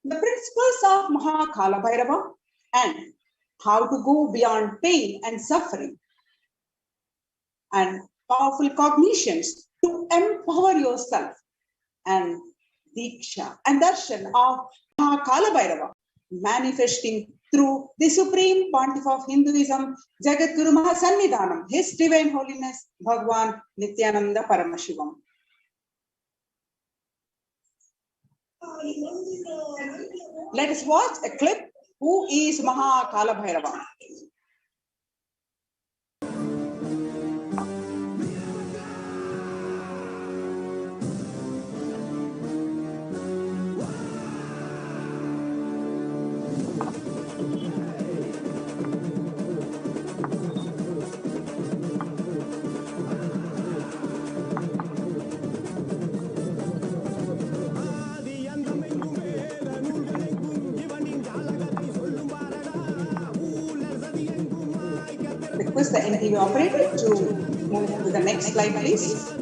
the principles of Mahakalabhairava, and how to go beyond pain and suffering, and powerful cognitions to empower yourself, and Diksha and Darshan of Mahakalabhairava, manifesting through the Supreme Pontiff of Hinduism, Jagadguru Mahasannidhanam, His Divine Holiness, Bhagavan Nityananda Paramashivam. Let us watch a clip. Who is Mahakalabhairava? Request the NTV operator to move to the next slide, please.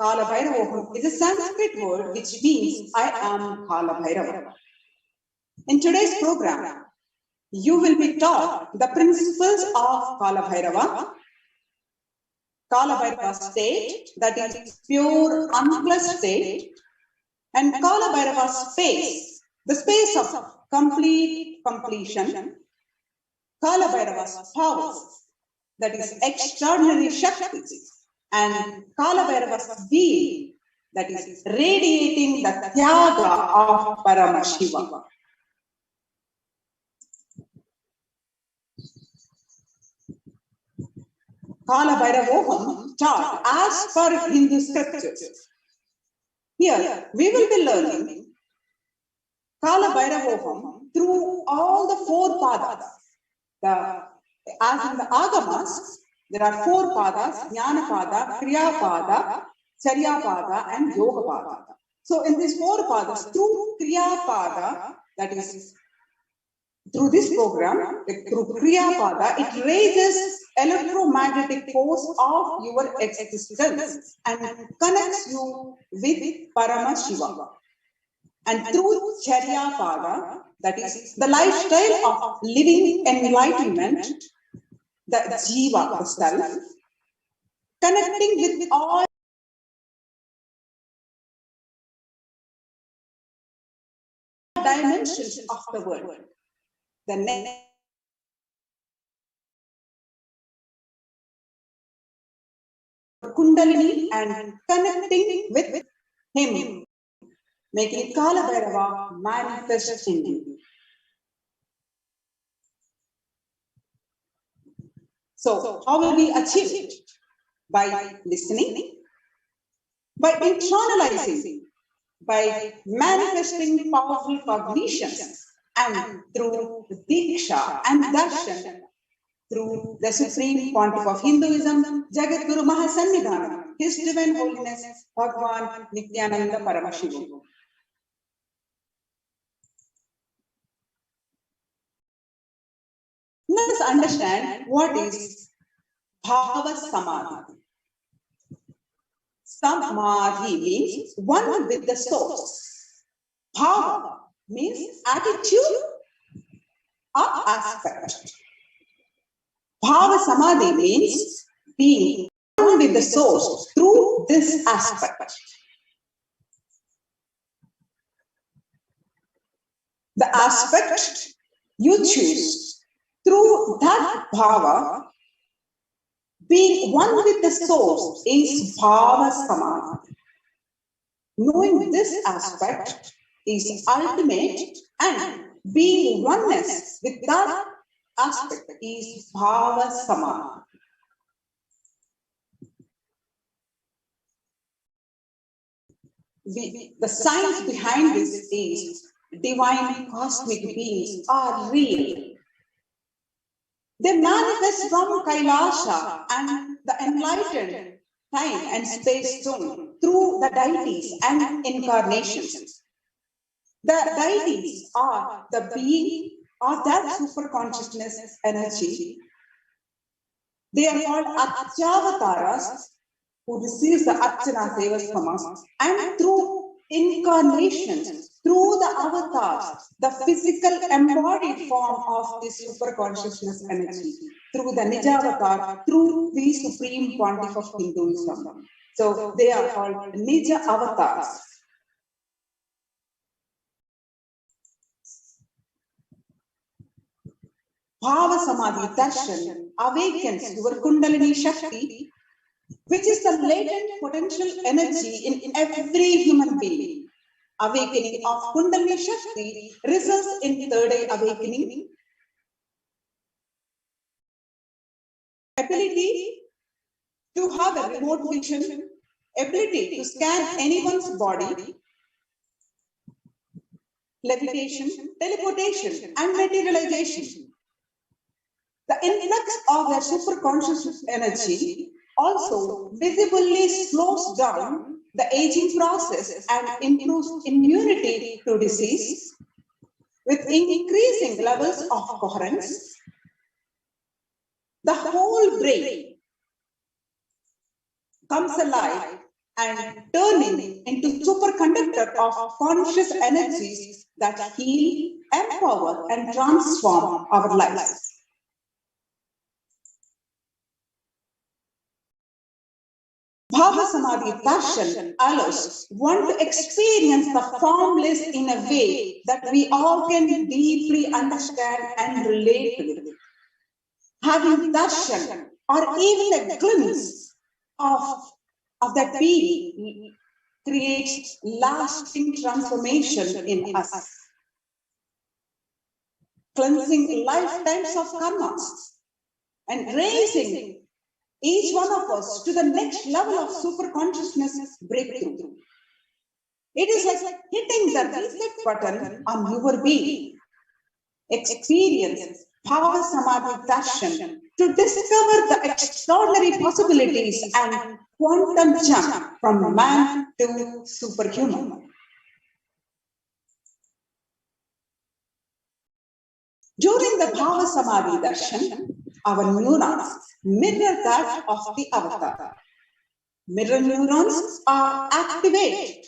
Kalabhairava is a Sanskrit word which means I am Kalabhairava. In today's program, you will be taught the principles of Kalabhairava. Kalabhairava state, that is pure, unplussed state, and Kalabhairava's space, the space of complete completion. Kalabhairava's powers, that is extraordinary Shaktis, and Kalabhairava's being, that is radiating the Tyaga of Paramashiva. Kalabhairavoham taught as per Hindu scriptures. Here we will be learning Kalabhairavoham through all the four padas. As in the Agamas, there are four padas: Jnana Pada, Kriya Pada, Charya Pada, and Yoga Pada. So in these four padas, through Kriya Pada, that is through this program, through Kriya Pada, it raises electromagnetic force of your existence and connects you with Paramashiva. And through Charya Pada, that is the lifestyle of living enlightenment, the Jiva, the self, connecting with all dimensions of the world. The next Kundalini and connecting with him, making Kalabhairava manifest in you. So, how will we achieve it? By listening, by internalizing, by manifesting powerful cognitions, and through Diksha and Darshan, through the Supreme Pontiff of Hinduism, Jagadguru Mahasannidhanam, His Divine Holiness, Bhagavan Nityananda Paramashiva. Let us understand what is Bhava Samadhi. Samadhi means one with the source. Bhava means attitude or aspect. Bhava Samadhi means being one with the source through this aspect. The aspect you choose through that Bhava, being one with the source, is Bhava Samadhi. Knowing this aspect is ultimate, and being oneness with that aspect is Bhava Samadhi. The science behind this is divine cosmic beings are real. They manifest from Kailasha and the enlightened time and space zone through the deities and incarnations. The deities are the being or that super consciousness energy, they are called Archavataras, who receives the Archana Sevas from us, and through incarnations, through the avatars, the physical embodied form of this super consciousness energy, through the Nijavatar, through the supreme pontiff of Hinduism. So they are called Nija avatars. Bhava Samadhi Darshan awakens your Kundalini Shakti, which is the latent potential energy in every human being. Awakening of Kundalini Shakti results in third eye awakening, ability to have a remote vision, ability to scan anyone's body, levitation, teleportation, and materialization. The influx of the superconscious energy also visibly slows down the aging process and improves immunity to disease with increasing levels of coherence. The whole brain comes alive and turning into superconductor of conscious energies that heal, empower, and transform our lives. Bhava Samadhi Darshan allows one to experience the formless in a way that we all can deeply understand and relate to it. Having darshan, or even a glimpse of that being, creates lasting transformation in us, cleansing lifetimes of karmas and raising each one of us to the next level of super consciousness breakthrough. It is like hitting the reset button on your being. Experience Bhava Samadhi Darshan to discover the extraordinary possibilities and quantum jump from man to superhuman. During the Bhava Samadhi Darshan, our neurons mirror that of the avatar. Mirror neurons are activated.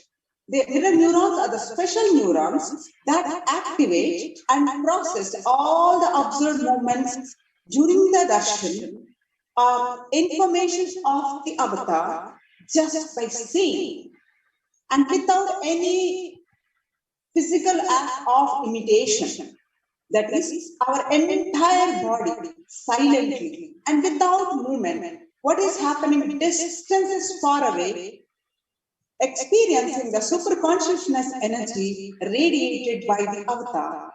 The mirror neurons are the special neurons that activate and process all the observed movements during the darshan or information of the avatar just by seeing and without any physical act of imitation. That is, our entire body silently and without movement. What is happening distances far away, experiencing the super consciousness energy radiated by the avatar.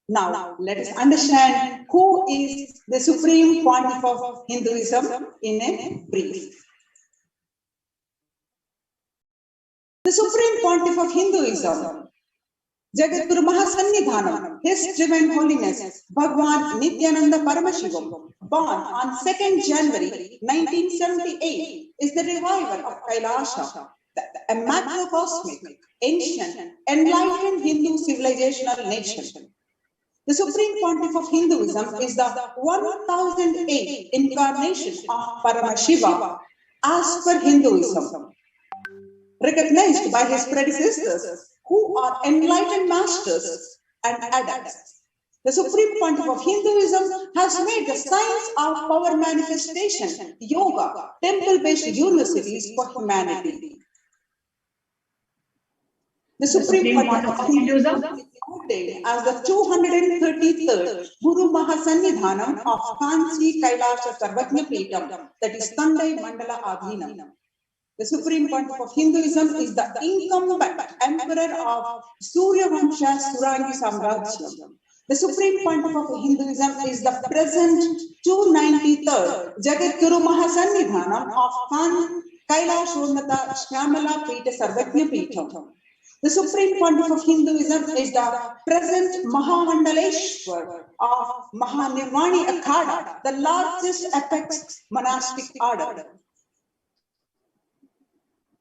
Now, let us understand who is the supreme pontiff of Hinduism in a brief. The supreme pontiff of Hinduism, Jagadguru Mahasannidhanam, His Divine Holiness, Bhagwan Nityananda Paramashivam, born on 2nd January 1978, is the reviver of Kailasha, a macrocosmic, ancient, enlightened Hindu civilizational nation. The Supreme Pontiff of Hinduism is the 1008th incarnation of Paramashiva as per Hinduism, recognized by his predecessors who are enlightened masters and adepts. The Supreme Pontiff of Hinduism has made the science of power manifestation, yoga, temple-based universities for humanity. The Supreme Pontiff of Hinduism is ordained as the 233rd Guru Mahasannidhanam of Kanchi Kailasha Sarvajna Peetham, that is Tandai Mandala Adhinam. The Supreme Pontiff of Hinduism is the incumbent emperor of Surya Vamsha Surangi Samrajyam. The Supreme Pontiff of Hinduism is the present 293rd Jagadguru Mahasannidhanam of Kailashonnata Shyamala Peetha Sarvajna Peetham. The Supreme Pontiff of Hinduism is the present Mahamandaleshwar of Mahanirvani Akhada, the largest apex monastic order.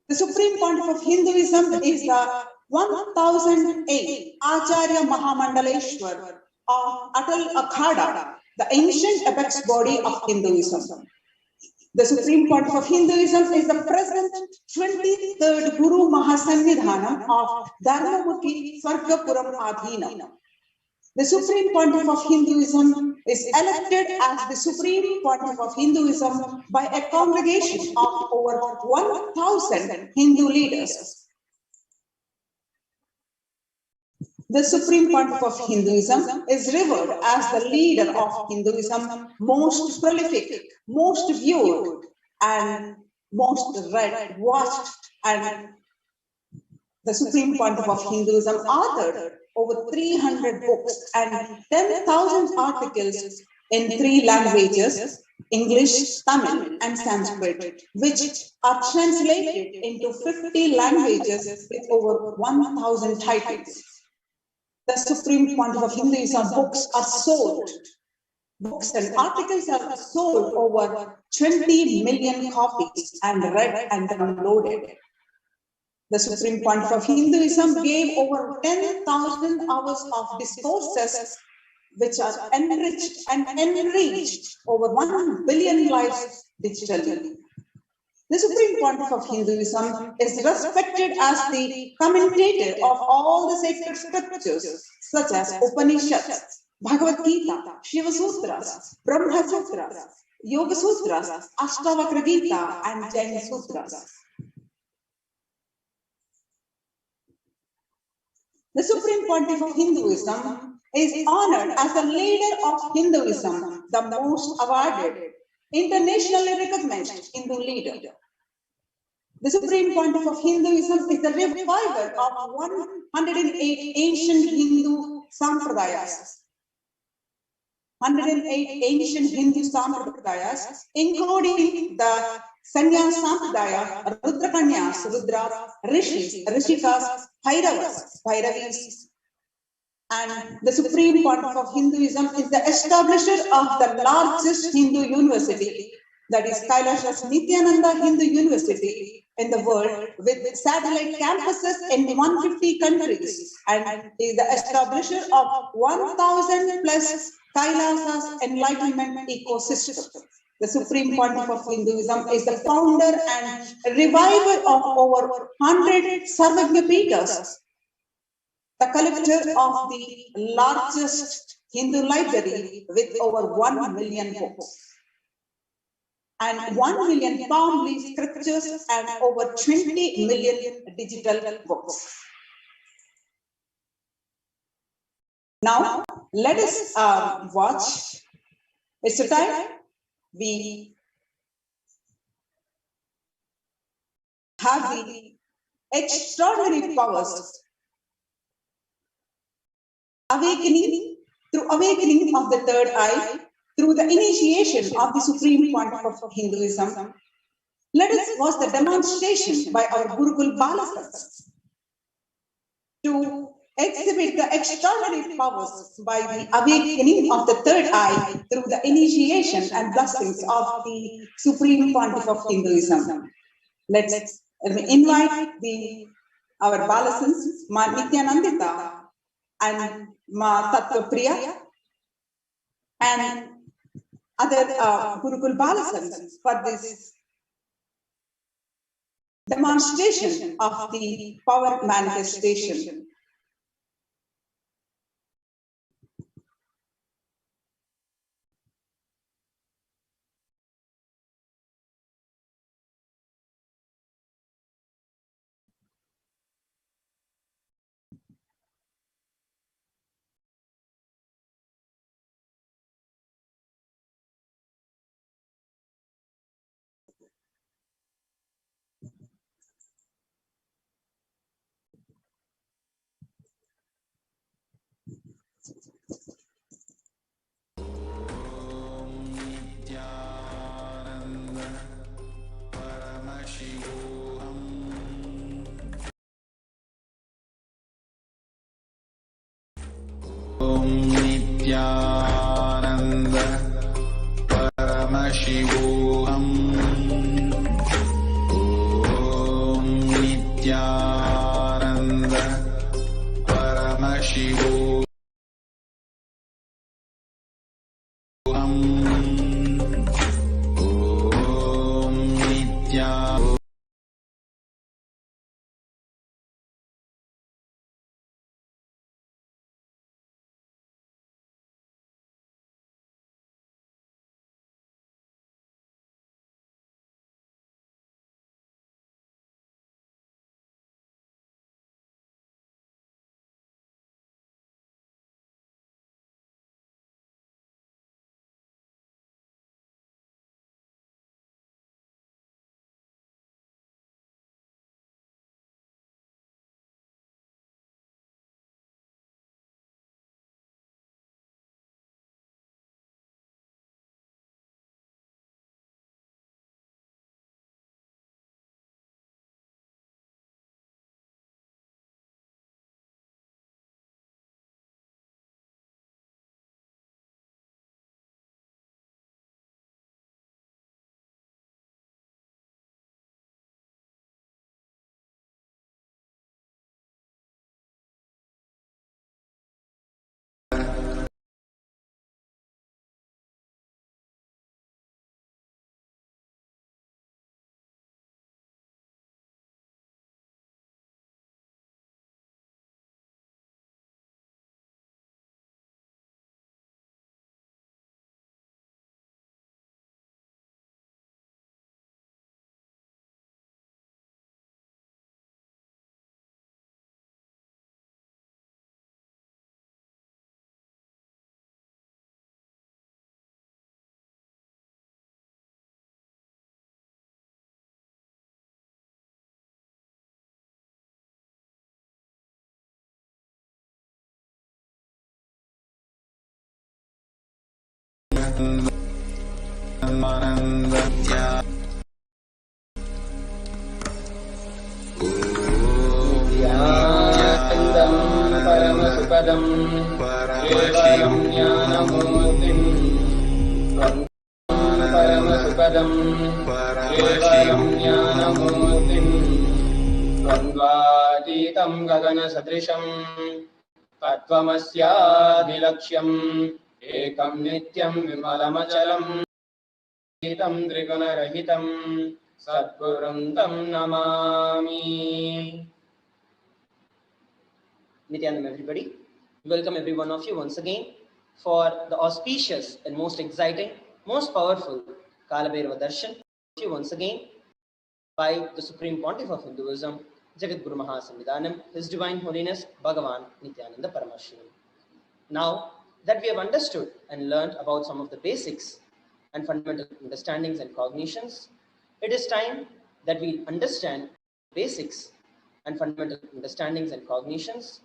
The Supreme Pontiff of Hinduism is the 1008 Acharya Mahamandaleshwar of Atal Akhada, the ancient apex body of Hinduism. The Supreme Pontiff of Hinduism is the present 23rd Guru Mahasannidhanam of Dharmamukhi Swargapuram Adhinam. The Supreme Pontiff of Hinduism is elected as the Supreme Pontiff of Hinduism by a congregation of over 1,000 Hindu leaders. The Supreme Pontiff of Hinduism is revered as the leader of Hinduism, most prolific, most viewed, and most read, watched, and the Supreme Pontiff of Hinduism authored over 300 books and 10,000 articles in 3 languages, English, Tamil, and Sanskrit, which are translated into 50 languages with over 1,000 titles. The Supreme Pontiff of Hinduism books are sold. Books and articles are sold over 20 million copies and read and downloaded. The Supreme Pontiff of Hinduism gave over 10,000 hours of discourses which are enriched and enriched over 1 billion lives digitally. The Supreme Pontiff of Hinduism is respected as the commentator of all the sacred scriptures such as Upanishads, Bhagavad Gita, Shiva Sutras, Brahma Sutras, Yoga Sutras, Ashtavakra Gita, and Jain Sutras. The Supreme Pontiff of Hinduism is honored as the leader of Hinduism, the most awarded, internationally recognized Hindu leader. The Supreme Pontiff of Hinduism is the reviver of 108 ancient Hindu sampradayas. 108 ancient Hindu sampradayas, including the Sanyas Sampradaya, Rudrakanyas, Rudras, Rishis, Rishikas, Bhairavas, Bhairavis. And the Supreme Pontiff of Hinduism is the establisher of the largest Hindu university, that is Kailasha's Nityananda Hindu University in the world, with satellite campuses in 150 countries, and is the establisher of 1,000 plus Kailasas enlightenment ecosystem. The Supreme Pontiff of Hinduism is the founder and reviver of over 100 Sarvagya Pitas, the collector of the largest Hindu library with over 1 million books, and 1 million palm leaf scriptures and over 20 million digital books. Now, let us watch. It's a time we have the extraordinary powers awakening of the third eye through the initiation of the Supreme Pontiff of Hinduism. Let us watch the demonstration by our Gurukul Balasans to exhibit the extraordinary powers by the awakening of the third eye through the initiation and blessings of the Supreme Pontiff of Hinduism. Let's invite our Balasans, Ma Nityanandita and Ma Tattva Priya and other Gurukul Balasans for this demonstration of the power manifestation. Nityananda Paramashivoham Om Nityananda Paramasukadam Kevalam Jnanamurtim Paramasukadam Kevalam Jnanamurtim Dvandvaditam Gagana Sadrisham Tattvamasyaadilaksham Ekam Nityam Vimalamachalam Hitam Trigunarahitam Satgurum Namami. Nityanam, everybody. Welcome every one of you once again for the auspicious and most exciting, most powerful Kalabhairava Darshan. You once again by the Supreme Pontiff of Hinduism, Jagat Guru Mahakalabhairava, His Divine Holiness Bhagavan Nityananda Paramashivam. Now that we have understood and learned about some of the basics and fundamental understandings and cognitions, it is time that we understand basics and fundamental understandings and cognitions.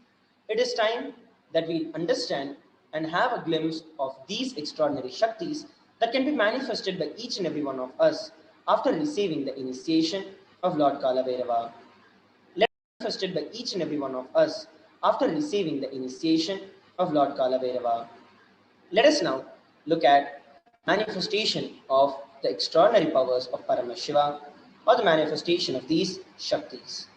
It is time that we understand and have a glimpse of these extraordinary Shaktis that can be manifested by each and every one of us after receiving the initiation of Lord Kalabhairava. Let us be manifested by each and every one of us after receiving the initiation of Lord Kalabhairava. Let us now look at manifestation of the extraordinary powers of Paramashiva, or the manifestation of these Shaktis.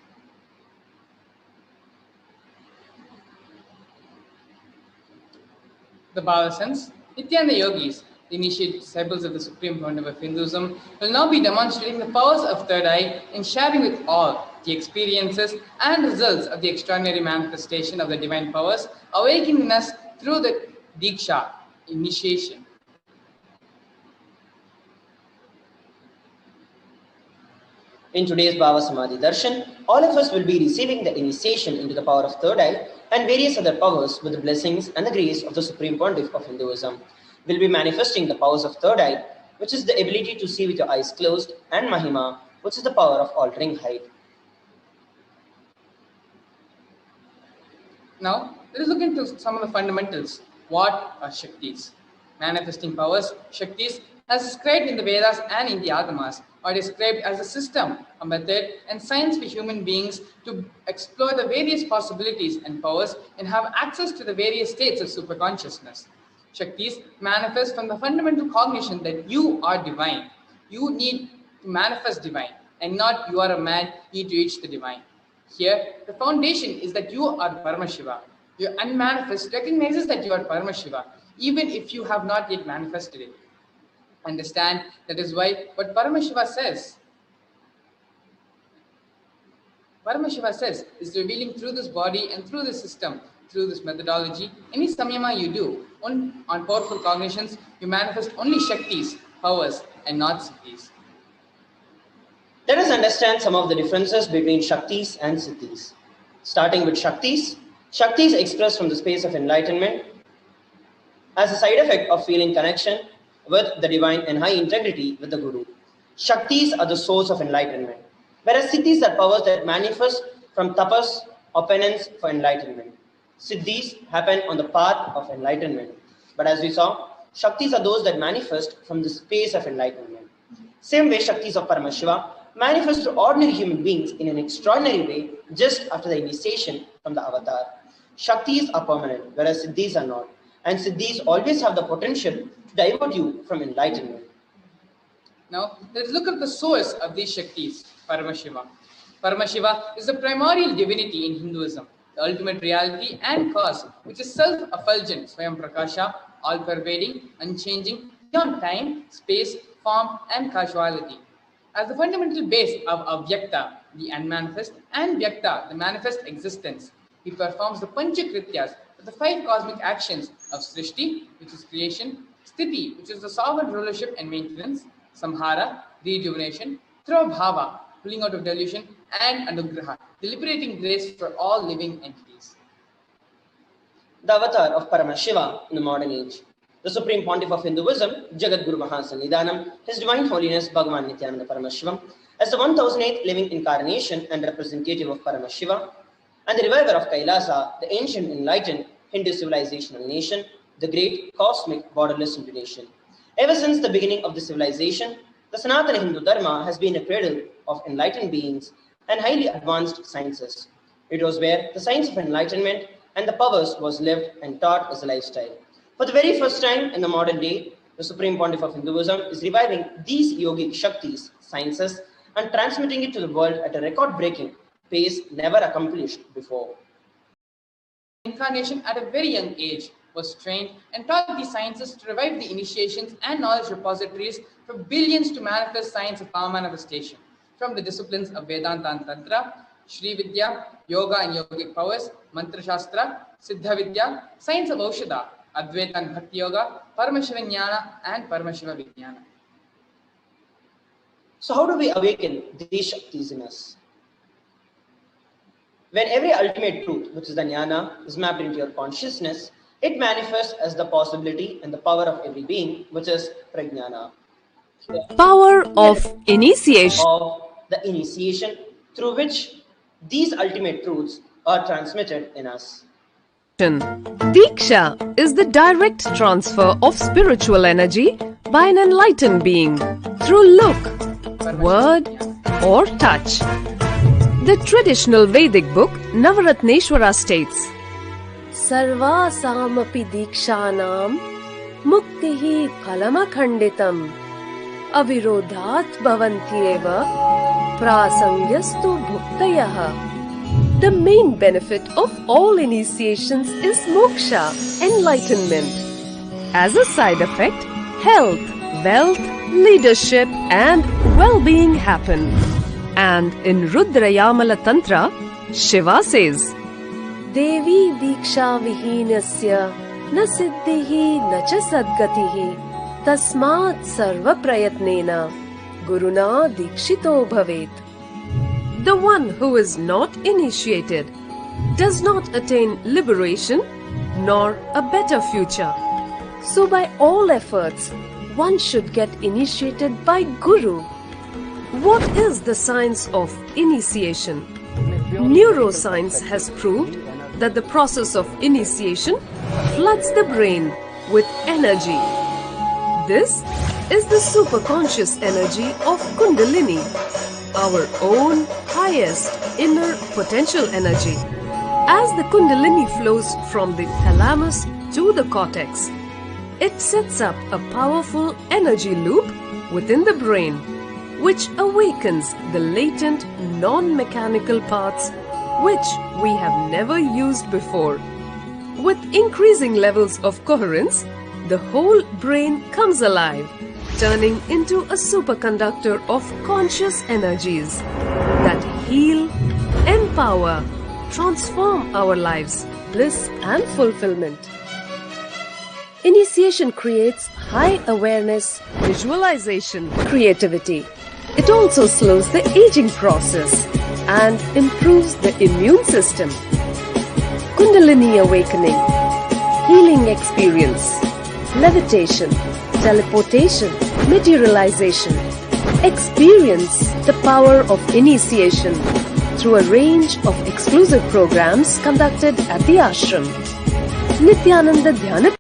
The Bhava sense, Nityananda yogis, the initiate disciples of the Supreme Pontiff of Hinduism, will now be demonstrating the powers of third eye and sharing with all the experiences and results of the extraordinary manifestation of the divine powers awakening in us through the Diksha, initiation. In today's Bhava Samadhi Darshan, all of us will be receiving the initiation into the power of third eye and various other powers with the blessings and the grace of the Supreme Pontiff of Hinduism. We'll be manifesting the powers of third eye, which is the ability to see with your eyes closed, and Mahima, which is the power of altering height. Now, let us look into some of the fundamentals. What are Shaktis? Manifesting powers, Shaktis, as described in the Vedas and in the Agamas, are described as a system, a method, and science for human beings to explore the various possibilities and powers and have access to the various states of superconsciousness. Shaktis manifest from the fundamental cognition that you are divine. You need to manifest divine, and not you are a man, need to reach the divine. Here, the foundation is that you are Paramashiva. Your unmanifest recognizes that you are Paramashiva, even if you have not yet manifested it. Understand that is why what Paramashiva says is revealing through this body and through this system, through this methodology. Any samyama you do on powerful cognitions, you manifest only Shaktis, powers, and not Siddhis. Let us understand some of the differences between Shaktis and Siddhis. Starting with Shaktis, Shaktis expressed from the space of enlightenment as a side effect of feeling connection with the divine and high integrity with the Guru. Shaktis are the source of enlightenment, whereas Siddhis are powers that manifest from tapas or penance for enlightenment. Siddhis happen on the path of enlightenment, but as we saw, Shaktis are those that manifest from the space of enlightenment. Same way, Shaktis of Paramashiva manifest to ordinary human beings in an extraordinary way just after the initiation from the avatar. Shaktis are permanent, whereas Siddhis are not, and Siddhis always have the potential to divert you from enlightenment. Now, let's look at the source of these Shaktis, Paramashiva. Paramashiva is the primordial divinity in Hinduism, the ultimate reality and cause, which is self-effulgent, Swayam Prakasha, all-pervading, unchanging, beyond time, space, form, and causality. As the fundamental base of Avyakta, the unmanifest, and Vyakta, the manifest existence, he performs the Panchakrityas, the 5 cosmic actions of Srishti, which is creation, Sthiti, which is the sovereign rulership and maintenance, Samhara, rejuvenation, through Bhava, pulling out of delusion, and Anugraha, the liberating grace for all living entities. The avatar of Paramashiva in the modern age. The Supreme Pontiff of Hinduism, Jagat Guru Mahakalabhairava, His Divine Holiness Bhagavan Nityananda Paramashivam, as the 1008th living incarnation and representative of Paramashiva, and the reviver of Kailasa, the ancient enlightened Hindu civilizational nation, the great cosmic borderless Hindu nation. Ever since the beginning of the civilization, the Sanatana Hindu Dharma has been a cradle of enlightened beings and highly advanced sciences. It was where the science of enlightenment and the powers was lived and taught as a lifestyle. For the very first time in the modern day, the Supreme Pontiff of Hinduism is reviving these yogic Shaktis, sciences, and transmitting it to the world at a record-breaking pace never accomplished before. Incarnation at a very young age was trained and taught these sciences to revive the initiations and knowledge repositories for billions to manifest science of power manifestation from the disciplines of Vedanta and Tantra, Shri Vidya, Yoga and Yogic powers, Mantra Shastra, Siddha Vidya, science of Aushadha, Advaita and Bhakti Yoga, Paramashiva Jnana and Paramashiva Vijnana. So how do we awaken these Shaktis in us? When every ultimate truth, which is the jnana, is mapped into your consciousness, it manifests as the possibility and the power of every being, which is prajnana. Power of initiation. Of the initiation through which these ultimate truths are transmitted in us. Diksha is the direct transfer of spiritual energy by an enlightened being through look, word, or touch. The traditional Vedic book Navaratneshwara states, Sarvasamapi dikshanam muktihi phalamakhanditam avirodhat bhavantyeva prasangyastu bhuktayah. The main benefit of all initiations is moksha, enlightenment. As a side effect, health, wealth, leadership and well-being happen. And in Rudrayamala Tantra, Shiva says, Devi diksha vihinasya na siddhihi na cha sadgatihi tasmat sarva prayatnena guruna dikshito bhavet. The one who is not initiated does not attain liberation nor a better future. So by all efforts, one should get initiated by Guru. What is the science of initiation? Neuroscience has proved that the process of initiation floods the brain with energy. This is the superconscious energy of Kundalini, our own highest inner potential energy. As the Kundalini flows from the thalamus to the cortex, it sets up a powerful energy loop within the brain, which awakens the latent non-mechanical parts which we have never used before. With increasing levels of coherence, the whole brain comes alive, turning into a superconductor of conscious energies that heal, empower, transform our lives, bliss and fulfillment. Initiation creates high awareness, visualization, creativity. It also slows the aging process and improves the immune system. Kundalini awakening, healing experience, levitation, teleportation, materialization. Experience the power of initiation through a range of exclusive programs conducted at the ashram. Nityananda Dhyana.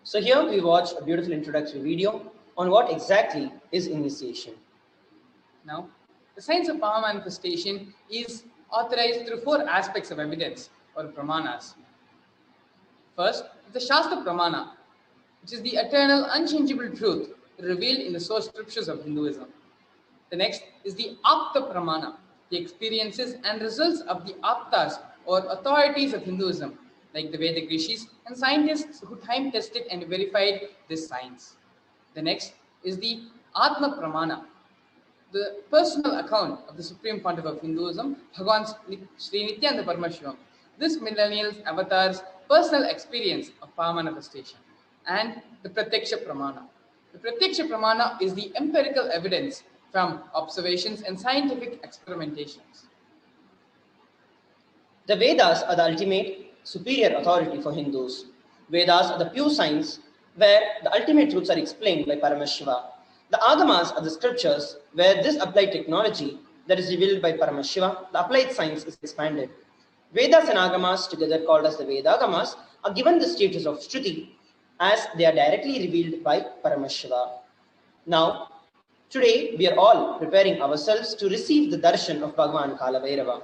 So here we watch a beautiful introductory video on what exactly is initiation. Now, the science of power manifestation is authorized through 4 aspects of evidence or pramanas. First, the Shastra Pramana, which is the eternal, unchangeable truth revealed in the source scriptures of Hinduism. The next is the Apta Pramana, the experiences and results of the Aptas or authorities of Hinduism, like the Vedic rishis and scientists who time-tested and verified this science. The next is the Atma Pramana, the personal account of the Supreme Pontiff of Hinduism, Bhagavan Sri Nityananda Paramashivam. This millennial's avatar's personal experience of power manifestation. And the Pratyaksha Pramana. The Pratyaksha Pramana is the empirical evidence from observations and scientific experimentations. The Vedas are the ultimate superior authority for Hindus. Vedas are the pure science where the ultimate truths are explained by Paramashiva. The Agamas are the scriptures where this applied technology that is revealed by Paramashiva, the applied science is expanded. Vedas and Agamas, together called as the Vedagamas, are given the status of Shruti as they are directly revealed by Paramashiva. Now, today we are all preparing ourselves to receive the darshan of Bhagavan Kalabhairava.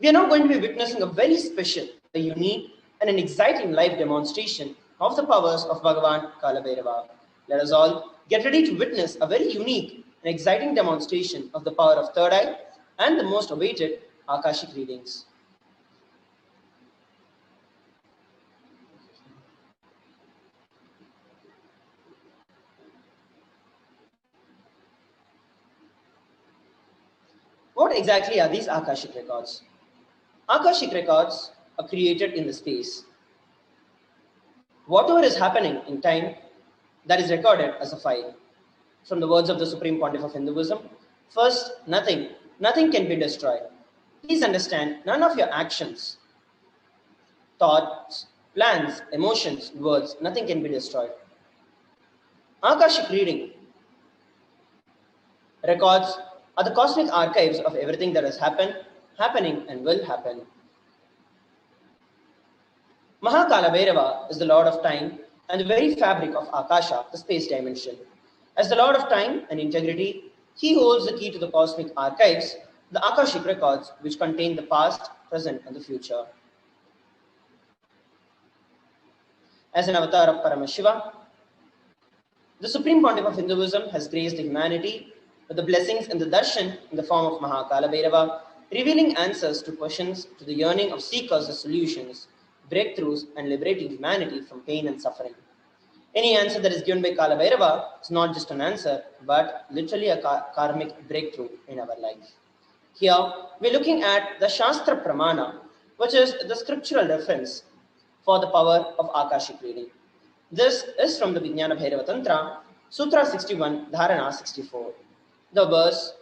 We are now going to be witnessing a very special, a unique, and an exciting live demonstration of the powers of Bhagavan Kalabhairava. Let us all get ready to witness a very unique and exciting demonstration of the power of third eye and the most awaited Akashic readings. What exactly are these Akashic records? Akashic records are created in the space. Whatever is happening in time, that is recorded as a file. From the words of the Supreme Pontiff of Hinduism, first, nothing can be destroyed. Please understand, none of your actions, thoughts, plans, emotions, words, nothing can be destroyed. Akashic reading records are the cosmic archives of everything that has happened, happening, and will happen. Mahakalabhairava is the Lord of Time and the very fabric of Akasha, the space dimension. As the Lord of Time and integrity, he holds the key to the cosmic archives, the Akashic records, which contain the past, present, and the future. As an avatar of Paramashiva, the Supreme Pontiff of Hinduism has graced humanity with the blessings and the darshan in the form of Mahakalabhairava, revealing answers to questions to the yearning of seekers of solutions, breakthroughs, and liberating humanity from pain and suffering. Any answer that is given by Kalabhairava is not just an answer, but literally a karmic breakthrough in our life. Here, we're looking at the Shastra Pramana, which is the scriptural reference for the power of Akashic reading. This is from the Vijnana Bhairava Tantra, Sutra 61, Dharana 64. The verse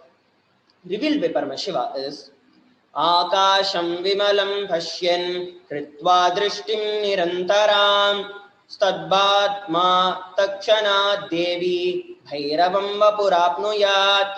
revealed by Paramashiva is Akasham Vimalam Pashyan Kritva Drishtim Nirantaram Stadbhatma Takshana Devi Bhairavam Vapurapnuyat.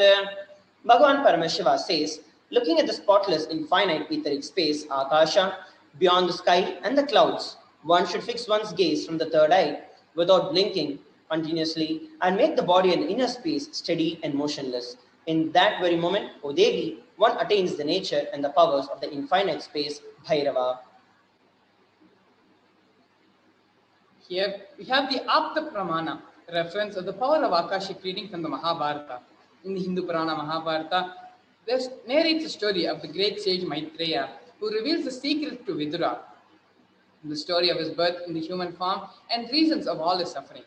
Bhagavan Paramashiva says, looking at the spotless infinite etheric space, Akasha, beyond the sky and the clouds, one should fix one's gaze from the third eye without blinking continuously and make the body and inner space steady and motionless. In that very moment, O Devi, one attains the nature and the powers of the infinite space, Bhairava. Here we have the Apta Pramana, reference of the power of Akashic reading from the Mahabharata. In the Hindu Purana Mahabharata, this narrates the story of the great sage Maitreya, who reveals the secret to Vidura, the story of his birth in the human form and reasons of all his suffering.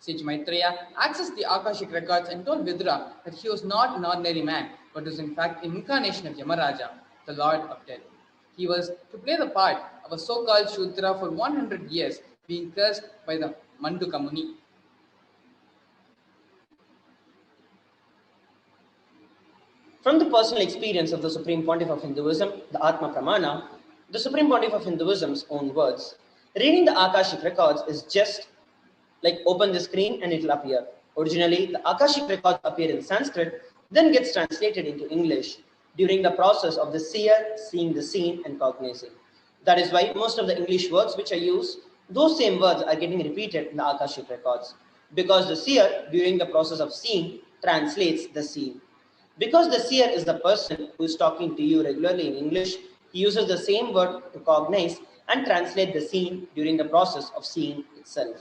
Sage Maitreya accessed the Akashic records and told Vidura that he was not an ordinary man, but was in fact an incarnation of Yamaraja, the Lord of Death. He was to play the part of a so-called Shudra for 100 years, being cursed by the Manduka Muni. From the personal experience of the Supreme Pontiff of Hinduism, the Atma Pramana, the Supreme Pontiff of Hinduism's own words, reading the Akashic records is just like open the screen and it will appear. Originally, the Akashic records appear in Sanskrit, then gets translated into English during the process of the seer seeing the seen and cognizing. That is why most of the English words which are used, those same words are getting repeated in the Akashic records, because the seer during the process of seeing translates the seen. Because the seer is the person who is talking to you regularly in English, he uses the same word to cognize and translate the seen during the process of seeing itself.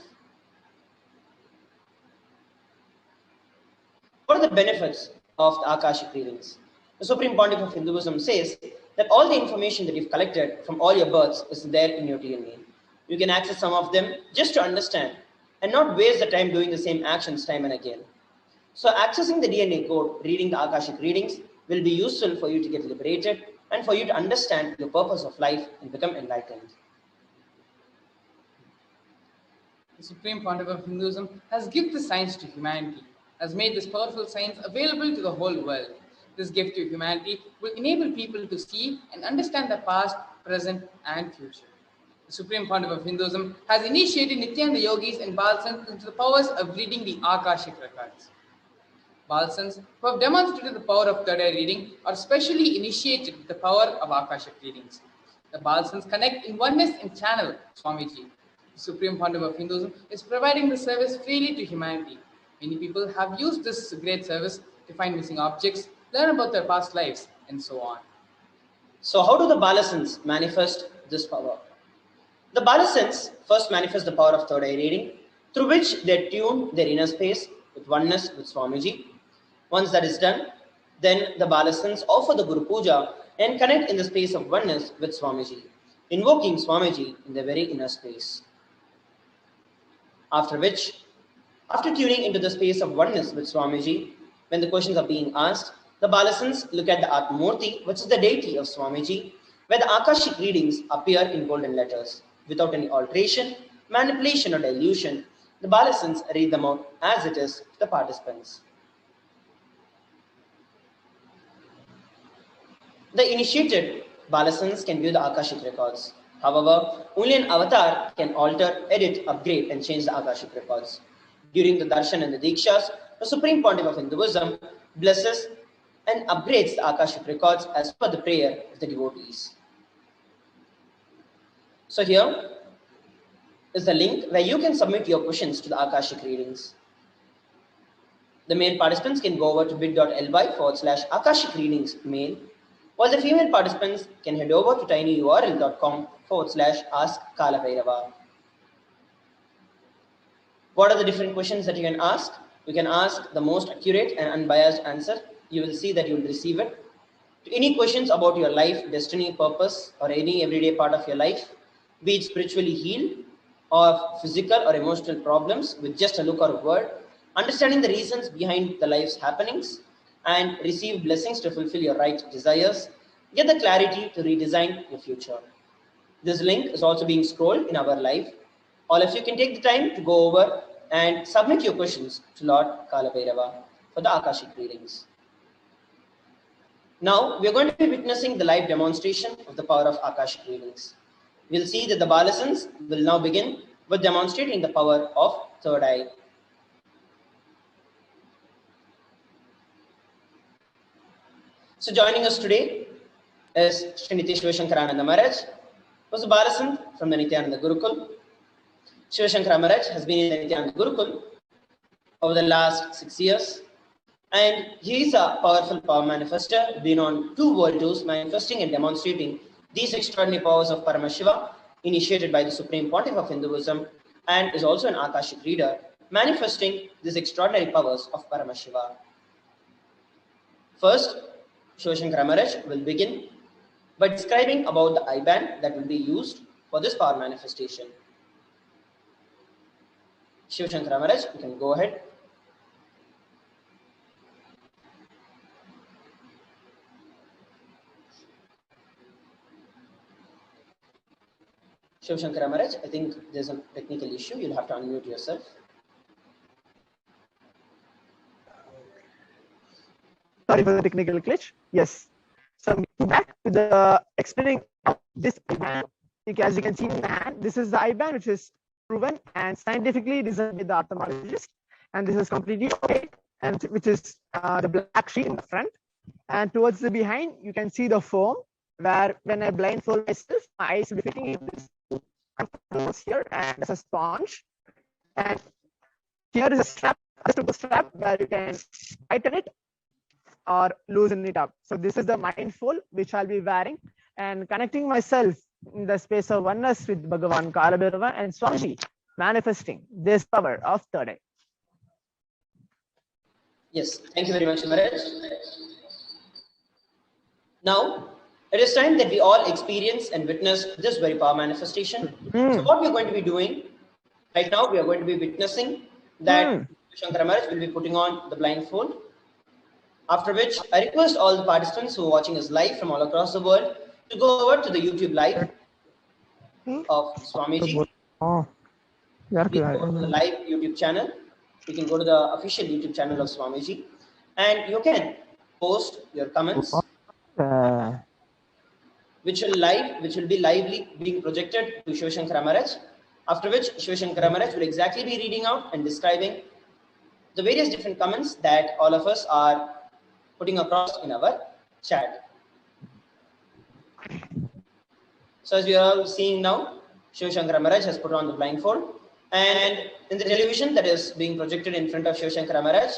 What are the benefits of the Akashic readings? The Supreme Pontiff of Hinduism says that all the information that you've collected from all your births is there in your DNA. You can access some of them just to understand and not waste the time doing the same actions time and again. So accessing the DNA code, reading the Akashic readings will be useful for you to get liberated and for you to understand your purpose of life and become enlightened. The Supreme Pontiff of Hinduism has given the science to humanity, has made this powerful science available to the whole world. This gift to humanity will enable people to see and understand the past, present, and future. The Supreme Pontiff of Hinduism has initiated Nityananda yogis and Balsans into the powers of reading the Akashic records. Balsans, who have demonstrated the power of third eye reading, are specially initiated with the power of Akashic readings. The Balsans connect in oneness and channel Swamiji. Supreme Pontiff of Hinduism, is providing the service freely to humanity. Many people have used this great service to find missing objects, learn about their past lives, and so on. So how do the Balasans manifest this power? The Balasans first manifest the power of third eye reading, through which they tune their inner space with oneness with Swamiji. Once that is done, then the Balasans offer the Guru Puja and connect in the space of oneness with Swamiji, invoking Swamiji in their very inner space. After which, after tuning into the space of oneness with Swamiji, when the questions are being asked, the Balasans look at the Atmamurti, which is the deity of Swamiji, where the Akashic readings appear in golden letters. Without any alteration, manipulation, or dilution, the Balasans read them out as it is to the participants. The initiated Balasans can view the Akashic records. However, only an avatar can alter, edit, upgrade, and change the Akashic records. During the Darshan and the Dikshas, the Supreme Pontiff of Hinduism blesses and upgrades the Akashic records as per the prayer of the devotees. So here is the link where you can submit your questions to the Akashic readings. The male participants can go over to bit.ly/Akashic readings mail, while the female participants can head over to tinyurl.com/ask Kalabhairava. What are the different questions that you can ask? You can ask the most accurate and unbiased answer. You will see that you will receive it. To any questions about your life, destiny, purpose, or any everyday part of your life, be it spiritually healed or physical or emotional problems, with just a look or a word, understanding the reasons behind the life's happenings, and receive blessings to fulfill your right desires, get the clarity to redesign your future. This link is also being scrolled in our live. All of you can take the time to go over and submit your questions to Lord Kalabhairava for the Akashic readings. Now, we are going to be witnessing the live demonstration of the power of Akashic readings. We'll see that the Balasans will now begin with demonstrating the power of third eye. So joining us today is Sriniti Shivashankarananda Maharaj, who is a Balasan from the Nityananda Gurukul. Shivashankara Maharaj has been in the Nityananda Gurukul over the last 6 years, and he is a powerful power manifester, been on 2 world tours manifesting and demonstrating these extraordinary powers of Paramashiva, initiated by the Supreme Pontiff of Hinduism, and is also an Akashic reader, manifesting these extraordinary powers of Paramashiva. First, Shivashankara Maharaj will begin by describing about the I-band that will be used for this power manifestation. Shivashankara Maharaj, you can go ahead. Shivashankara Maharaj, I think there's a technical issue. You'll have to unmute yourself. Sorry for the technical glitch. Yes. So back to the explaining of this I-band. As you can see in the hand, this is the I-band which is proven and scientifically designed by the ophthalmologist, and this is completely okay, and which is the black sheet in the front, and towards the behind you can see the foam, where when I blindfold myself, my eyes will be fitting in this here, and there's a sponge, and here is a strap, where you can tighten it or loosen it up. So this is the mindful which I'll be wearing and connecting myself in the space of oneness with Bhagavan Kalabhairava and Swamiji, manifesting this power of third eye. Yes, thank you very much, Maharaj. Now, it is time that we all experience and witness this very power manifestation. So what we are going to be doing right now, we are going to be witnessing that Shankara Maharaj will be putting on the blindfold. After which, I request all the participants who are watching us live from all across the world to go over to the YouTube live of Swamiji. We can go to the live YouTube channel. You can go to the official YouTube channel of Swamiji, and you can post your comments, which will be lively being projected to Shivashankara Maharaj. After which, Shivashankara Maharaj will exactly be reading out and describing the various different comments that all of us are putting across in our chat. So as we are all seeing now, Shiv Shankara Maharaj has put on the blindfold, and in the television that is being projected in front of Shiv Shankara Maharaj,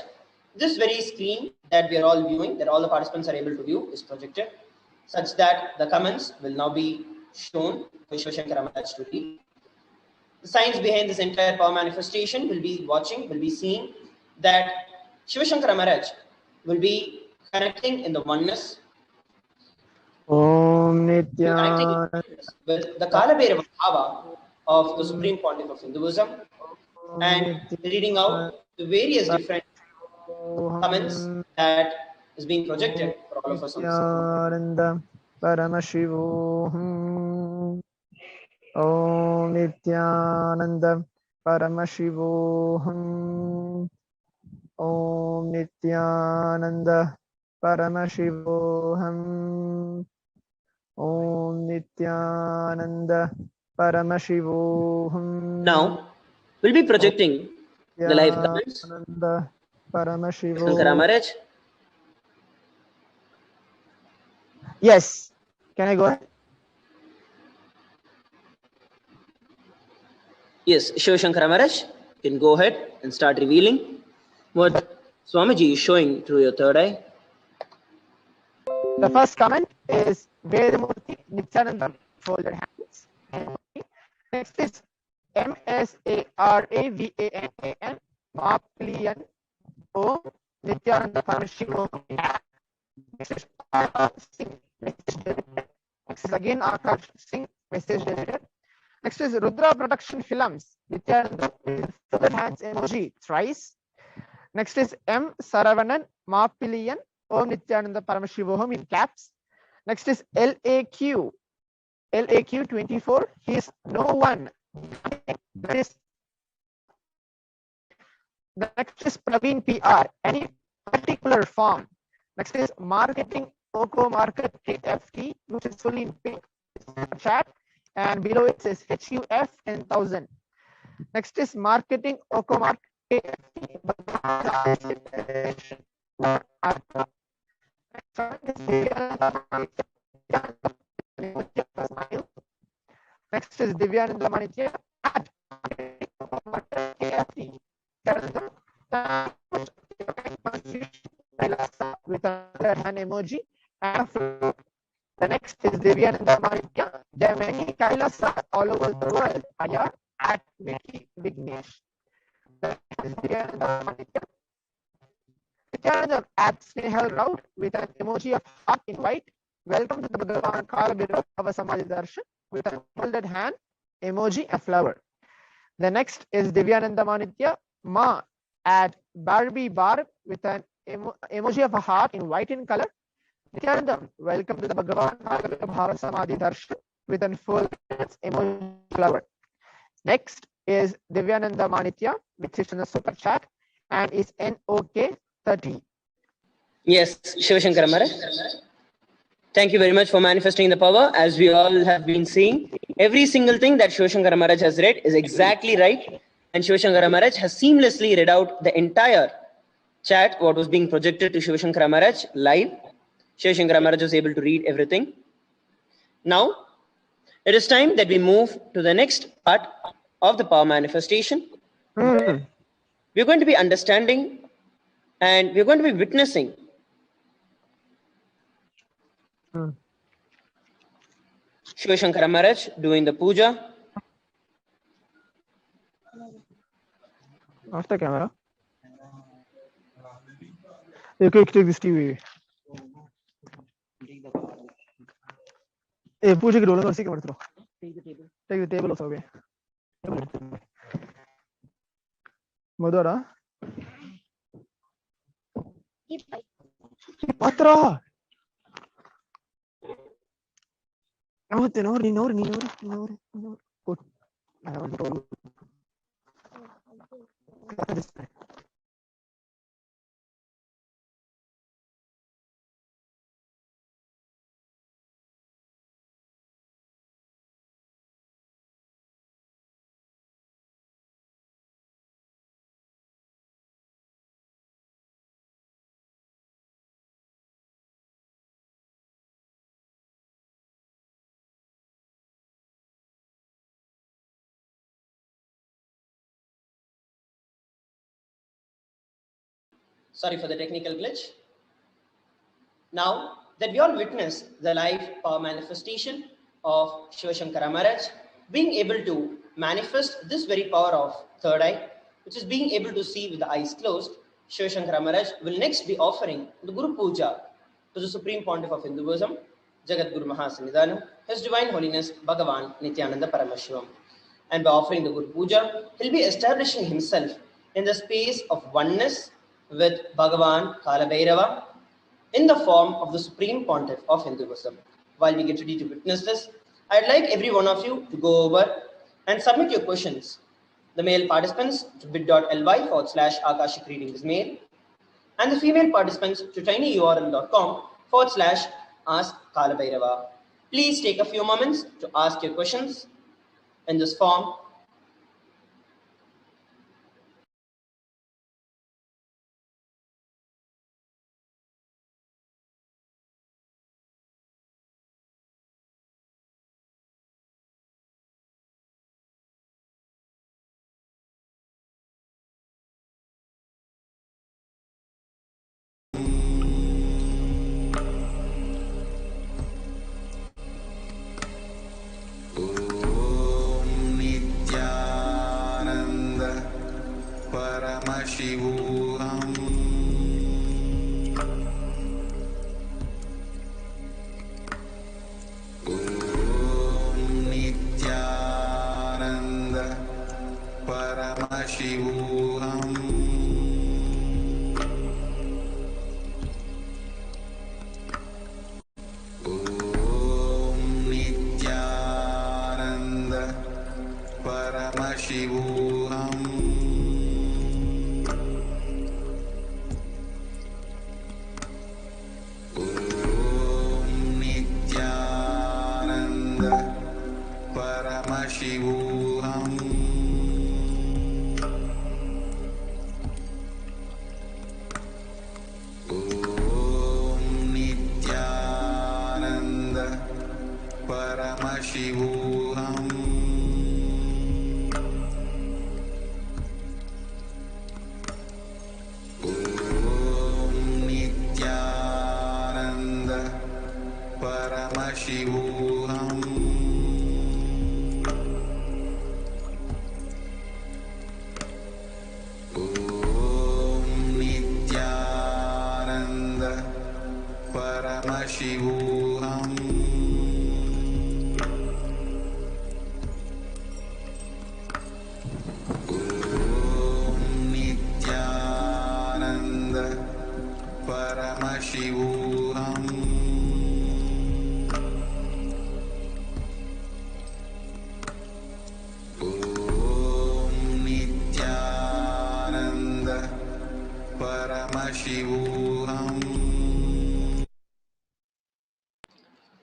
this very screen that we are all viewing, that all the participants are able to view, is projected such that the comments will now be shown for Shiv Shankara Maharaj to read. The science behind this entire power manifestation will be seeing that Shiva Shankara Maharaj will be connecting in the oneness, Om connecting Nitya. with the Kalabhairava Bhava of the Supreme Pontiff of Hinduism, and reading out the various different comments that is being projected for all of us on the screen. Nityananda Paramashivoham. Om Nityananda Paramashivoham. Om Nityananda Paramashivoham. Om Nityananda Paramashivoham. Now, we'll be projecting the live comments. Nityananda Paramashivoham. Shankara Maharaj. Yes. Can I go ahead? Yes, Shiva Shankara Maharaj, you can go ahead and start revealing what Swamiji is showing through your third eye. The first comment is Vedamurti Nityananda folded hands. Next is MSARAVANAN Mapilian O Nityananda Parashivo. Next is Singh, message deleted. Next is again Akash Singh, message deleted. Next is Rudra Production Films, Nityananda with folded hands emoji thrice. Next is M Saravanan Mapilian Om Nityananda Paramashivoham in caps. Next is LAQ 24. He is no one. The next is Praveen PR, any particular form. Next is Marketing Oko Market KFT, which is fully in pink chat, and below it says HUF 10,000. Next is Marketing Oko Market KFT. Next is Divyananda Manitya at KFT. With another hand emoji. And the next is Divyananda Manitya. There are many Kailasa all over the world. Aya at Vicky Vignesh. The next is Divyananda Manitya. Nityananda at Snehal Raut with an emoji of heart in white. Welcome to the Bhagavan Kalabhairava Samadhi Darshan with a folded hand emoji, a flower. The next is Divyananda Manitya Ma at Barbie Bar with an emoji of a heart in white in color. Nityananda, welcome to the Bhagavan Bhava Samadhi Darshan with an folded emoji flower. Next is Divyananda Manitya, which is in the super chat and is NOK 30. Yes, Shiva Shankara Maharaj. Thank you very much for manifesting the power. As we all have been seeing, every single thing that Shiva Shankara Maharaj has read is exactly right. And Shiva Shankara Maharaj has seamlessly read out the entire chat, what was being projected to Shiva Shankara Maharaj live. Shiva Shankara Maharaj was able to read everything. Now, it is time that we move to the next part of the power manifestation. We're going to be understanding and we're going to be witnessing Shiva Shankara Maharaj doing the puja. Off the camera. You can take this TV. Hey, puja ki roll no sikhe martro. Take the table also away. Madara. Patra. No, Good. I have Sorry for the technical glitch. Now that we all witnessed the live power manifestation of Shiva Shankara Maharaj, being able to manifest this very power of third eye, which is being able to see with the eyes closed, Shiva Shankara Maharaj will next be offering the Guru Puja to the Supreme Pontiff of Hinduism, Jagat Guru Mahasannidhanam, His Divine Holiness Bhagavan Nityananda Paramashivam. And by offering the Guru Puja, he'll be establishing himself in the space of oneness with Bhagavan Kalabhairava in the form of the Supreme Pontiff of Hinduism. While we get ready to witness this, I'd like every one of you to go over and submit your questions. The male participants to bit.ly/Akashik reading is male, and the female participants to tinyurl.com/Ask Kalabhairava. Please take a few moments to ask your questions in this form.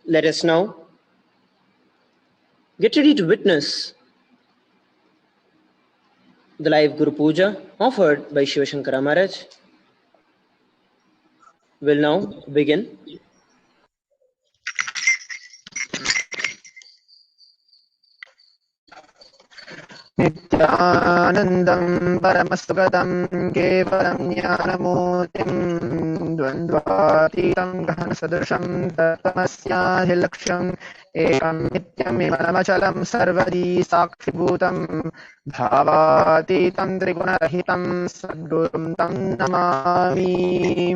Let us now get ready to witness the live Guru Puja offered by Shiva Shankara Maharaj. Will now begin. Nityanandam Paramasughatam Kevalam Jnanamurtim Dvandvatitam Gahanasadrusham Tattamasyaadhilaksham Ekam Nityam Vimalamachalam Sarvadi Sakshibhutam Bhavatitam Trigunarahitam Sadgurum Tam Namami.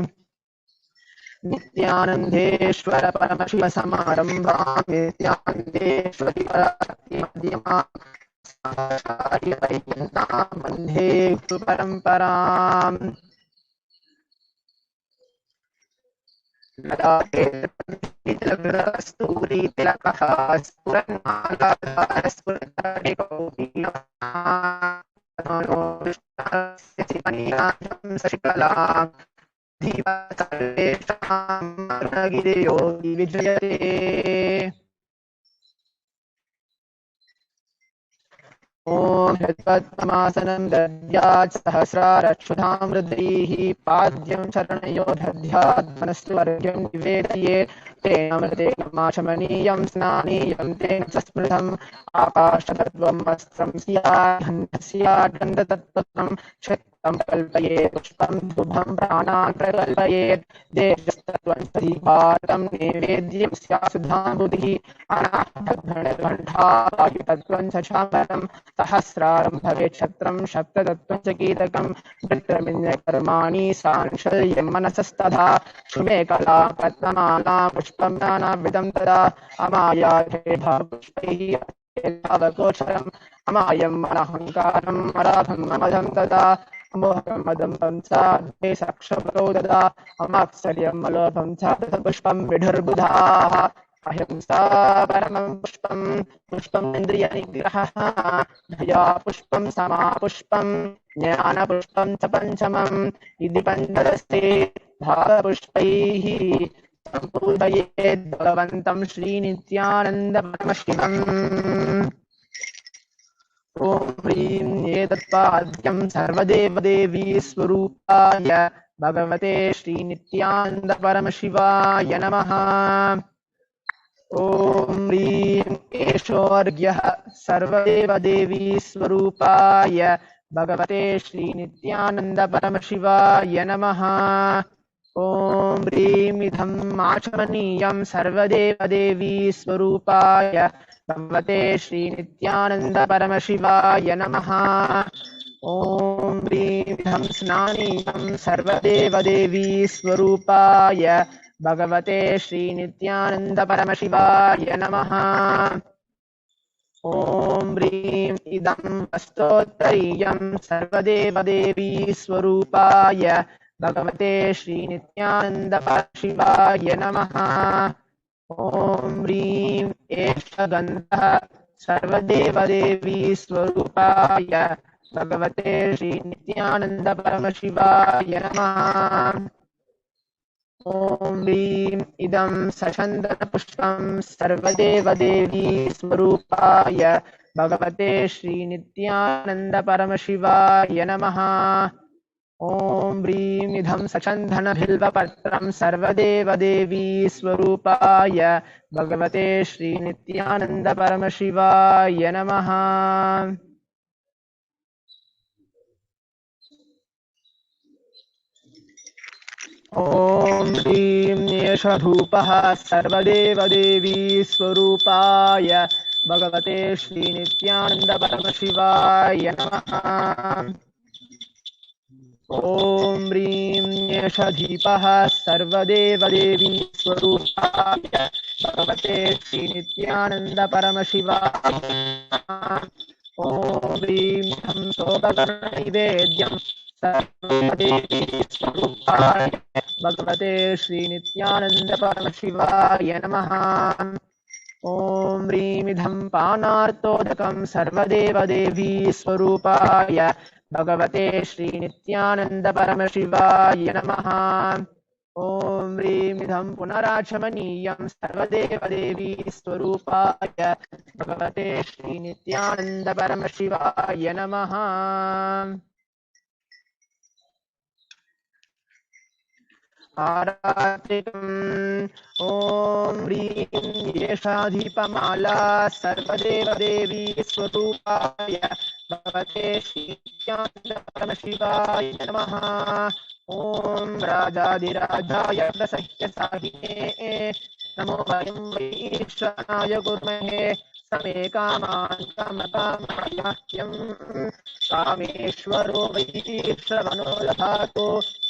Nityanandeshwara Paramashiva Samarambham Nityanandeshwari Parashakti Madhyamam Bandhe Paramparam Sturi Tilakaha Spuranmala Sashikala Diva Sarvesham Arnagiri Yogi Vijayate. Om Padmasanam Dadyat Sahasrarachudham Hridayhi Padyam Charanayo Dhadyat Manastu Argyam Nivedayet Tenamrate Namashamaniyam Snaniyam Ten Sasmritam Akashatattvam Vastram Syadhantasya Dandatattam प्रकल्पयेत् पुष्पं शुभं प्राणान् प्रकल्पयेत् देशस्तत्त्वं दीपातं नैवेद्यं स्यात्सुधाम्बुधिः अनाहतघ्नघण्टायुतत्वं च चामरं सहस्रारं भवेत् क्षत्रं सप्ततत्त्वं च कीटकं वृत्रमिन्द्रकर्माणि सांशल्यं मनसस्तथा शुमे कला पद्ममाला पुष्पं नानाविधं तदा अमाया पुष्पैः अवकोचरम् अमायम् अनहङ्कारम् अराधम् अमधं तदा अमोहकम् मदं पंसाद्वे साक्षपरो ददा अमात्सर्यम् अलोभं च तथ पुष्पं विढुर्बुधाः अहिंसा परमं पुष्पं पुष्पम् इन्द्रियनिग्रहः दया पुष्पं समा पुष्पं ज्ञानपुष्पं च पञ्चमम् इति पञ्चदस्ते भावपुष्पैः सम्पूर्णयेत् भगवन्तं श्रीनित्यानन्दपरमशिवम् ॐ ह्रीं एतत्पाद्यं सर्वदेवदेवी स्वरूपाय भगवते श्रीनित्यानन्दपरमशिवाय नमः ॐ ह्रीं एषोऽर्घ्यः सर्वदेवदेवी स्वरूपाय भगवते श्रीनित्यानन्दपरमशिवाय नमः ॐ ह्रीं इदम् आचमनीयं सर्वदेवदेवी स्वरूपाय भगवते श्रीनित्यानन्दपरमशिवाय नमः ॐ ह्रीं इदं स्नानीयं सर्वदेवदेवी स्वरूपाय भगवते श्रीनित्यानन्दपरमशिवाय नमः ॐ ह्रीं इदं स्तोत्तरीयं सर्वदेवदेवी स्वरूपाय भगवते श्रीनित्यानन्दपरमशिवाय नमः ॐ ह्रीं एष गन्धः सर्वदेवदेवी स्वरूपाय भगवते श्रीनित्यानन्दपरमशिवाय नमः ॐ ह्रीं इदं सचन्दनपुष्पं सर्वदेवदेवी स्वरूपाय भगवते श्रीनित्यानन्दपरमशिवाय नमः ॐ ह्रीं इदं सचन्दनबिल्वपत्रं सर्वदेवदेवी स्वरूपाय भगवते श्रीनित्यानन्दपरमशिवाय नमः ॐ ह्रीं एष धूपः सर्वदेवदेवी स्वरूपाय भगवते श्रीनित्यानन्दपरमशिवाय नमः ॐ ह्रीं एष दीपः सर्वदेवदेवी स्वरूपाय भगवते श्रीनित्यानन्दपरमशिवाय नमः ॐ ह्रीं इदं सोपकरणनैवेद्यं सर्वदेवी स्वरूपाय भगवते श्रीनित्यानन्दपरमशिवाय नमः ॐ ह्रीं इदं पानार्तोदकं सर्वदेवदेवी स्वरूपाय भगवते श्रीनित्यानन्दपरमशिवाय नमः ॐ ह्रीं इदं पुनराचमनीयं सर्वदेवदेवी स्वरूपाय भगवते श्रीनित्यानन्दपरमशिवाय नमः आरात्रिकम् ॐ ह्रीं एषा दीपमाला सर्वदेवदेवी स्वरूपाय भगवते श्रीनित्यानन्दपरमशिवाय नमः ॐ राजाधिराजाय प्रसह्यसाहिने नमो वयं वैश्वानाय कुर्महे समे कामान् कामकामायह्यं कामेश्वरो वैश्रवणो दधातु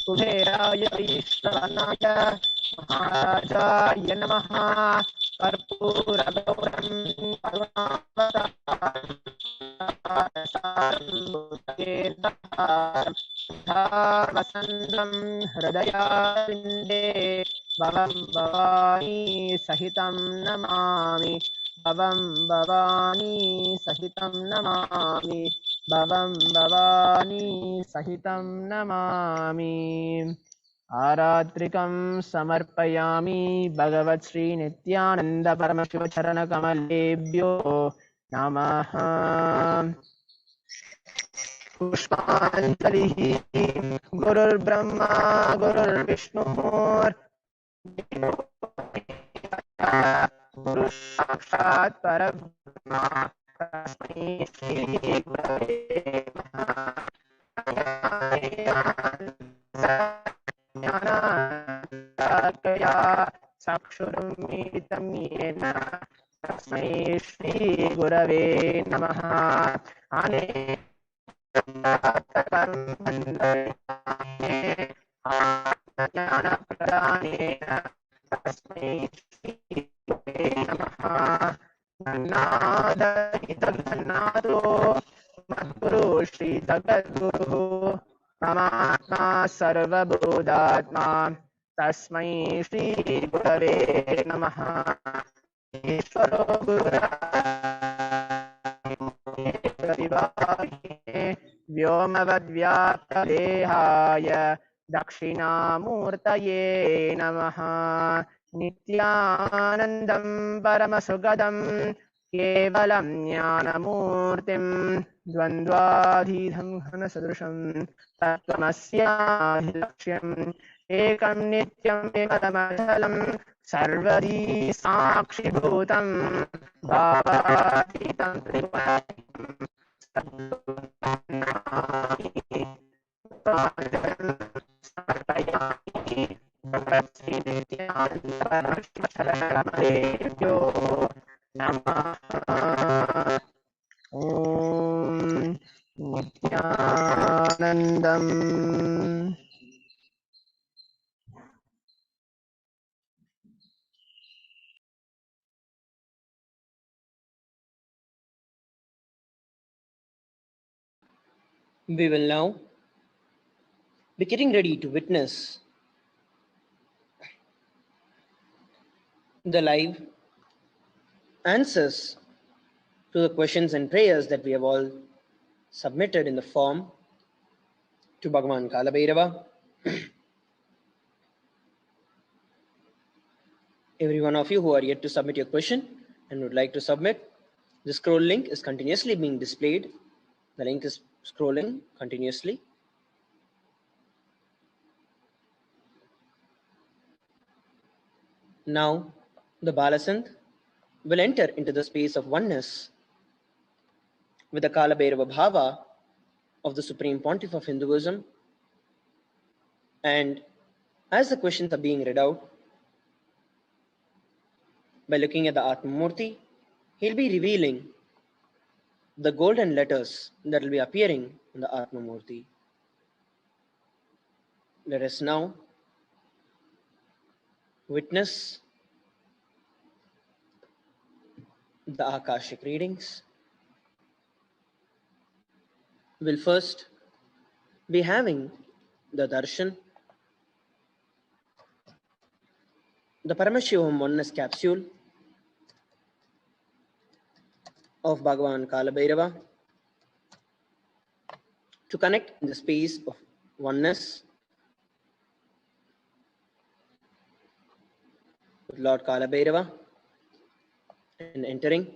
कुबेराय वैश्रवणाय महाराजाय नमः कर्पूरगौरं वसन्तं हृदयारविन्दे भवं भवानी सहितं नमामि भवं भवानी सहितं नमामि भवं भवानी सहितं नमामि आरात्रिकं समर्पयामि भगवत् श्रीनित्यानन्दपरमशिवचरणकमलेभ्यो नमः पुष्पाञ्जलिः गुरुर्ब्रह्मा गुरुः साक्षात् परब्रह्म तस्मै श्री गुरवे नमः ज्ञानानन्दमया चक्षुरुन्मीलितं येन तस्मै श्रीगुरवे नमः। आत्मज्ञानप्रदानेन तस्मै श्रीगुरवे नमः। गन्नादो मद्गुरु श्रीजगद्गुरुः परमात्मा सर्वभूतात्मा तस्मै श्रीगुरवे नमः। ईश्वरो गुरुरात्मने व्योमवद्व्याप्तदेहाय दक्षिणामूर्तये नमः। नित्यानन्दं परमसुखदं केवलं ज्ञानमूर्तिं द्वन्द्वाधीतं घनसदृशं तत्त्वमस्याधिलक्ष्यम् एकं नित्यं विमलमचलं सर्वधी साक्षिभूतं भावातीतं समर्पयामि। परमेभ्यो नमः। ॐ नित्यानन्दम्। We will now be getting ready to witness the live answers to the questions and prayers that we have all submitted in the form to Bhagavan Kalabhairava. Every one of you who are yet to submit your question and would like to submit, the scroll link is continuously being displayed. The link is scrolling continuously. Now, the Balasant will enter into the space of oneness with the Kalabhairava Bhava of the Supreme Pontiff of Hinduism. And as the questions are being read out, by looking at the Atmamurti, he'll be revealing the golden letters that will be appearing in the Atmamurti. Let us now witness the Akashic readings. We'll first be having the Darshan, the Paramashivam Oneness capsule of Bhagavan Kalabhairava to connect in the space of oneness with Lord Kalabhairava and entering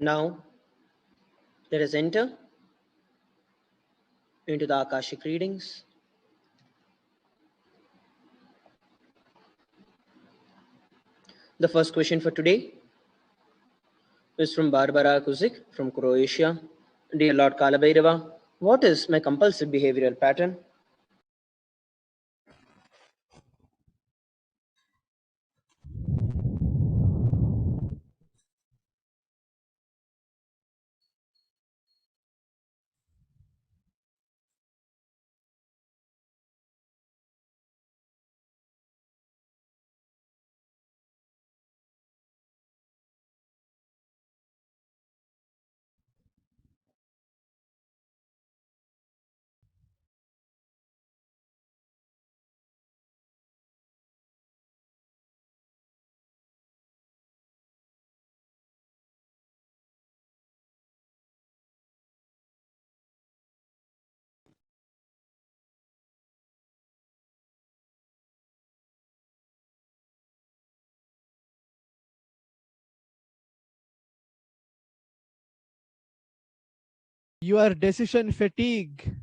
Now, let us enter into the Akashic readings. The first question for today is from Barbara Kuzik from Croatia. Dear Lord Kalabhairava, what is my compulsive behavioral pattern? Your decision fatigue,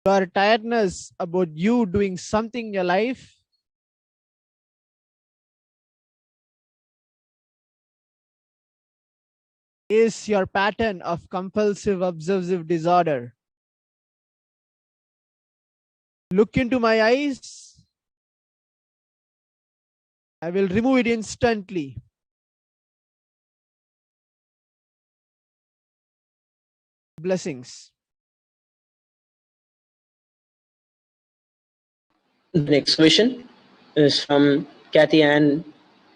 your tiredness about you doing something in your life, is your pattern of compulsive obsessive disorder. Look into my eyes. I will remove it instantly. Blessings. The next question is from Kathy Ann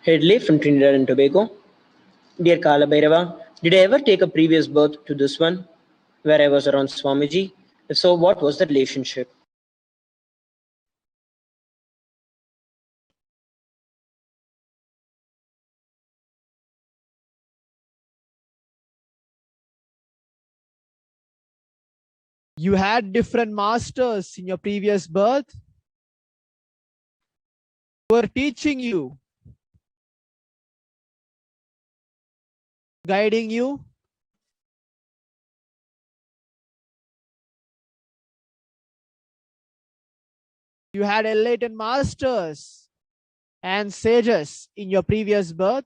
Headley from Trinidad and Tobago. Dear Kalabhairava, did I ever take a previous birth to this one where I was around Swamiji? If so, what was the relationship? You had different masters in your previous birth who were teaching you, guiding you. You had enlightened masters and sages in your previous birth.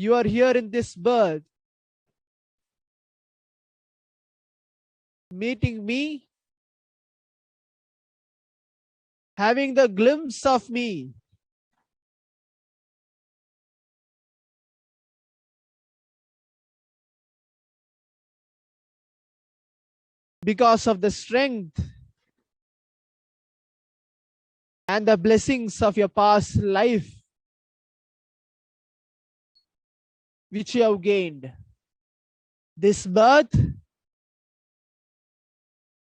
You are here in this birth, meeting me, having the glimpse of me. Because of the strength and the blessings of your past life which you have gained. This birth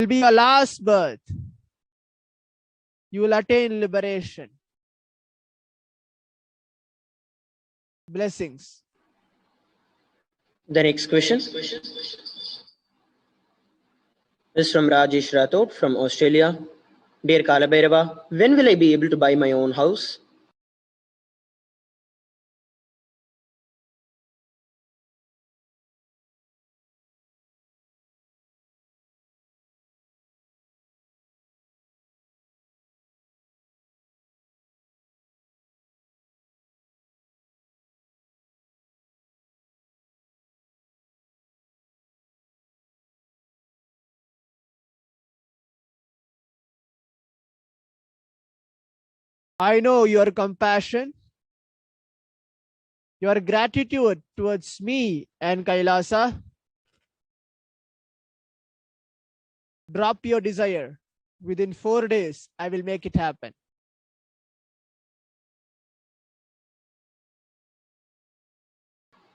will be your last birth. You will attain liberation. Blessings. The next question is from Rajesh Rathod from Australia. Dear Kalabhairava, when will I be able to buy my own house? I know your compassion, your gratitude towards me and Kailasa. Drop your desire. Within 4 days, I will make it happen.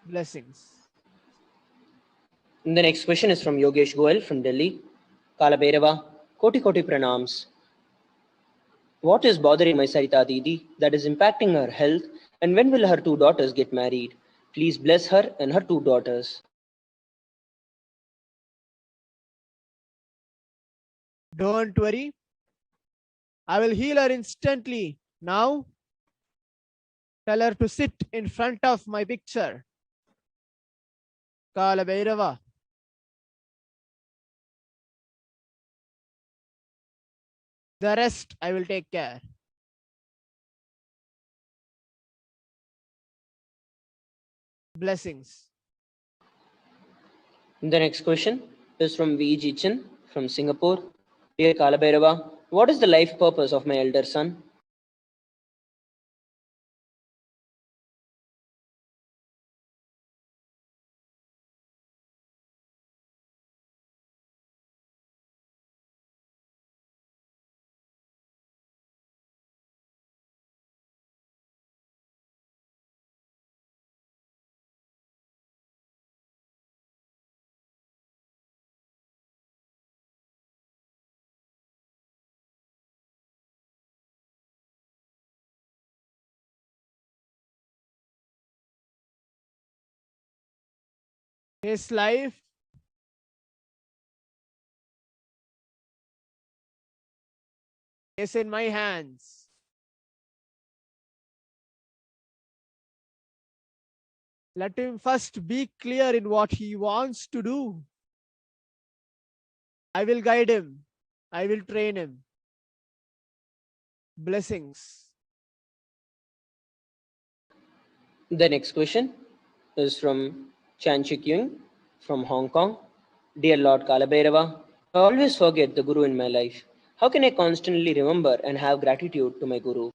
Blessings. The next question is from Yogesh Goel from Delhi. Kalabhairava, Koti Koti Pranams. What is bothering my Sarita Didi that is impacting her health, and when will her 2 daughters get married? Please bless her and her 2 daughters. Don't worry. I will heal her instantly. Now, tell her to sit in front of my picture. Kalabhairava. The rest I will take care. Blessings. The next question is from V.G. Chin from Singapore. Dear Kalabhairava, what is the life purpose of my elder son? His life is in my hands. Let him first be clear in what he wants to do. I will guide him. I will train him. Blessings. The next question is from Chan Chik Yung from Hong Kong. Dear Lord Kalabhairava, I always forget the Guru in my life. How can I constantly remember and have gratitude to my Guru?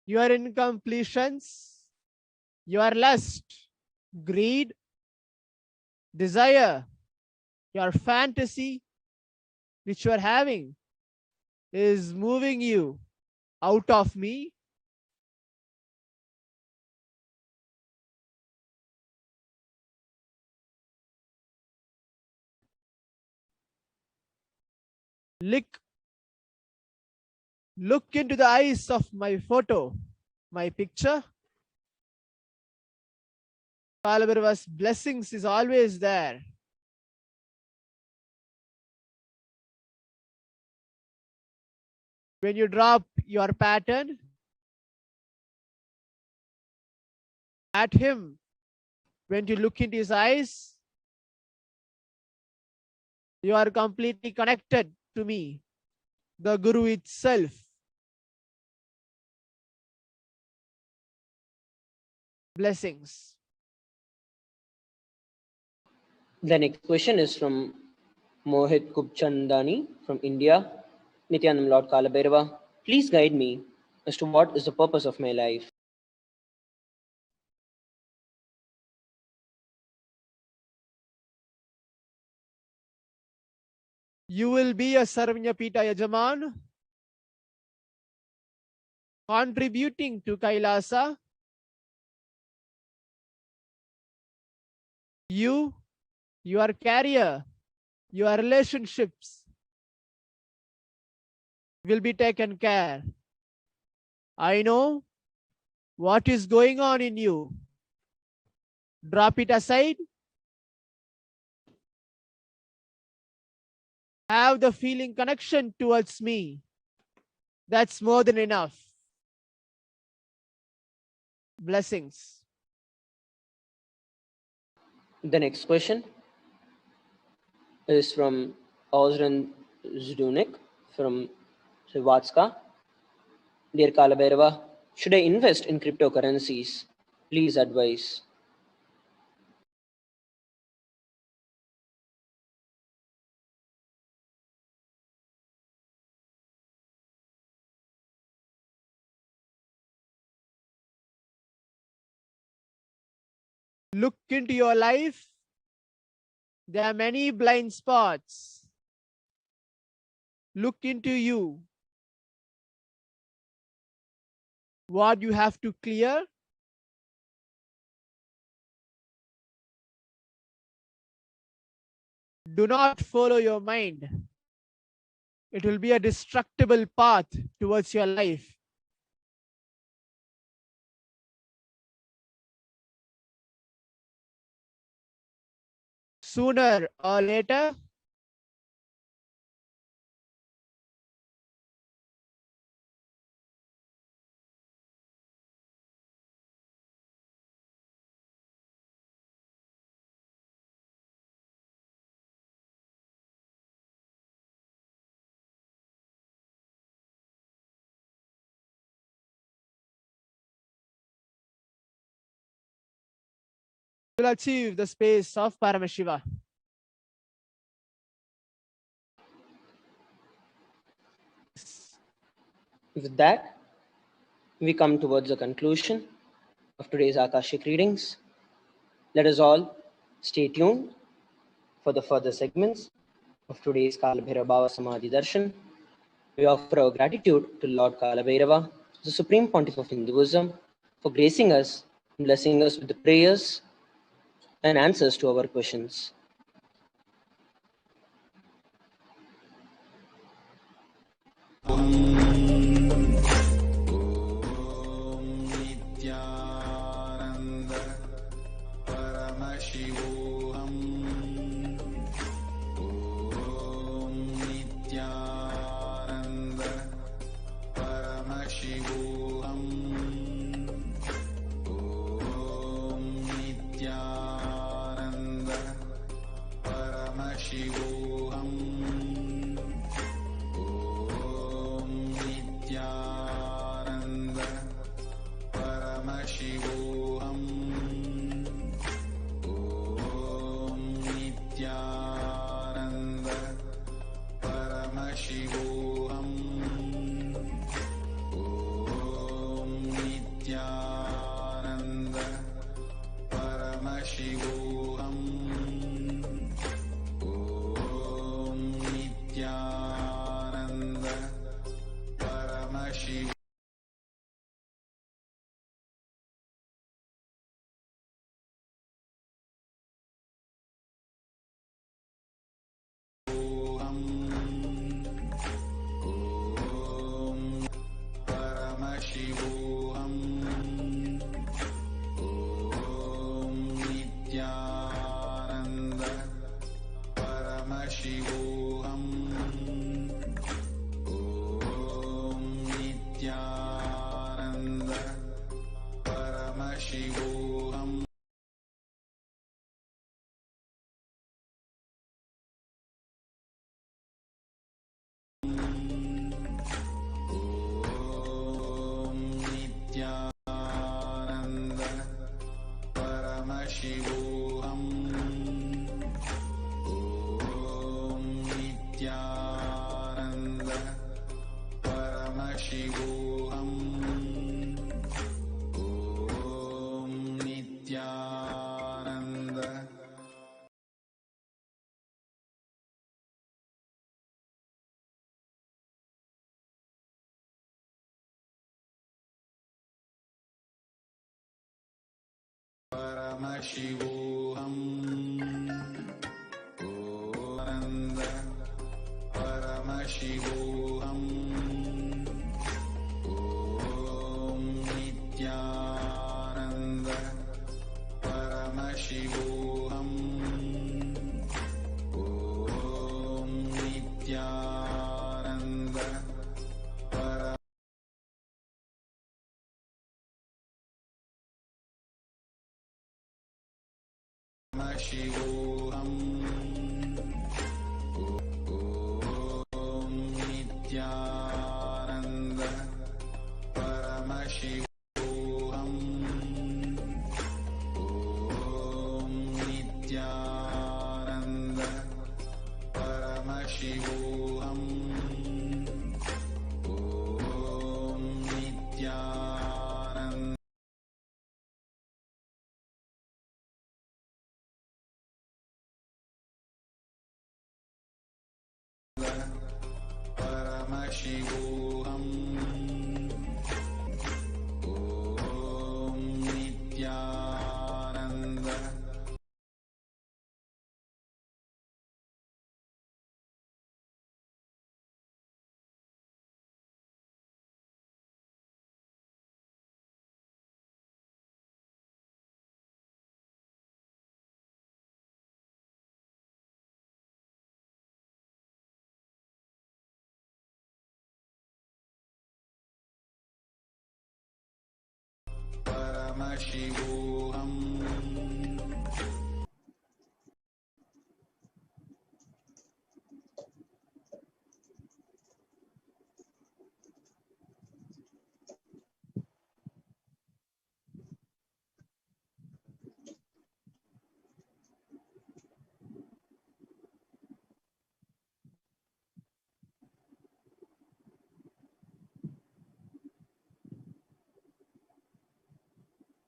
Your incompletions, your lust, greed, desire, your fantasy, which you are having, is moving you out of me. Look into the eyes of my photo, my picture. Kalabhairava's blessings is always there. When you drop your pattern, at him, when you look into his eyes, you are completely connected to me, the Guru itself. Blessings. The next question is from Mohit Kubchandani from India. Nityanam Lord Kalabhairava, please guide me as to what is the purpose of my life. You will be a Sarvanyapita Yajaman, contributing to Kailasa. You, your career, your relationships will be taken care. I know what is going on in you. Drop it aside. Have the feeling connection towards me. That's more than enough. Blessings. The next question is from Ozran Zdunik from Srivatska. Dear Kalabhairava, should I invest in cryptocurrencies? Please advise. Look into your life. There are many blind spots. Look into you. What you have to clear? Do not follow your mind. It will be a destructible path towards your life. Sooner or later, you will achieve the space of Paramashiva. With that, we come towards the conclusion of today's Akashic readings. Let us all stay tuned for the further segments of today's Kalabhairava Bhava Samadhi Darshan. We offer our gratitude to Lord Kalabhairava, the Supreme Pontiff of Hinduism, for gracing us and blessing us with the prayers and answers to our questions. परमशिवोऽहम् आनन्द परमशिवोऽहम् ॐ नित्यानन्द परमशिवोऽहम् ॐ नित्यानन्द परमशिवोऽहम् ॐ नित्यानन्द परमशिवोऽहम् ॐ नित्यानन्द परमशिवोऽहम् ॐ नित्यानन्द परमशिवोऽहम् ॐ नित्यानन्द परमशिवोऽहम्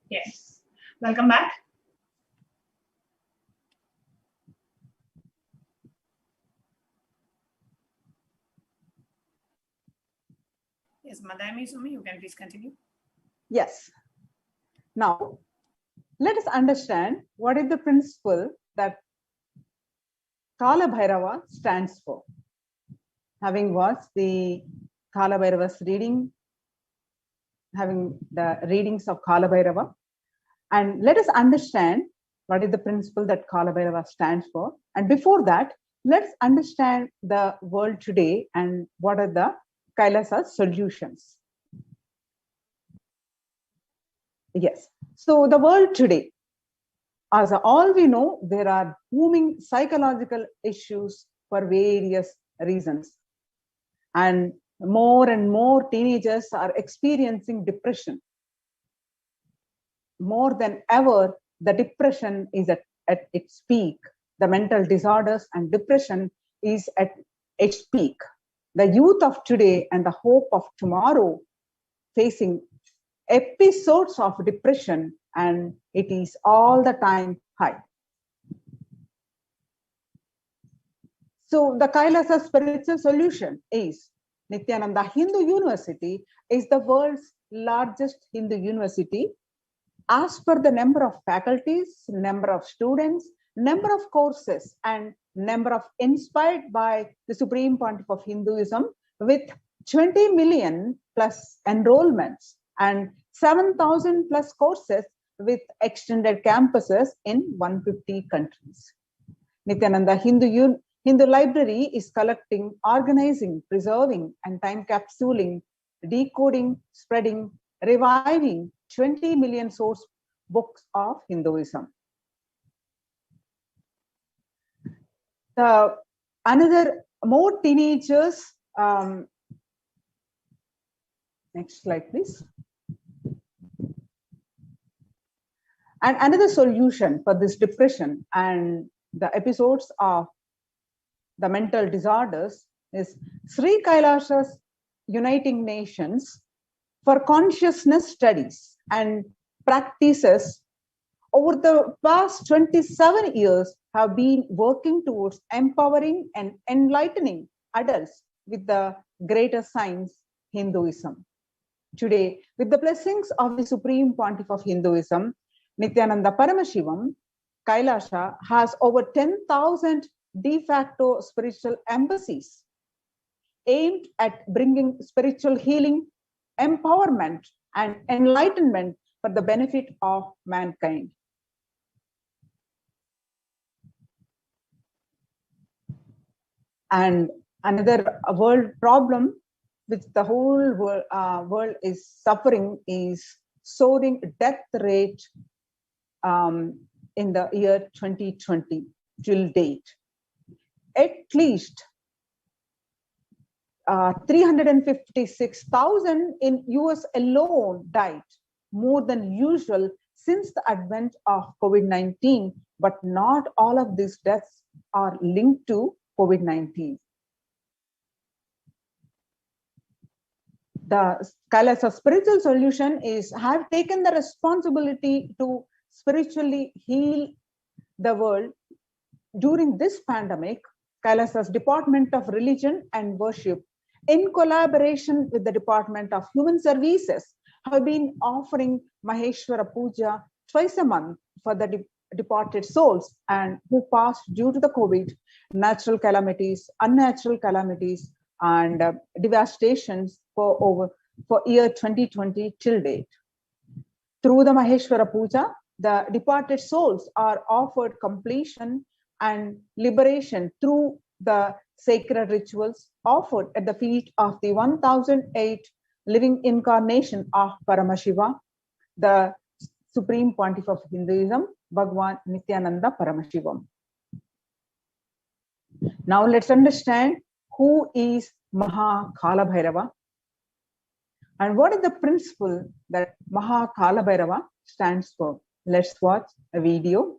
Yes. Welcome back. Yes, Madam Sumi, you can please continue. Yes. Now, let us understand what is the principle that Kalabhairava stands for. Having watched the Kalabhairava's reading, having the readings of Kalabhairava, and let us understand what is the principle that Kalabhairava stands for. And before that, let's understand the world today and what are the Kailasa solutions. Yes. So the world today, as all we know, there are booming psychological issues for various reasons. And more teenagers are experiencing depression. More than ever, the depression is at its peak. The mental disorders and depression is at its peak. The youth of today and the hope of tomorrow facing episodes of depression, and it is all the time high. So the Kailasa spiritual solution is Nityananda Hindu University is the world's largest Hindu university. As per the number of faculties, number of students, number of courses, and number of inspired by the Supreme Pontiff of Hinduism, with 20 million plus enrollments and 7,000 plus courses with extended campuses in 150 countries. Nityananda Hindu Library is collecting, organizing, preserving, and time capsuling, decoding, spreading, reviving 20 million source books of Hinduism. Another more teenagers. Next slide, please. And another solution for this depression and the episodes of the mental disorders is Sri Kailasha's Uniting Nations for Consciousness Studies and Practices over the past 27 years have been working towards empowering and enlightening adults with the greater science, Hinduism. Today, with the blessings of the Supreme Pontiff of Hinduism, Nityananda Paramashivam, Kailasha has over 10,000 de facto spiritual embassies aimed at bringing spiritual healing, empowerment, and enlightenment for the benefit of mankind. And another world problem which the whole world is suffering is soaring death rate in the year 2020 till date. At least 356,000 in US alone died, more than usual since the advent of COVID-19, but not all of these deaths are linked to COVID-19. The Kailasa spiritual solution is have taken the responsibility to spiritually heal the world. During this pandemic, Kailasa's Department of Religion and Worship, in collaboration with the Department of Human Services, have been offering Maheshwara Puja twice a month for the departed souls and who passed due to the COVID, natural calamities, unnatural calamities, and devastations for year 2020 till date. Through the Maheshwara Puja, the departed souls are offered completion and liberation through the sacred rituals offered at the feet of the 1008 living incarnation of Paramashiva, the Supreme Pontiff of Hinduism, Bhagwan Nityananda Paramashivam. Now let's understand who is Mahakalabhairava and what is the principle that Mahakalabhairava stands for. Let's watch a video.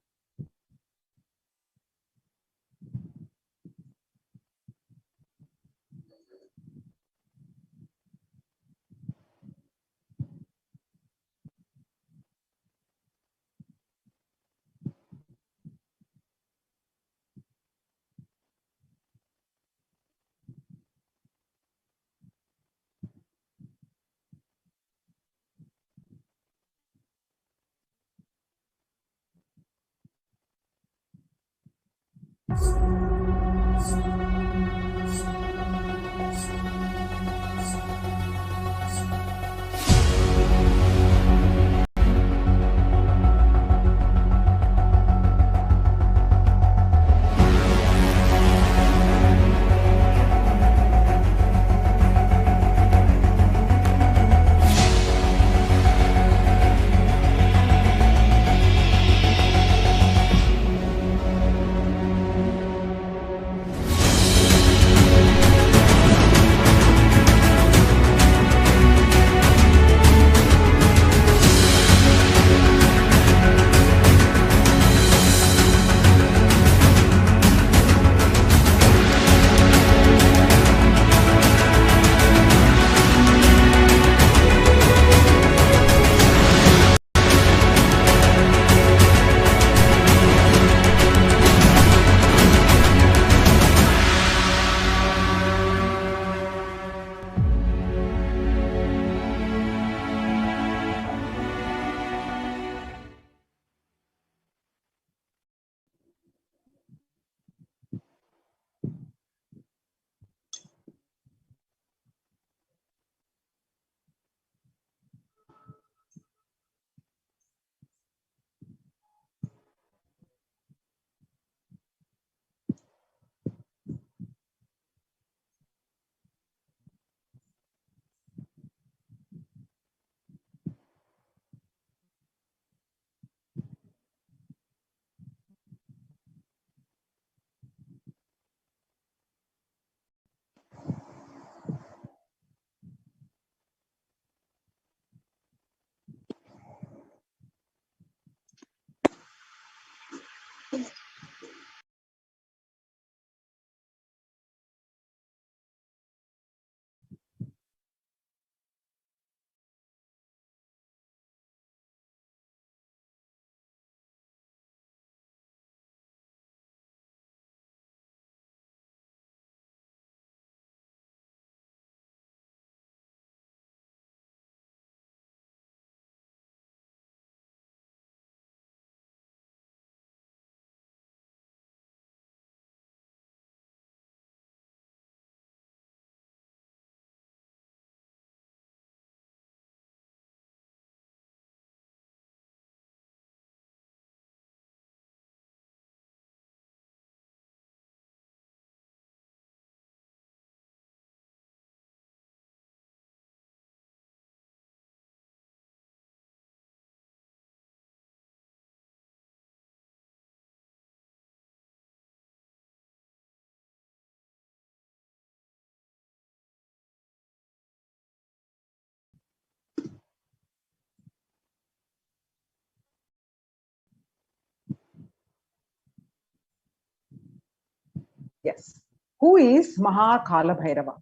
Yes. Who is Mahakalabhairava?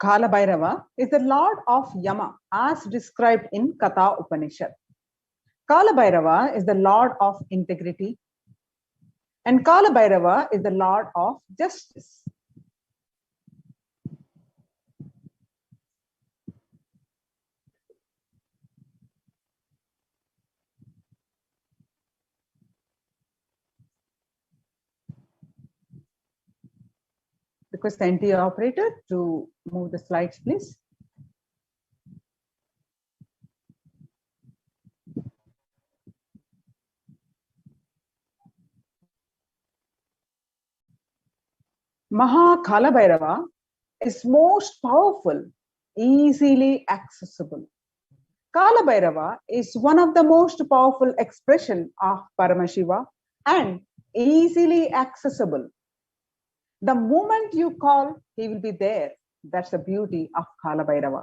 Kalabhairava is the lord of Yama as described in Katha Upanishad. Kalabhairava is the lord of integrity, and Kalabhairava is the lord of justice. Request the NT operator to move the slides, please. Mahakalabhairava is most powerful, easily accessible. Kalabhairava is one of the most powerful expression of Paramashiva and easily accessible. The moment you call, he will be there. That's the beauty of Kalabhairava.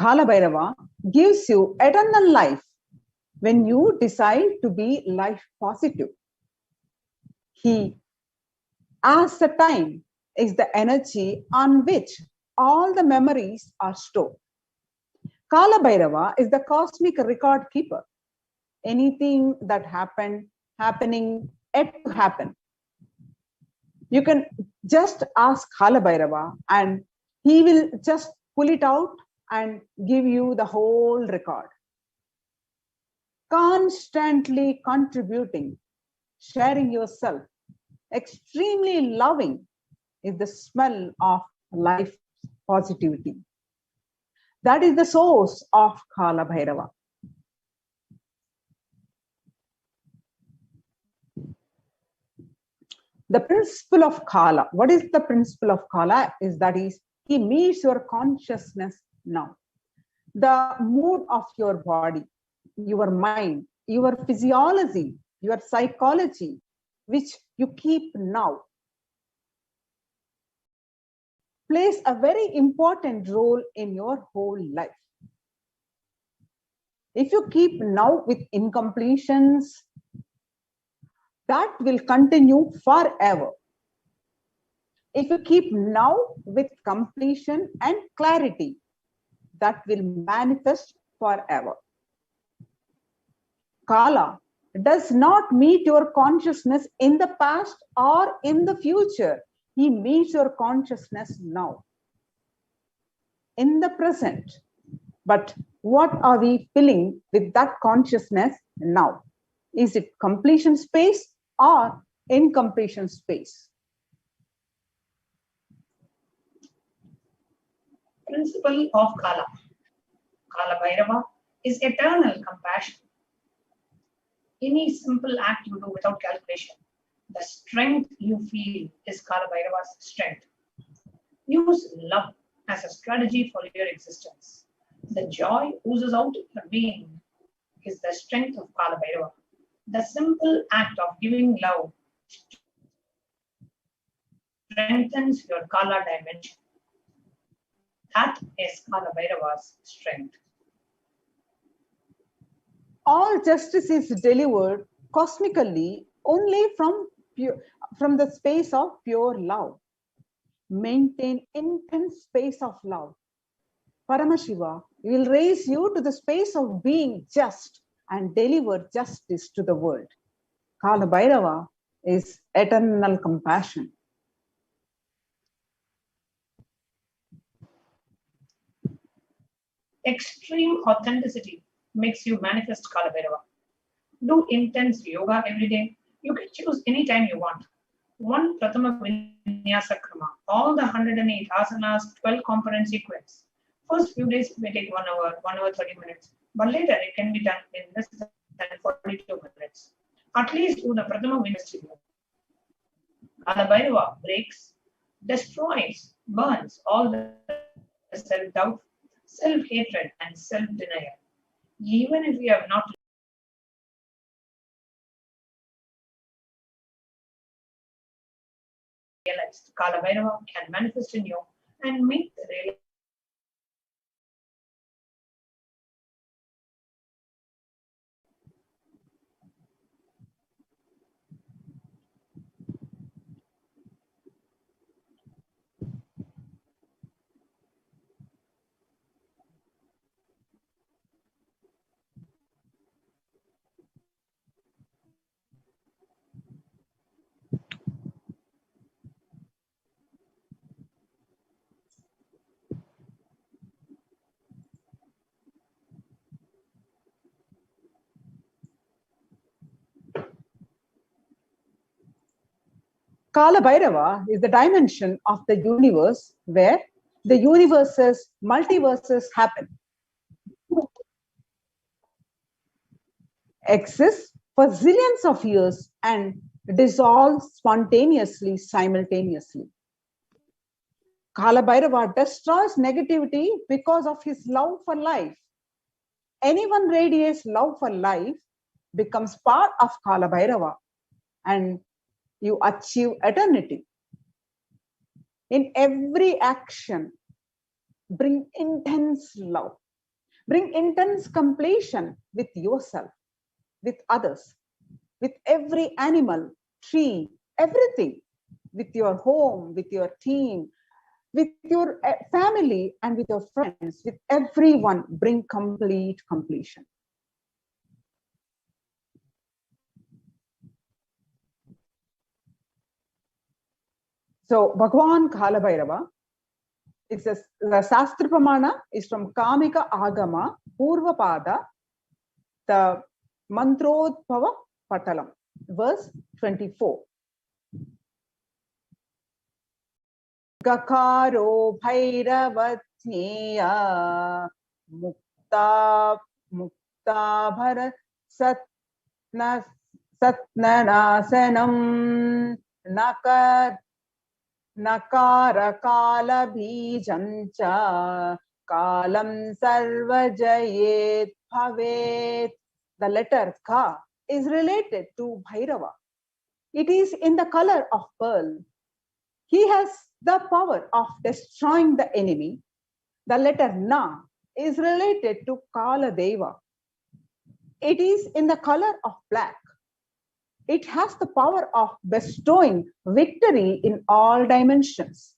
Kalabhairava gives you eternal life when you decide to be life positive. He, as the time, is the energy on which all the memories are stored. Kalabhairava is the cosmic record keeper. Anything that happening, yet to happen. You can just ask Kalabhairava and he will just pull it out and give you the whole record. Constantly contributing, sharing yourself, extremely loving is the smell of life positivity. That is the source of Kalabhairava. The principle of Kala. What is the principle of Kala? He meets your consciousness now. The mood of your body, your mind, your physiology, your psychology, which you keep now, plays a very important role in your whole life. If you keep now with incompletions, that will continue forever. If you keep now with completion and clarity, that will manifest forever. Kala does not meet your consciousness in the past or in the future. He meets your consciousness now, in the present. But what are we filling with that consciousness now? Is it completion space or incompletion space? Principle of Kala. Kalabhairava is eternal compassion. Any simple act you do without calculation, the strength you feel is Kalabhairava's strength. Use love as a strategy for your existence. The joy oozes out of your being is the strength of Kalabhairava. The simple act of giving love strengthens your Kala dimension. That is Kalabhairava's strength. All justice is delivered cosmically only from the space of pure love. Maintain intense space of love. Paramashiva will raise you to the space of being just and deliver justice to the world. Kalabhairava is eternal compassion. Extreme authenticity makes you manifest Kalabhairava. Do intense yoga every day. You can choose any time you want. One Prathama Vinyasa Krama, all the 108 asanas, 12 component sequence. First few days it may take 1 hour, 1 hour 30 minutes, but later it can be done in less than 42 minutes. At least do the Prathama Vinyasa. Kalabhairava breaks, destroys, burns all the self-doubt, self-hatred, and self-denial. Even if we have not realize Kalabhairava can manifest in you and make the realization. Kalabhairava is the dimension of the universe where the universes, multiverses happen. Exists for zillions of years and dissolves spontaneously, simultaneously. Kalabhairava destroys negativity because of his love for life. Anyone radiates love for life becomes part of Kalabhairava and you achieve eternity. In every action, bring intense love, bring intense completion with yourself, with others, with every animal, tree, everything, with your home, with your team, with your family, and with your friends, with everyone, bring complete completion. So, Bhagavan Kalabhairava, it's the Sastra Pramana is from Kamika Agama, Purvapada, the Mantrodbhava Patalam, verse 24. Gakaro Bhairavajneya Mukta Bharat Satnanasanam Nakara Kala Bijancha Kalam Sarvajayet Bhavet. The letter Ka is related to Bhairava. It is in the color of pearl. He has the power of destroying the enemy. The letter Na is related to Kala Deva. It is in the color of black. It has the power of bestowing victory in all dimensions.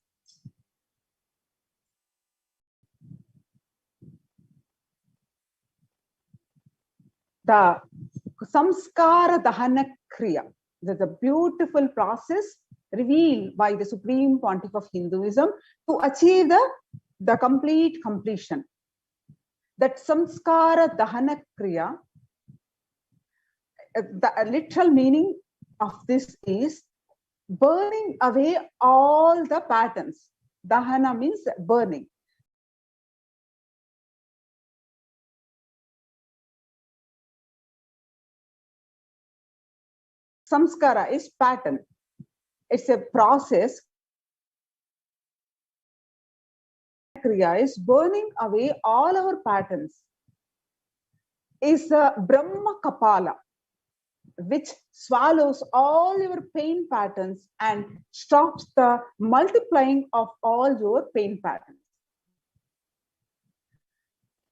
The Samskara Dahana Kriya, that's a beautiful process revealed by the Supreme Pontiff of Hinduism to achieve the complete completion. That Samskara Dahana Kriya, the literal meaning of this is burning away all the patterns. Dahana means burning. Samskara is pattern. It's a process. Kriya is burning away all our patterns. Is a Brahma Kapala, which swallows all your pain patterns and stops the multiplying of all your pain patterns.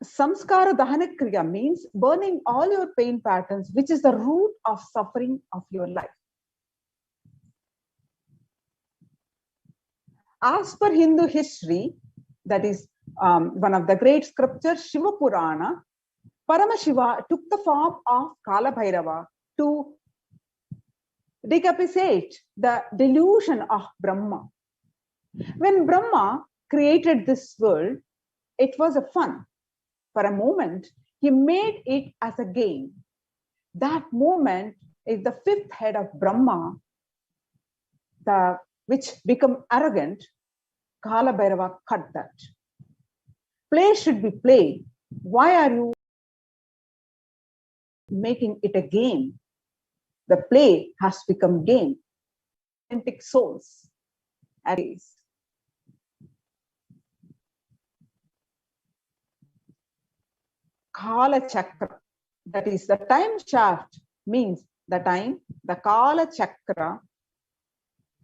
Samskara Dahana Kriya means burning all your pain patterns, which is the root of suffering of your life. As per Hindu history, that is one of the great scriptures, Shiva Purana, Paramashiva took the form of Kalabhairava to decapitate the delusion of Brahma. When Brahma created this world, it was a fun. For a moment, he made it as a game. That moment is the fifth head of Brahma, which become arrogant. Kalabhairava cut that. Play should be play. Why are you making it a game? The play has become game. Authentic souls at least. Kala Chakra, that is the time shaft, means the time, the Kala Chakra.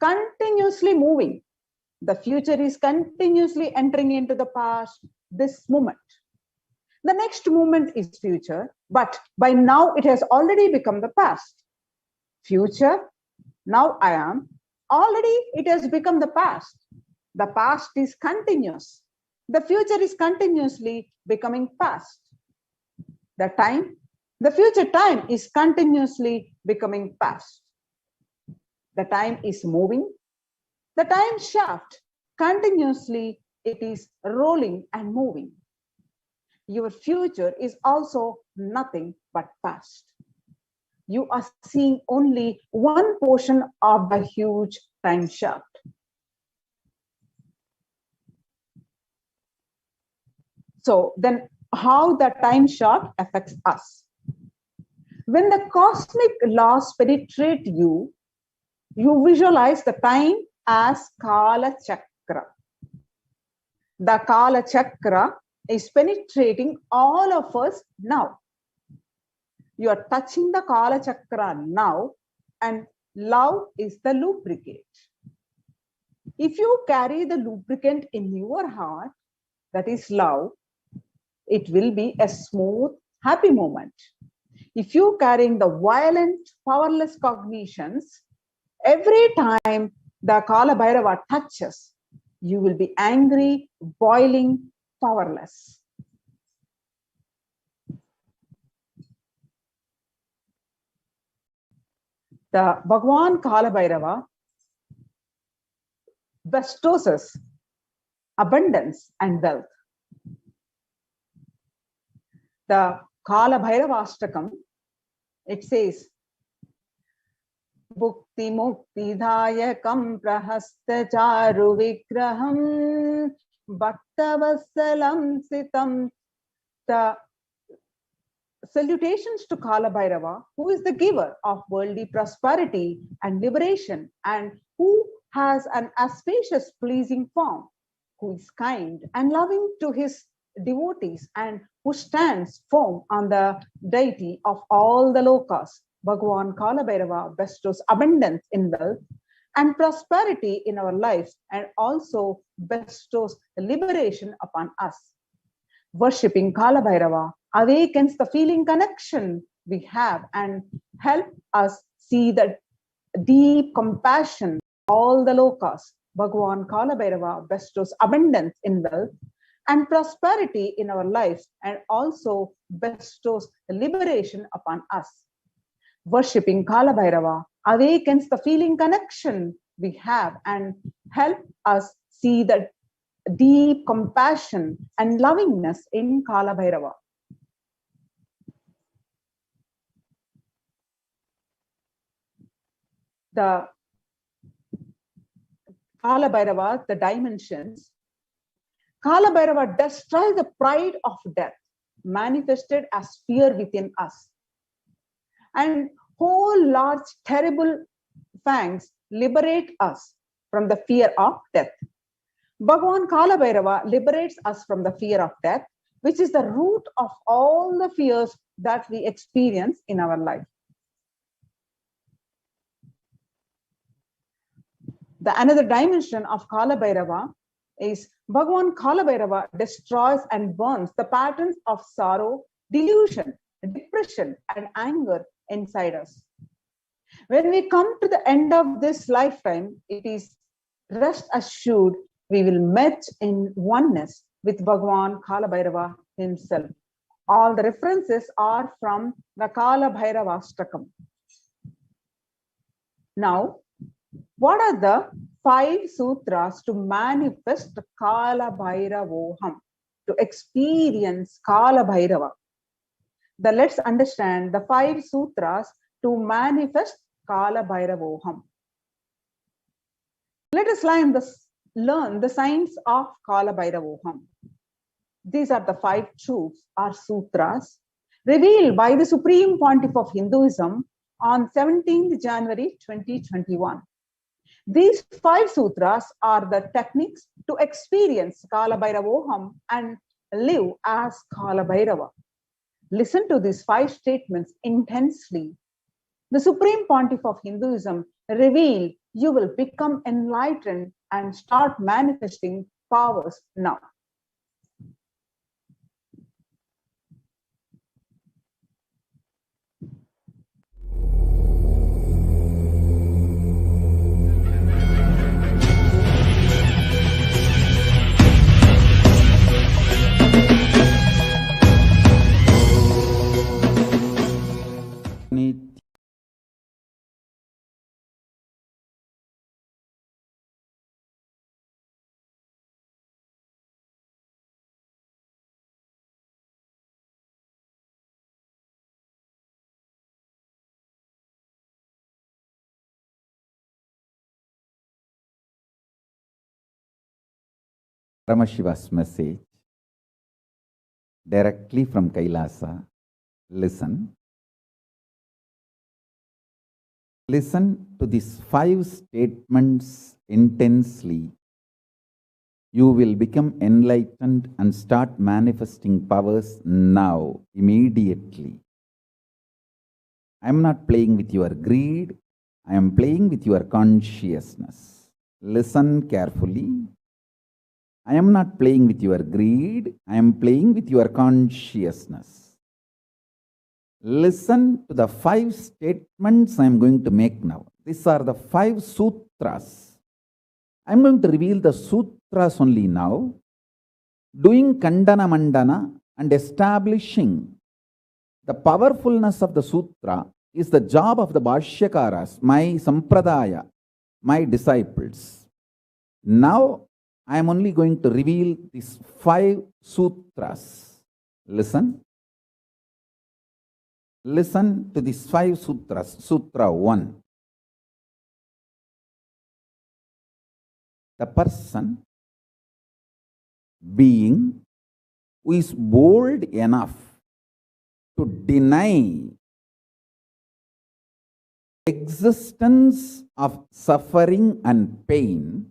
continuously moving. The future is continuously entering into the past, this moment. The next moment is future, but by now it has already become the past. Future, now I am, already it has become the past. The past is continuous. The future is continuously becoming past. The future time is continuously becoming past. The time is moving. The time shaft, continuously it is rolling and moving. Your future is also nothing but past. You are seeing only one portion of the huge time shaft. So then how the time shaft affects us? When the cosmic laws penetrate you, you visualize the time as Kala Chakra. The Kala Chakra is penetrating all of us now. You are touching the Kala Chakra now, and love is the lubricant. If you carry the lubricant in your heart, that is love, it will be a smooth, happy moment. If you carrying the violent, powerless cognitions, every time the Kalabhairava touches, you will be angry, boiling, powerless. The Bhagwan Kalabhairava bestows us abundance and wealth. The Kalabhairavashtakam, it says, Bhukti Mukti Dhayakam Prahasta Charu Vigraham Bhaktavasalam Sitam. The salutations to Kalabhairava, who is the giver of worldly prosperity and liberation, and who has an auspicious, pleasing form, who is kind and loving to his devotees, and who stands firm on the deity of all the lokas. Bhagwan Kalabhairava bestows abundance in wealth and prosperity in our lives, and also bestows liberation upon us. Worshipping Kalabhairava awakens the feeling connection we have and help us see the deep compassion of all the lokas. Bhagwan Kalabhairava bestows abundance in wealth and prosperity in our lives, and also bestows liberation upon us. Worshipping Kalabhairava awakens the feeling connection we have and help us see the deep compassion and lovingness in Kalabhairava. The Kalabhairava, the dimensions, Kalabhairava destroys the pride of death, manifested as fear within us. And whole large, terrible fangs liberate us from the fear of death. Bhagwan Kalabhairava liberates us from the fear of death, which is the root of all the fears that we experience in our life. The another dimension of Kalabhairava is Bhagwan Kalabhairava destroys and burns the patterns of sorrow, delusion, depression, and anger inside us. When we come to the end of this lifetime, it is rest assured we will merge in oneness with Bhagwan Kalabhairava himself. All the references are from the Kalabhairavashtakam. Now, what are the 5 sutras to manifest Kalabhairavoham, to experience Kalabhairava? Let's understand the 5 sutras to manifest Kalabhairavoham. Let us learn the science of Kalabhairavoham. These are the 5 truths or sutras revealed by the Supreme Pontiff of Hinduism on 17th January 2021. These 5 sutras are the techniques to experience Kalabhairavoham and live as Kalabhairava. Listen to these 5 statements intensely. The Supreme Pontiff of Hinduism revealed You will become enlightened and start manifesting powers now. Paramashiva's message directly from Kailasa. Listen. Listen to these 5 statements intensely. You will become enlightened and start manifesting powers now, immediately. I am not playing with your greed. I am playing with your consciousness. Listen carefully. I am not playing with your greed. I am playing with your consciousness. Listen to the 5 statements I am going to make now. These are the 5 sutras. I am going to reveal the sutras only now, doing Kandana Mandana and establishing the powerfulness of the sutra is the job of the Bhashyakaras, my Sampradaya, my disciples. Now, I am only going to reveal these 5 sutras. Listen. Listen to these 5 sutras. Sutra 1. The person, being, who is bold enough to deny existence of suffering and pain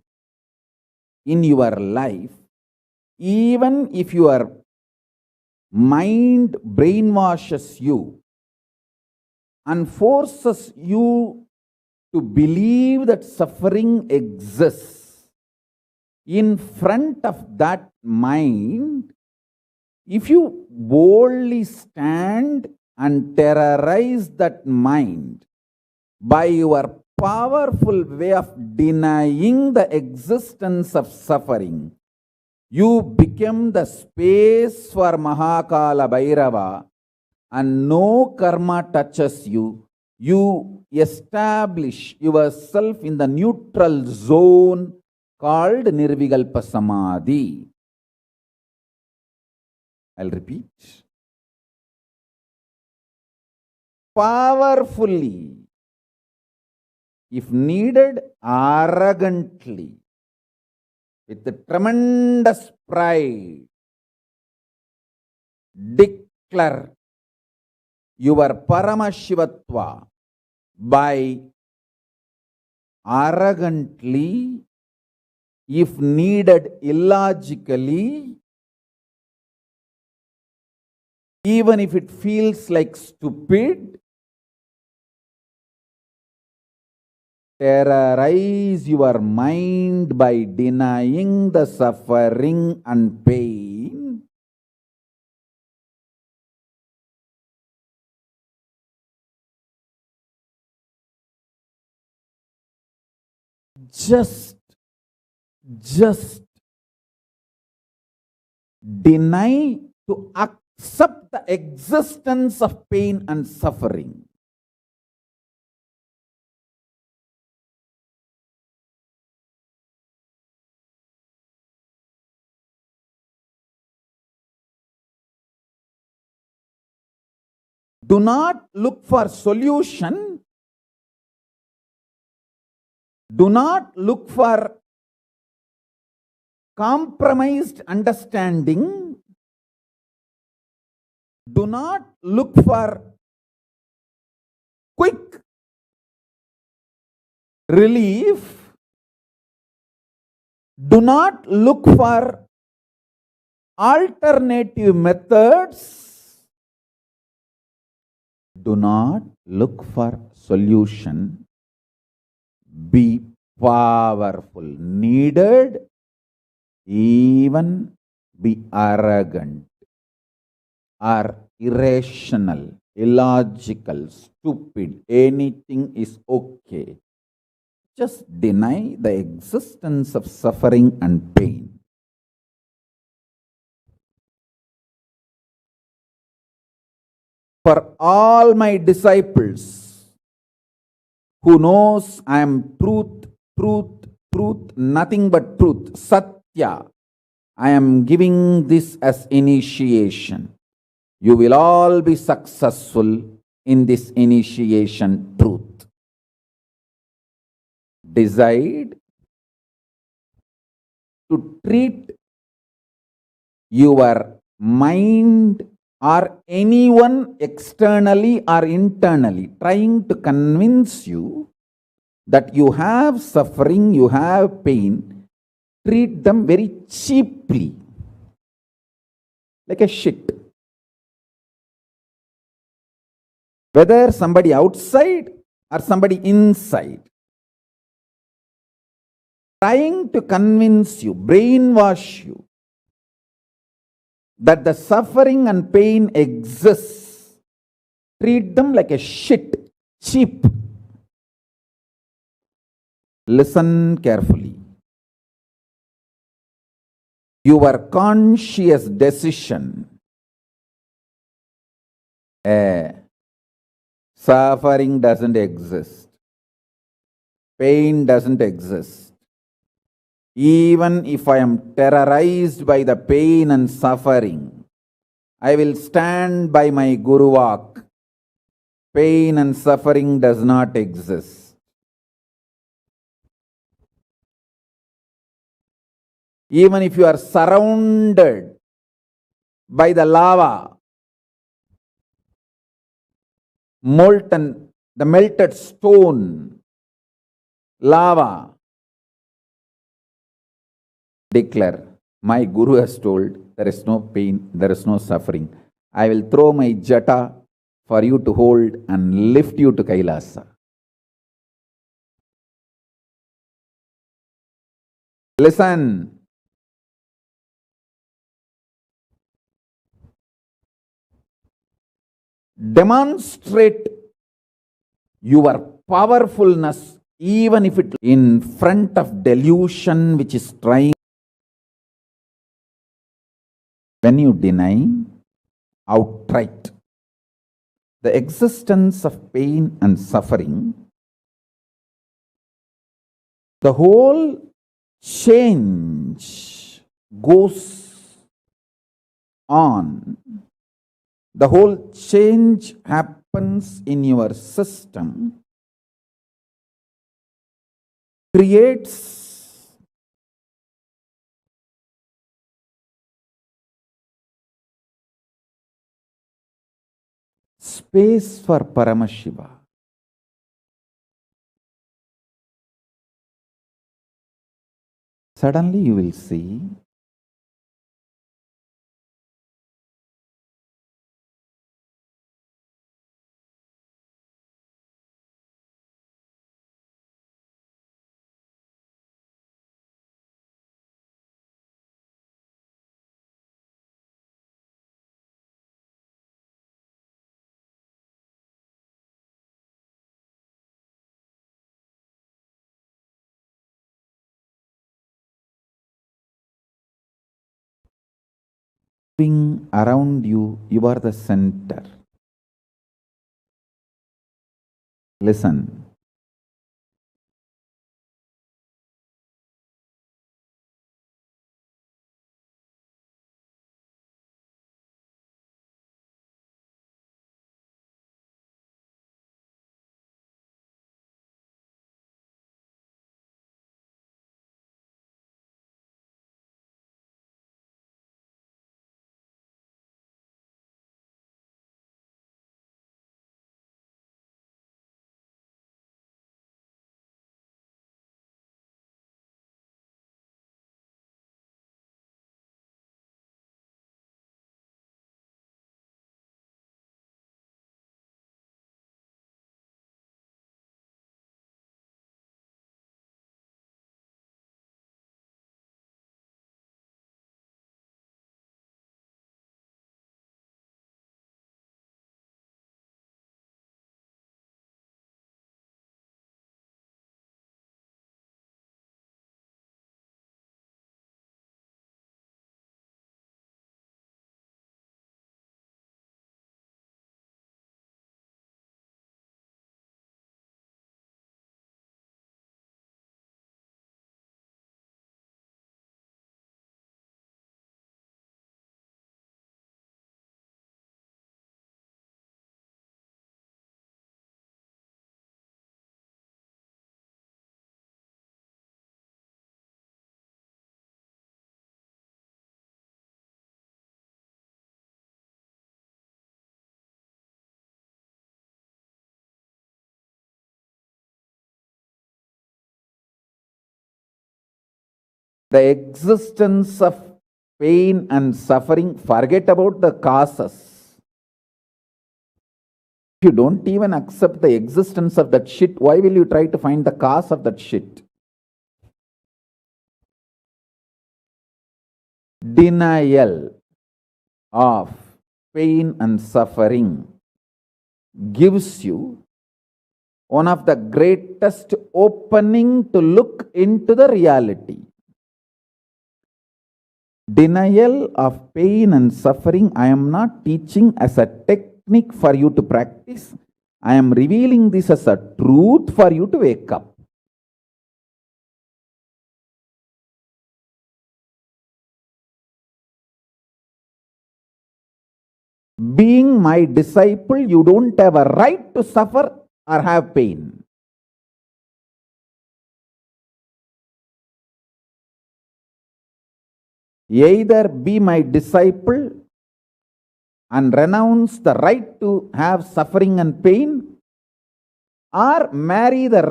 in your life, even if your mind brainwashes you and forces you to believe that suffering exists, in front of that mind, if you boldly stand and terrorize that mind by your powerful way of denying the existence of suffering, you become the space for Mahakalabhairava and no karma touches you. You establish yourself in the neutral zone called Nirvikalpa Samadhi. I'll repeat. Powerfully, if needed, arrogantly, with the tremendous pride, declare your Paramashivatva by arrogantly, if needed, illogically, even if it feels like stupid, terrorize your mind by denying the suffering and pain. Just deny to accept the existence of pain and suffering. Do not look for solution. Do not look for compromised understanding. Do not look for quick relief. Do not look for alternative methods. Do not look for solution. Be powerful, needed, even be arrogant or irrational, illogical, stupid, anything is okay. Just deny the existence of suffering and pain. For all my disciples who knows I am truth, truth, truth, nothing but truth, Satya, I am giving this as initiation. You will all be successful in this initiation truth. Decide to treat your mind or anyone externally or internally trying to convince you that you have suffering, you have pain, treat them very cheaply, like a shit. Whether somebody outside or somebody inside, trying to convince you, brainwash you, that the suffering and pain exists, treat them like a shit, cheap. Listen carefully. Your conscious decision, suffering doesn't exist, pain doesn't exist. Even if I am terrorized by the pain and suffering, I will stand by my Guru Vak. Pain and suffering does not exist. Even if you are surrounded by the lava, molten, the melted stone, lava, declare, my Guru has told, there is no pain, there is no suffering. I will throw my jata for you to hold and lift you to Kailasa. Listen. Demonstrate your powerfulness even if it in front of delusion which is trying. When you deny outright the existence of pain and suffering, the whole change goes on. The whole change happens in your system, creates space for Paramashiva. Suddenly you will see around you, you are the center. Listen. the existence of pain and suffering, forget about the causes. If you don't even accept the existence of that shit, why will you try to find the cause of that shit? Denial of pain and suffering gives you one of the greatest opening to look into the reality. Denial of pain and suffering, I am not teaching as a technique for you to practice. I am revealing this as a truth for you to wake up. Being my disciple, you don't have a right to suffer or have pain. Either be my disciple and renounce the right to have suffering and pain, or marry the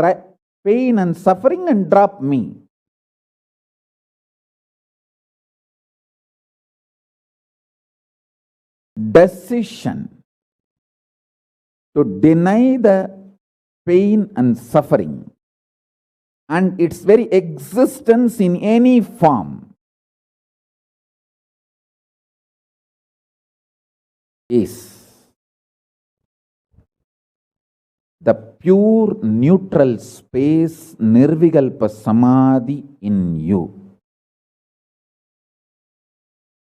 pain and suffering and drop me. Decision to deny the pain and suffering and its very existence in any form is the pure neutral space, Nirvikalpa Samadhi in you.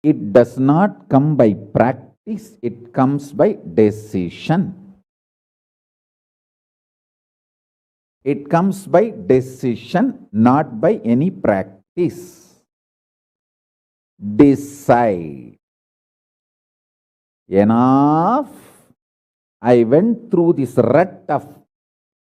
It does not come by practice, it comes by decision. It comes by decision, not by any practice. Decide. Enough. I went through this rut of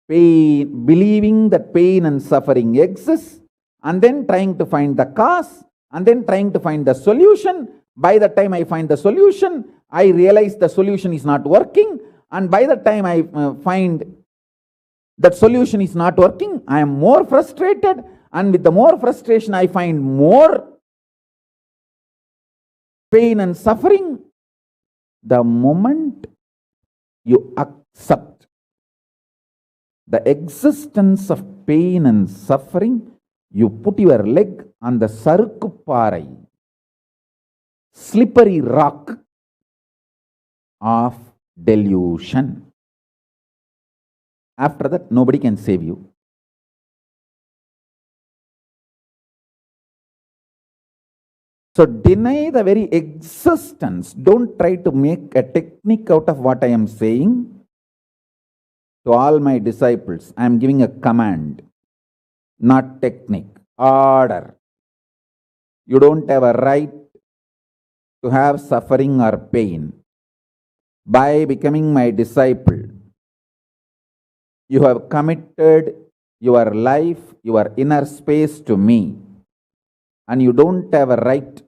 pain, believing that pain and suffering exists, and then trying to find the cause, and then trying to find the solution. By the time I find the solution, I realize the solution is not working, and by the time I find that solution is not working, I am more frustrated, and with the more frustration, I find more pain and suffering. The moment you accept the existence of pain and suffering, you put your leg on the sarukupparai, slippery rock of delusion. After that, nobody can save you. So deny the very existence. Don't try to make a technique out of what I am saying. To all my disciples, I am giving a command, not technique, order. You don't have a right to have suffering or pain. By becoming my disciple, you have committed your life, your inner space to me, and you don't have a right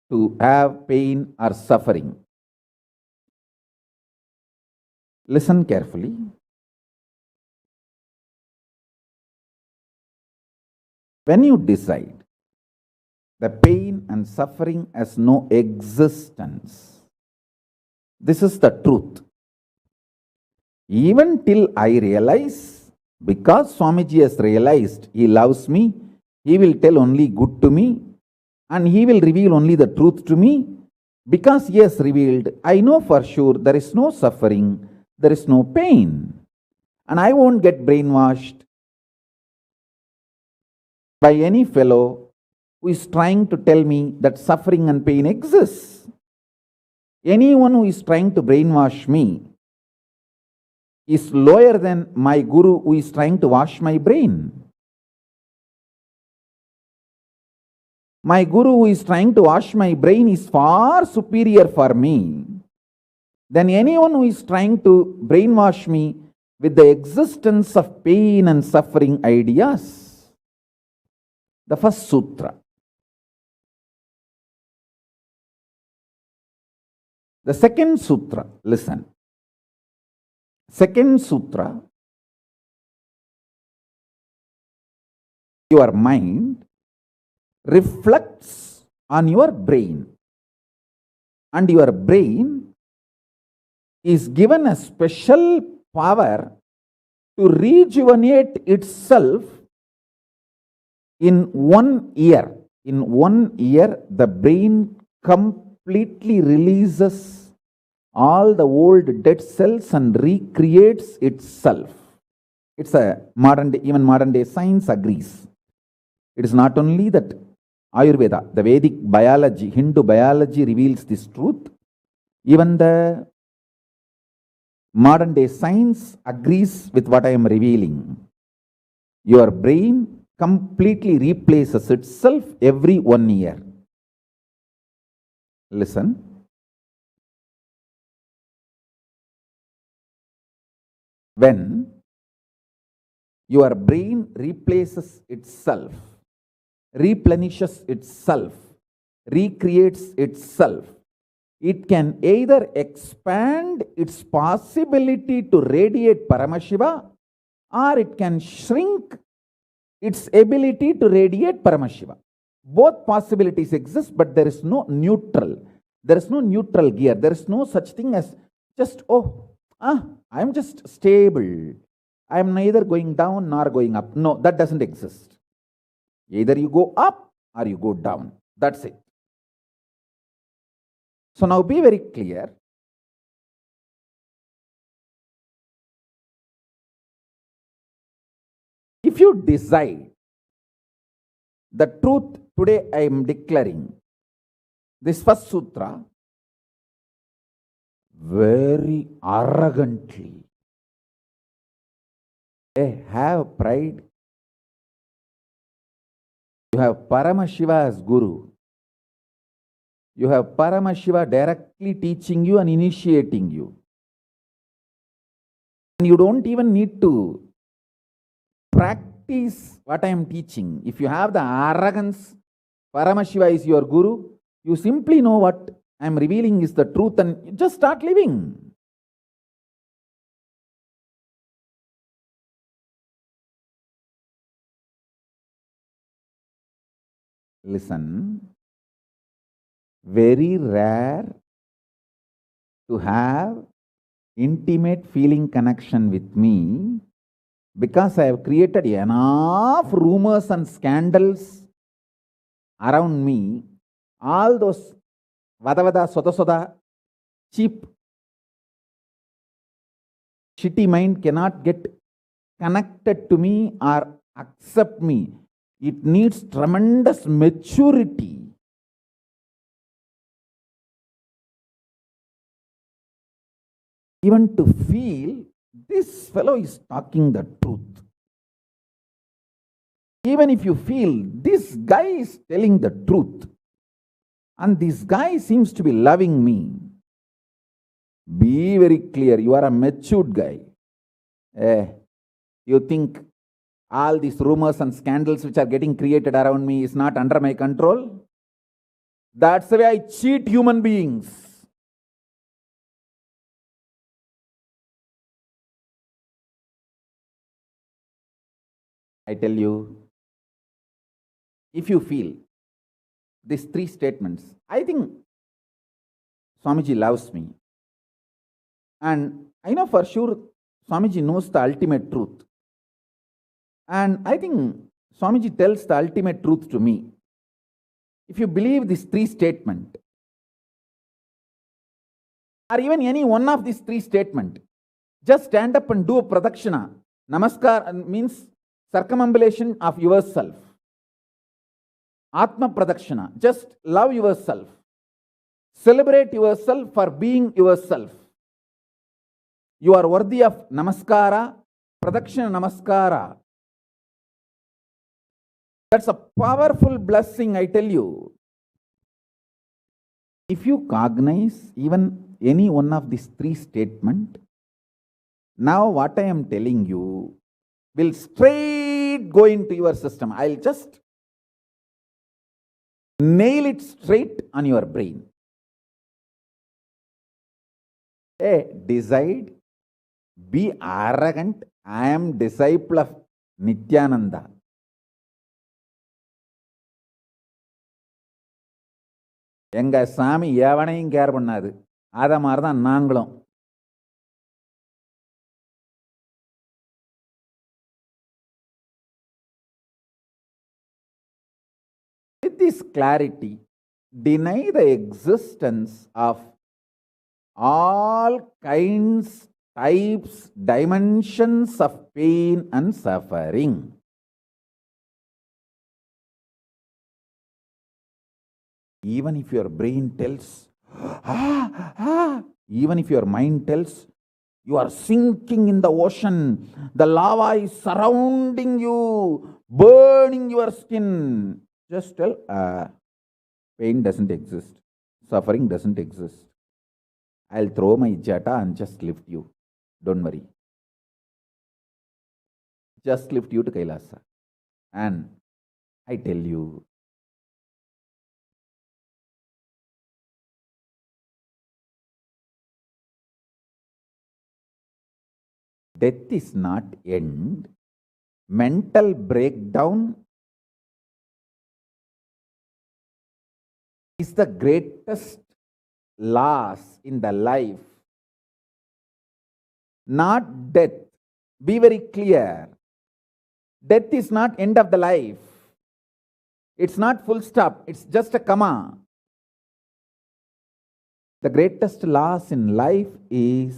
to have pain or suffering. Listen carefully. When you decide the pain and suffering has no existence, this is the truth. Even till I realize, because Swamiji has realized he loves me, he will tell only good to me, and he will reveal only the truth to me. Because he has revealed, I know for sure there is no suffering, there is no pain, and I won't get brainwashed by any fellow who is trying to tell me that suffering and pain exists. Anyone who is trying to brainwash me is lower than my guru who is trying to wash my brain. My guru who is trying to wash my brain is far superior for me than anyone who is trying to brainwash me with the existence of pain and suffering ideas. The first sutra. The second sutra, listen. Second sutra, your mind reflects on your brain, and your brain is given a special power to rejuvenate itself in 1 year. In 1 year, the brain completely releases all the old dead cells and recreates itself. It's a even modern day science agrees. It is not only that Ayurveda, the Vedic biology, Hindu biology reveals this truth. Even the modern day science agrees with what I am revealing. Your brain completely replaces itself every 1 year. Listen. When your brain replaces itself, replenishes itself, recreates itself, it can either expand its possibility to radiate Paramashiva, or it can shrink its ability to radiate Paramashiva. Both possibilities exist, but there is no neutral. There is no neutral gear. There is no such thing as just, I am just stable. I am neither going down nor going up. No, that doesn't exist. Either you go up or you go down. That's it. So now be very clear. If you decide the truth today, I am declaring this first sutra very arrogantly. Have pride. You have Paramashiva as Guru. You have Paramashiva directly teaching you and initiating you. And you don't even need to practice what I am teaching. If you have the arrogance, Paramashiva is your Guru, you simply know what I am revealing is the truth and you just start living. Listen, very rare to have intimate feeling connection with me because I have created enough rumors and scandals around me. All those vada soda cheap, shitty mind cannot get connected to me or accept me. It needs tremendous maturity. Even to feel this fellow is talking the truth. Even if you feel this guy is telling the truth and this guy seems to be loving me, be very clear, you are a matured guy. You think all these rumors and scandals which are getting created around me is not under my control? That's the way I cheat human beings. I tell you, if you feel these 3 statements, I think Swamiji loves me. And I know for sure Swamiji knows the ultimate truth. And I think Swamiji tells the ultimate truth to me. If you believe these 3 statements, or even any one of these 3 statements, just stand up and do a pradakshina. Namaskar means circumambulation of yourself. Atma pradakshina. Just love yourself. Celebrate yourself for being yourself. You are worthy of namaskara, pradakshina namaskara. That's a powerful blessing, I tell you. If you cognize even any one of these 3 statements, now what I am telling you will straight go into your system. I'll just nail it straight on your brain. Decide, be arrogant. I am disciple of Nityananda. எங்க சாமி எவனையும் care பண்ணாது. அத மாதிரி தான் நாங்களும். With this clarity, deny the existence of all kinds, types, dimensions of pain and suffering. Even if your brain tells, even if your mind tells, you are sinking in the ocean, the lava is surrounding you, burning your skin. Just tell, pain doesn't exist, suffering doesn't exist. I'll throw my jata and just lift you. Don't worry. Just lift you to Kailasa. And I tell you, death is not end. Mental breakdown is the greatest loss in the life. Not death. Be very clear. Death is not end of the life. It's not full stop. It's just a comma. The greatest loss in life is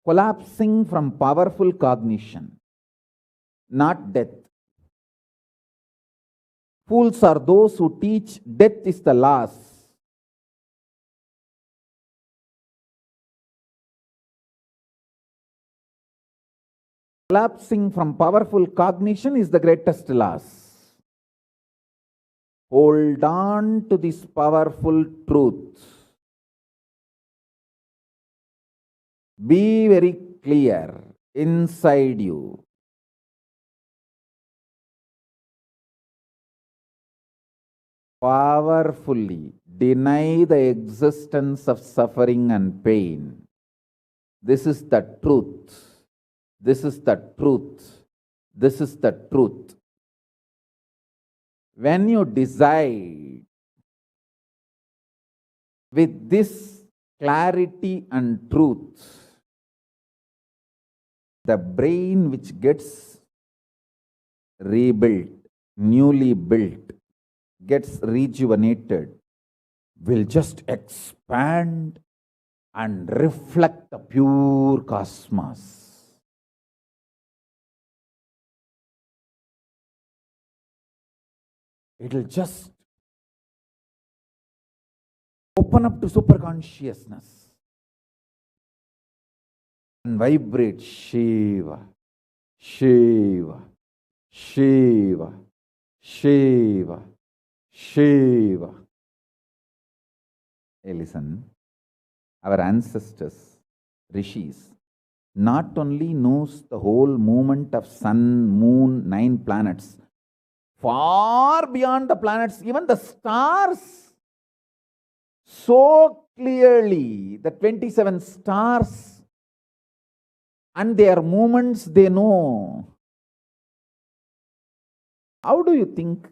collapsing from powerful cognition, not death. Fools are those who teach death is the loss. Collapsing from powerful cognition is the greatest loss. Hold on to this powerful truth. Be very clear inside you. Powerfully deny the existence of suffering and pain. This is the truth. This is the truth. This is the truth. When you decide with this clarity and truth, the brain which gets rebuilt, newly built, gets rejuvenated, will just expand and reflect the pure cosmos. It will just open up to superconsciousness and vibrate Shiva, Shiva, Shiva, Shiva, Shiva. Hey, listen, our ancestors, rishis, not only knows the whole movement of sun, moon, 9 planets, far beyond the planets, even the stars, so clearly, the 27 stars and their movements they know. How do you think?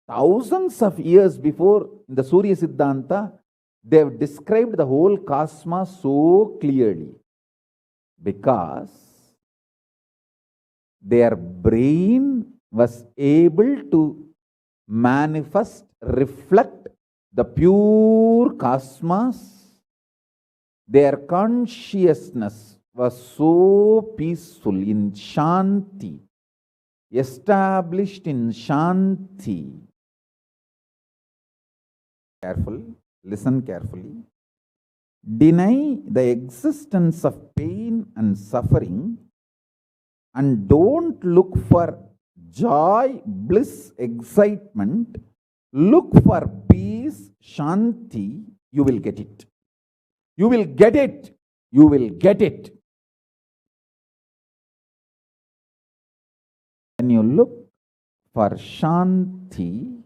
Thousands of years before, in the Surya Siddhanta, they have described the whole cosmos so clearly because their brain was able to manifest, reflect the pure cosmos. Their consciousness was so peaceful in Shanti, established in Shanti. Careful, listen carefully. Deny the existence of pain and suffering and don't look for joy, bliss, excitement. Look for peace, Shanti. You will get it. You will get it. You will get it. When you look for Shanti,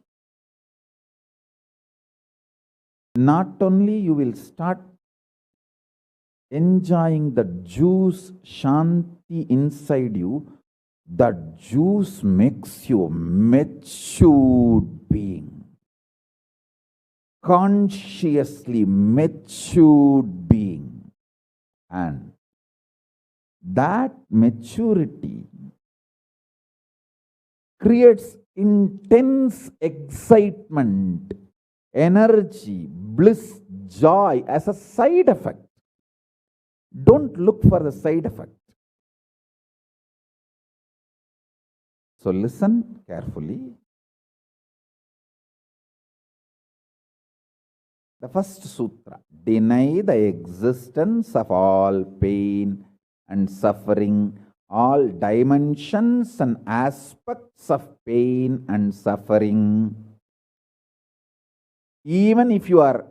not only you will start enjoying the juice Shanti inside you, that juice makes you a matured being. consciously matured being. And that maturity creates intense excitement, energy, bliss, joy as a side effect. Don't look for the side effect. So listen carefully. The first sutra: deny the existence of all pain and suffering, all dimensions and aspects of pain and suffering. Even if you are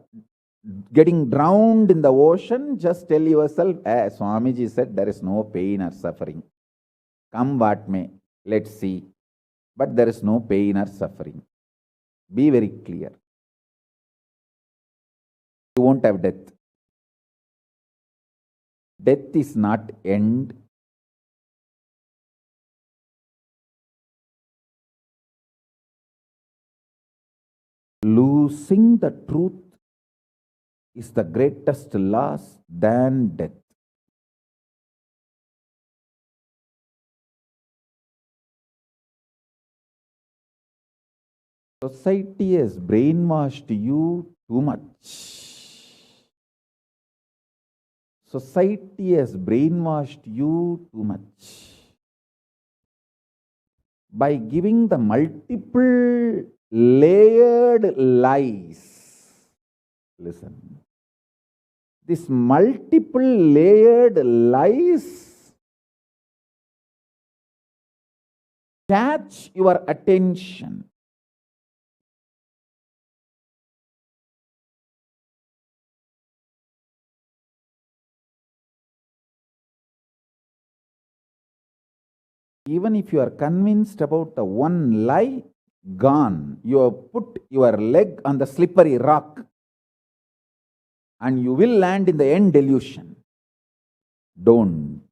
getting drowned in the ocean, just tell yourself, Swamiji said there is no pain or suffering. Come what may, let's see. But there is no pain or suffering. Be very clear. You won't have death. Death is not end. Losing the truth is the greatest loss than death. Society has brainwashed you too much. Society has brainwashed you too much by giving the multiple layered lies. Listen. This multiple layered lies catch your attention. Even if you are convinced about the one lie, gone. You have put your leg on the slippery rock and you will land in the end delusion. Don't.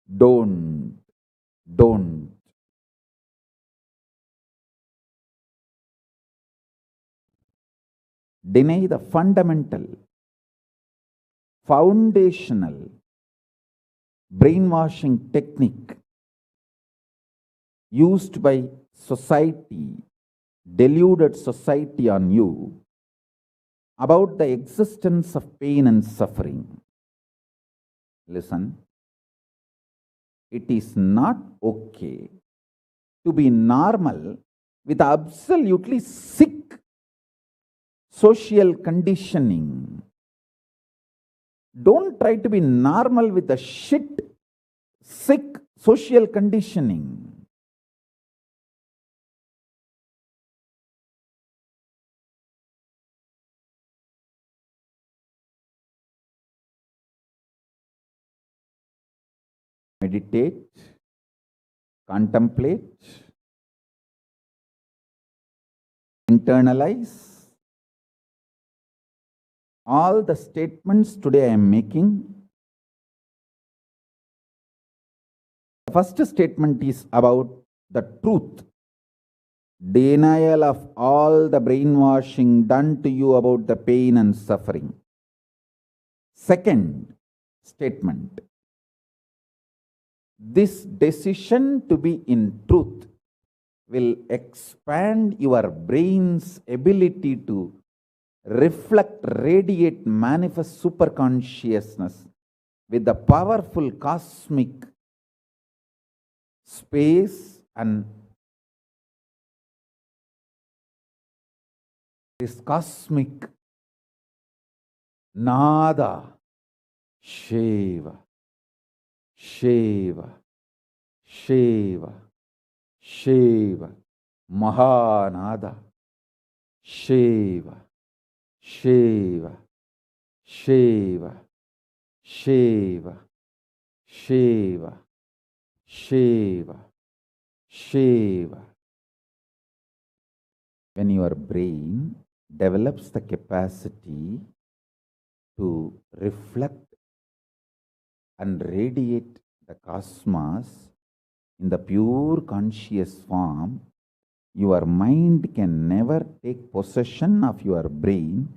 Don't. Deny the fundamental, foundational brainwashing technique used by society, deluded society on you about the existence of pain and suffering. Listen, it is not okay to be normal with absolutely sick social conditioning. Don't try to be normal with the shit, sick social conditioning. Meditate, contemplate, internalize all the statements today I am making. The first statement is about the truth. Denial of all the brainwashing done to you about the pain and suffering. Second statement: this decision to be in truth will expand your brain's ability to reflect, radiate, manifest superconsciousness with the powerful cosmic space and this cosmic nada, Shiva, Shiva, Shiva, Shiva, Mahanada, Shiva, Shiva, Shiva, Shiva, Shiva, Shiva, Shiva. When your brain develops the capacity to reflect and radiate the cosmos in the pure conscious form, your mind can never take possession of your brain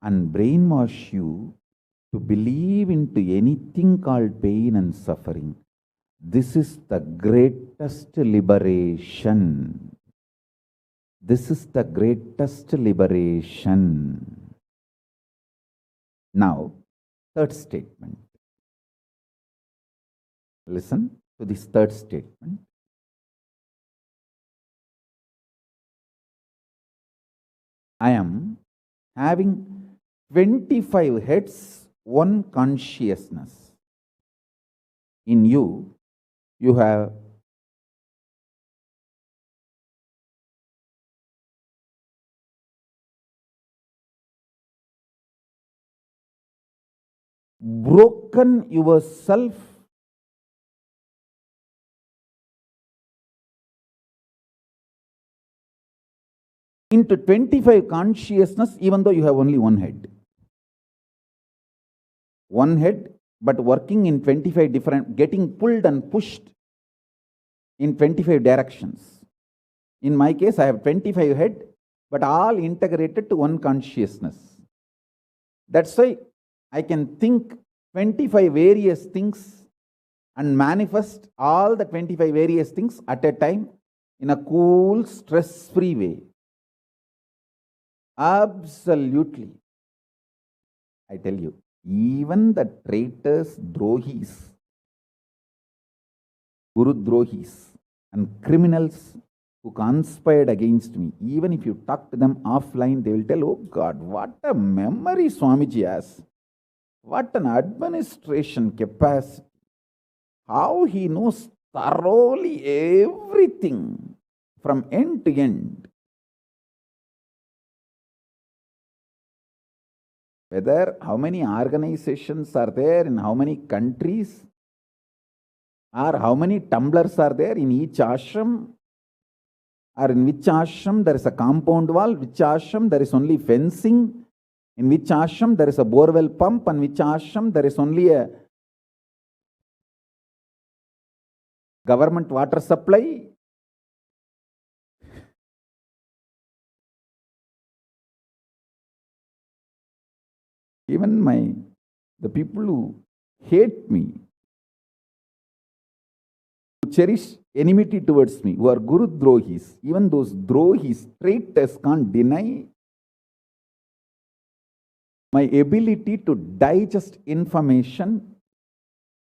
and brainwash you to believe into anything called pain and suffering. This is the greatest liberation. This is the greatest liberation. Now, third statement. Listen to this third statement. I am having 25 heads, one consciousness. In you, you have broken yourself into 25 consciousness, even though you have only one head. One head, but working in 25 different, getting pulled and pushed in 25 directions. In my case, I have 25 head, but all integrated to one consciousness. That's why I can think 25 various things and manifest all the 25 various things at a time in a cool, stress-free way. Absolutely. I tell you, even the traitors, drohis, guru drohis, and criminals who conspired against me, even if you talk to them offline, they will tell, oh God, what a memory Swamiji has. What an administration capacity. How he knows thoroughly everything from end to end. Whether how many organizations are there in how many countries, or how many tumblers are there in each ashram, or in which ashram there is a compound wall, which ashram there is only fencing, in which ashram there is a borewell pump, and which ashram there is only a government water supply. Even the people who hate me, who cherish enmity towards me, who are Guru Drohis, even those Drohis, traitors, can't deny my ability to digest information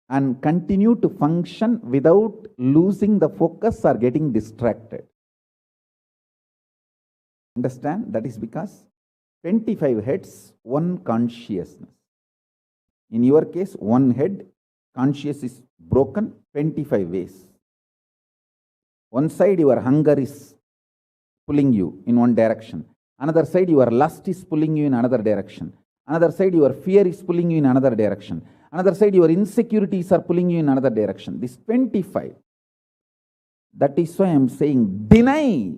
and continue to function without losing the focus or getting distracted. Understand? That is because 25 heads, one consciousness. In your case, one head, conscious is broken 25 ways. One side, your hunger is pulling you in one direction. Another side, your lust is pulling you in another direction. Another side, your fear is pulling you in another direction. Another side, your insecurities are pulling you in another direction. This 25. That is why I am saying, deny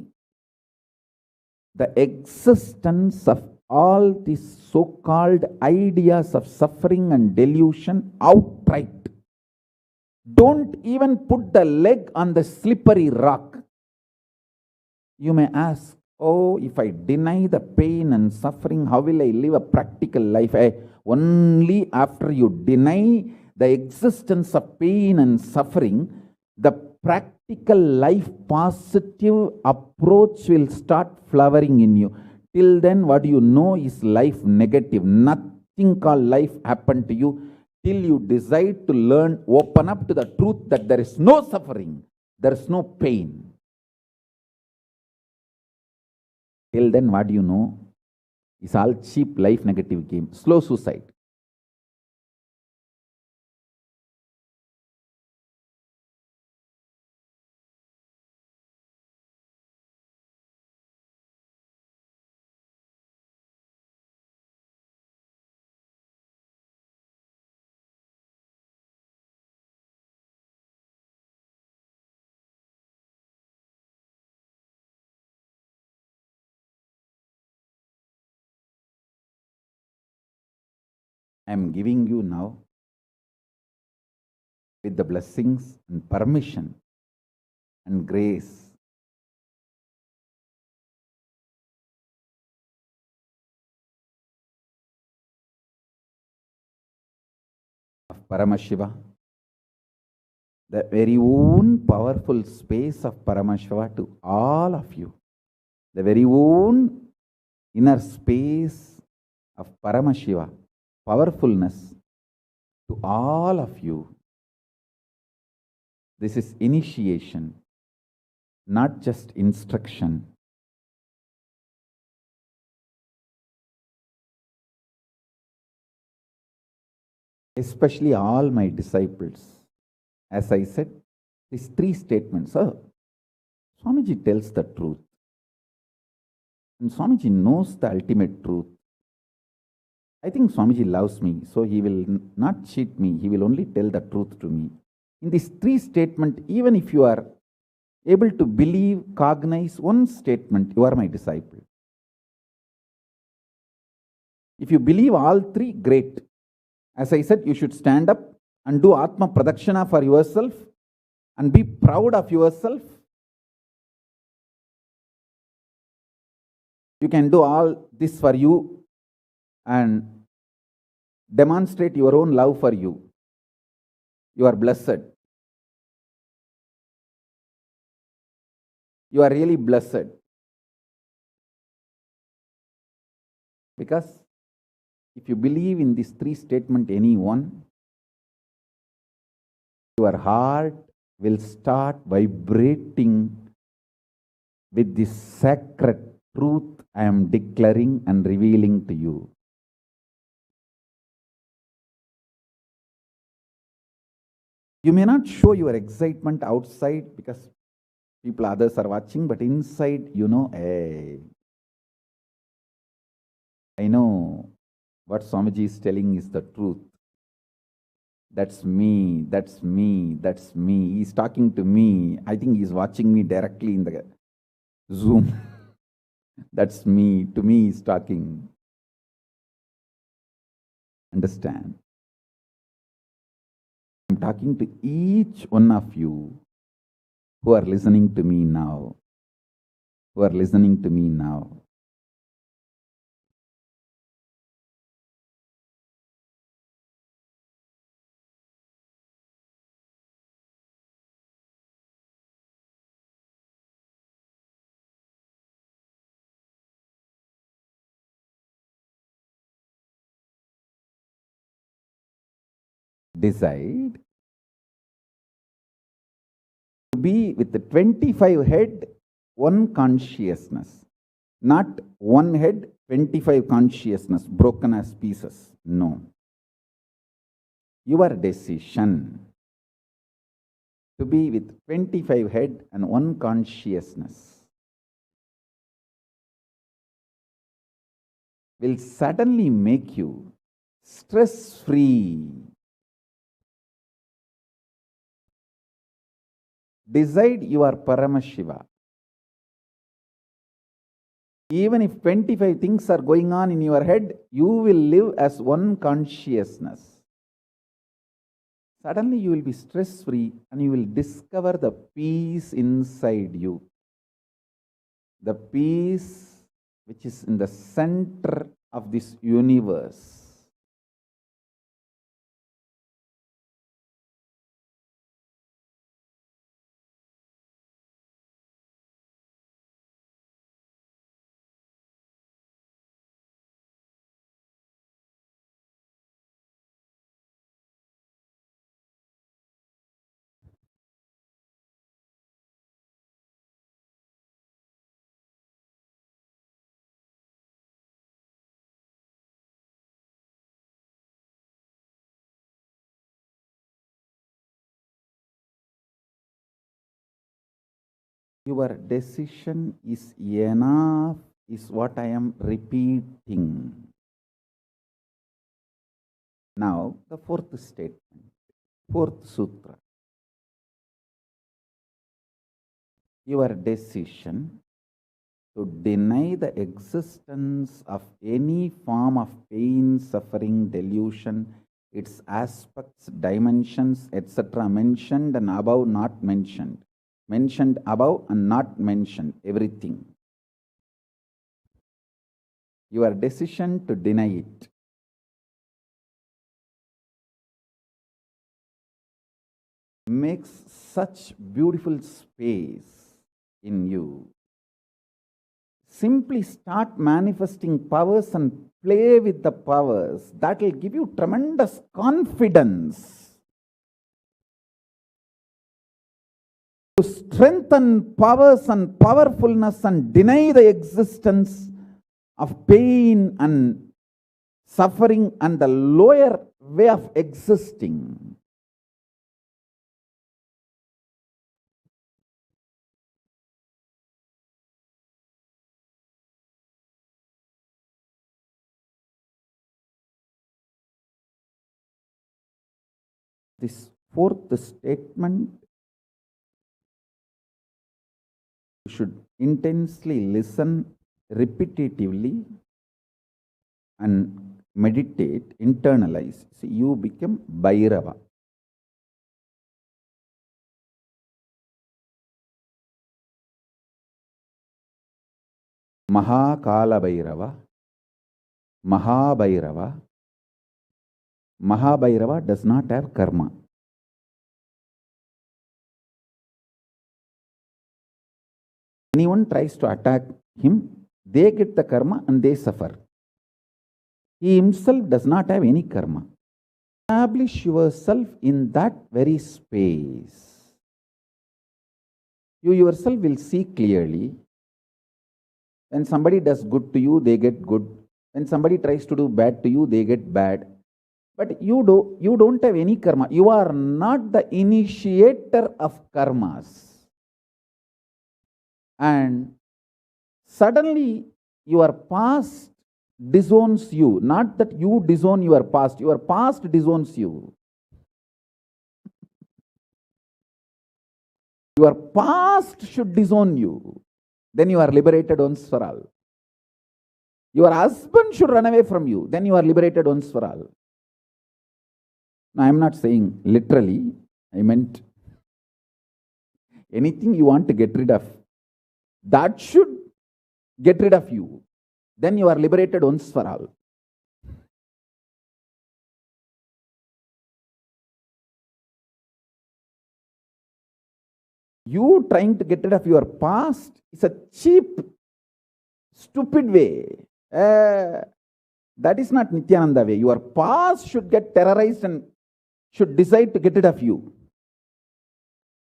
the existence of all these so-called ideas of suffering and delusion outright. Don't even put the leg on the slippery rock. You may ask, oh, if I deny the pain and suffering, how will I live a practical life? Only after you deny the existence of pain and suffering, the practical life positive approach will start flowering in you. Till then, what you know is life negative. Nothing called life happened to you till you decide to learn, open up to the truth that there is no suffering, there is no pain. Till then, what you know is all cheap life negative game, slow suicide. I am giving you now, with the blessings and permission and grace Paramashiva, the very own powerful space of Paramashiva to all of you, the very own inner space of Paramashiva, powerfulness to all of you. This is initiation, not just instruction. Especially all my disciples. As I said, these three statements. Swamiji tells the truth. And Swamiji knows the ultimate truth. I think Swamiji loves me, so he will not cheat me. He will only tell the truth to me. In these three statements, even if you are able to believe, cognize one statement, you are my disciple. If you believe all three, great. As I said, you should stand up and do Atma Pradakshana for yourself and be proud of yourself. You can do all this for you and demonstrate your own love for you. You are blessed. You are really blessed. Because if you believe in these three statements, any one, your heart will start vibrating with this sacred truth I am declaring and revealing to you. You may not show your excitement outside because people, others are watching, but inside, you know, hey, I know what Swamiji is telling is the truth. That's me, that's me, that's me. He's talking to me. I think he's watching me directly in the Zoom. That's me. To me, he's talking. Understand? I'm talking to each one of you who are listening to me now. Who are listening to me now. Decide to be with the 25 head, one consciousness. Not one head, 25 consciousness, broken as pieces. No. Your decision to be with 25 head and one consciousness will suddenly make you stress-free. Decide you are Paramashiva. Even if 25 things are going on in your head, you will live as one consciousness. Suddenly you will be stress-free and you will discover the peace inside you. The peace which is in the center of this universe. Your decision is enough, is what I am repeating. Now, the fourth statement, fourth sutra. Your decision to deny the existence of any form of pain, suffering, delusion, its aspects, dimensions, etc. mentioned and above not mentioned. Mentioned above and not mentioned, everything. Your decision to deny it. makes such beautiful space in you. Simply start manifesting powers and play with the powers. That will give you tremendous confidence to strengthen powers and powerfulness and deny the existence of pain and suffering and the lower way of existing. This fourth statement, you should intensely listen repetitively and meditate, internalize. See, you become Bhairava. Mahakalabhairava, Mahabhairava. Mahabhairava does not have karma. Anyone tries to attack him, they get the karma and they suffer. He himself does not have any karma. Establish yourself in that very space. You yourself will see clearly. When somebody does good to you, they get good. When somebody tries to do bad to you, they get bad. But you don't have any karma. You are not the initiator of karmas. And suddenly your past disowns you. Not that you disown your past disowns you. Your past should disown you. Then you are liberated once for all. Your husband should run away from you. Then you are liberated once for all. Now, I am not saying literally. I meant anything you want to get rid of, that should get rid of you. Then you are liberated once for all. You trying to get rid of your past is a cheap, stupid way. That is not Nityananda way. Your past should get terrorized and should decide to get rid of you.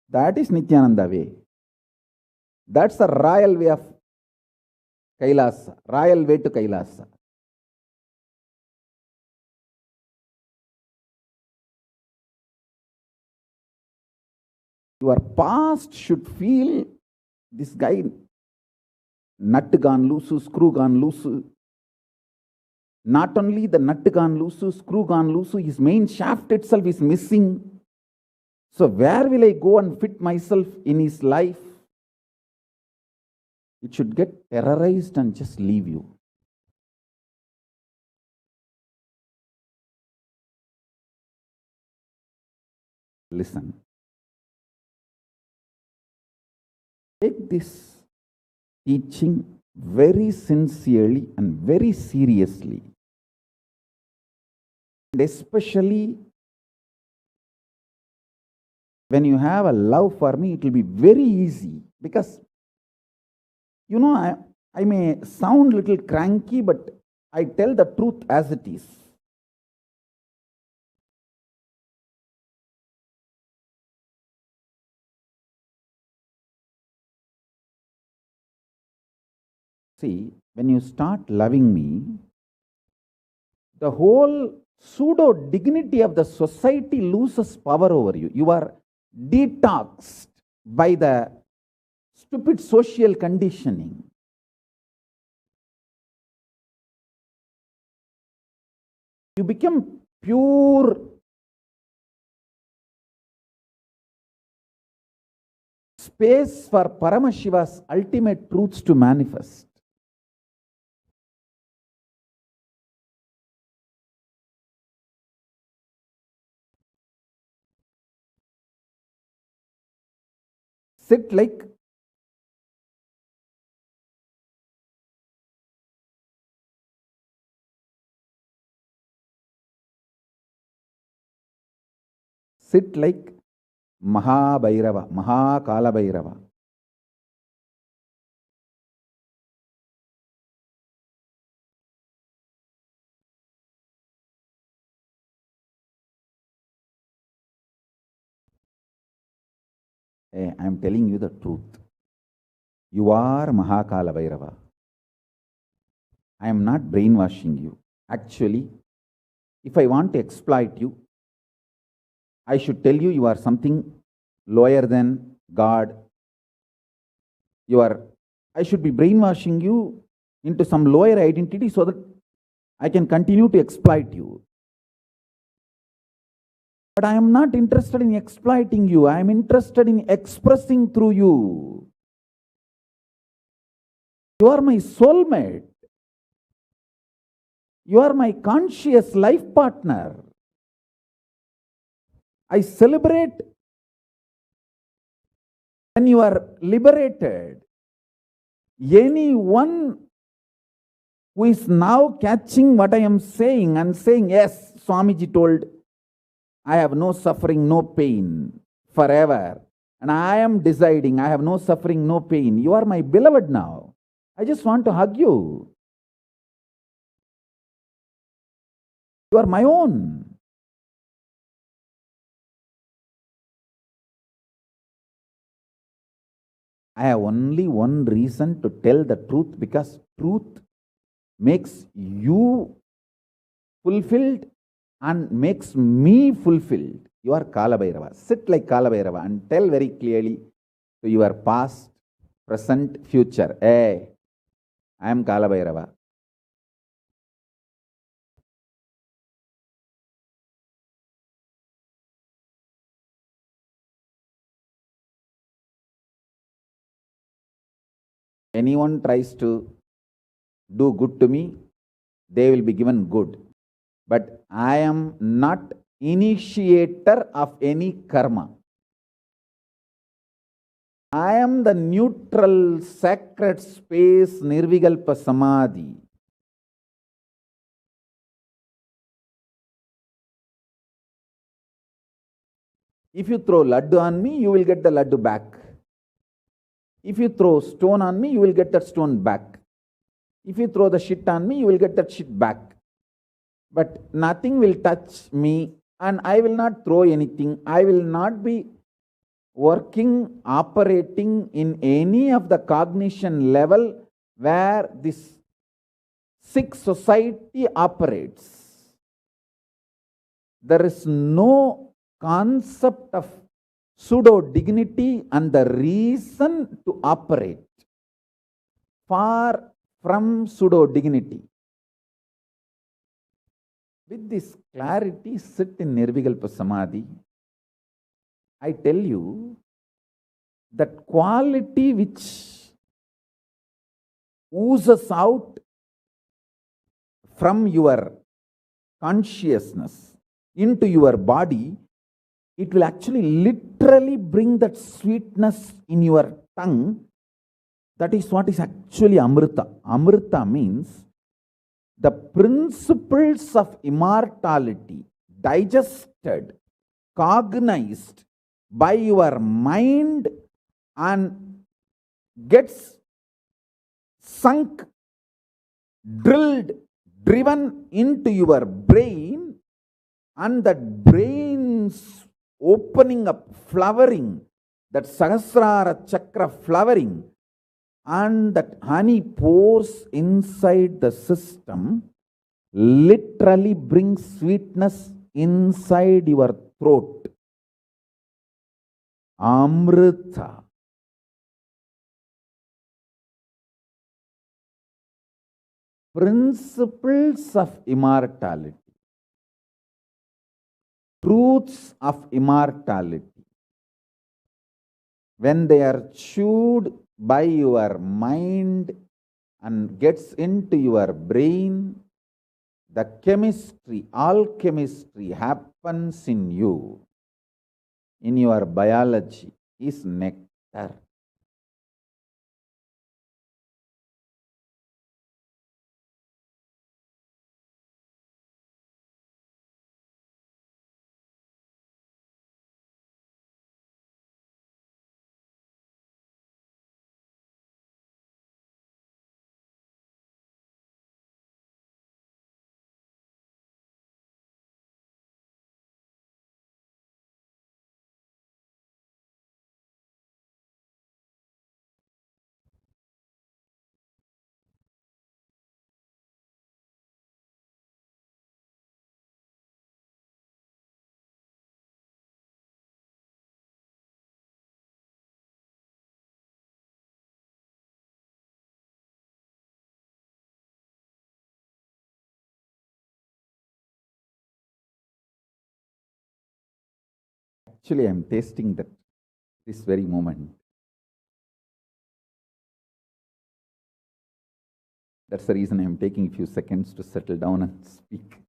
That is Nityananda way. That's the royal way of Kailasa, royal way to Kailasa. Your past should feel this guy, nut gone loose, screw gone loose. Not only the nut gone loose, screw gone loose, his main shaft itself is missing. So where will I go and fit myself in his life? It should get terrorized and just leave you. Listen. Take this teaching very sincerely and very seriously. And especially when you have a love for me, it will be very easy. Because, you know, I may sound a little cranky, but I tell the truth as it is. See, when you start loving me, the whole pseudo dignity of the society loses power over you. You are detoxed by the stupid social conditioning. You become pure space for Paramashiva's ultimate truths to manifest. Sit like Mahabhairava, Mahakalabhairava. Hey, I am telling you the truth. You are Mahakalabhairava. I am not brainwashing you. Actually, if I want to exploit you, I should tell you are something lower than God. I should be brainwashing you into some lower identity so that I can continue to exploit you. But I am not interested in exploiting you. I am interested in expressing through you. You are my soulmate. You are my conscious life partner. I celebrate when you are liberated. Anyone who is now catching what I am saying and saying, yes, Swamiji told, I have no suffering, no pain forever. And I am deciding, I have no suffering, no pain. You are my beloved now. I just want to hug you. You are my own. I have only one reason to tell the truth, because truth makes you fulfilled and makes me fulfilled. You are Kalabhairava. Sit like Kalabhairava and tell very clearly to your past, present, future. Hey, I am Kalabhairava. Anyone tries to do good to me, they will be given good. But I am not initiator of any karma. I am the neutral, sacred space, Nirvikalpa Samadhi. If you throw laddu on me, you will get the laddu back. If you throw stone on me, you will get that stone back. If you throw the shit on me, you will get that shit back. But nothing will touch me, and I will not throw anything. I will not be working, operating in any of the cognition level where this sick society operates. There is no concept of pseudo dignity and the reason to operate. Far from pseudo dignity. With this clarity, sit in Nirvikalpa Samadhi. I tell you that quality which oozes out from your consciousness into your body, it will actually literally bring that sweetness in your tongue. That is what is actually Amrita. Amrita means the principles of immortality digested, cognized by your mind and gets sunk, drilled, driven into your brain, and that brain's opening up, flowering, that Sahasrara Chakra flowering, and that honey pours inside the system, literally brings sweetness inside your throat. Amrita. Principles of immortality. Truths of immortality. When they are chewed by your mind and gets into your brain, the chemistry, alchemistry happens in you, in your biology, is nectar. Actually, I'm tasting that this very moment. That's the reason I'm taking a few seconds to settle down and speak.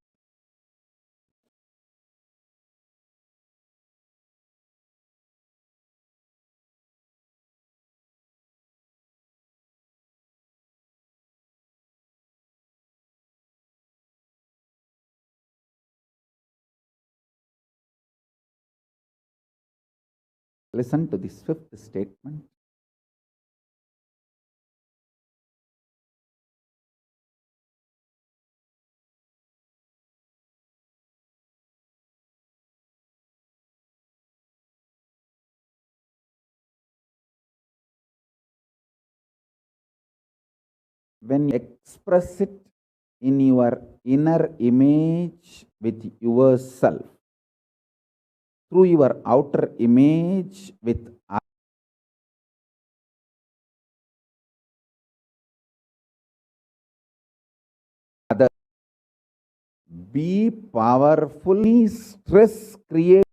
Listen to this fifth statement. When you express it in your inner image with yourself, through your outer image with others, be powerfully stress created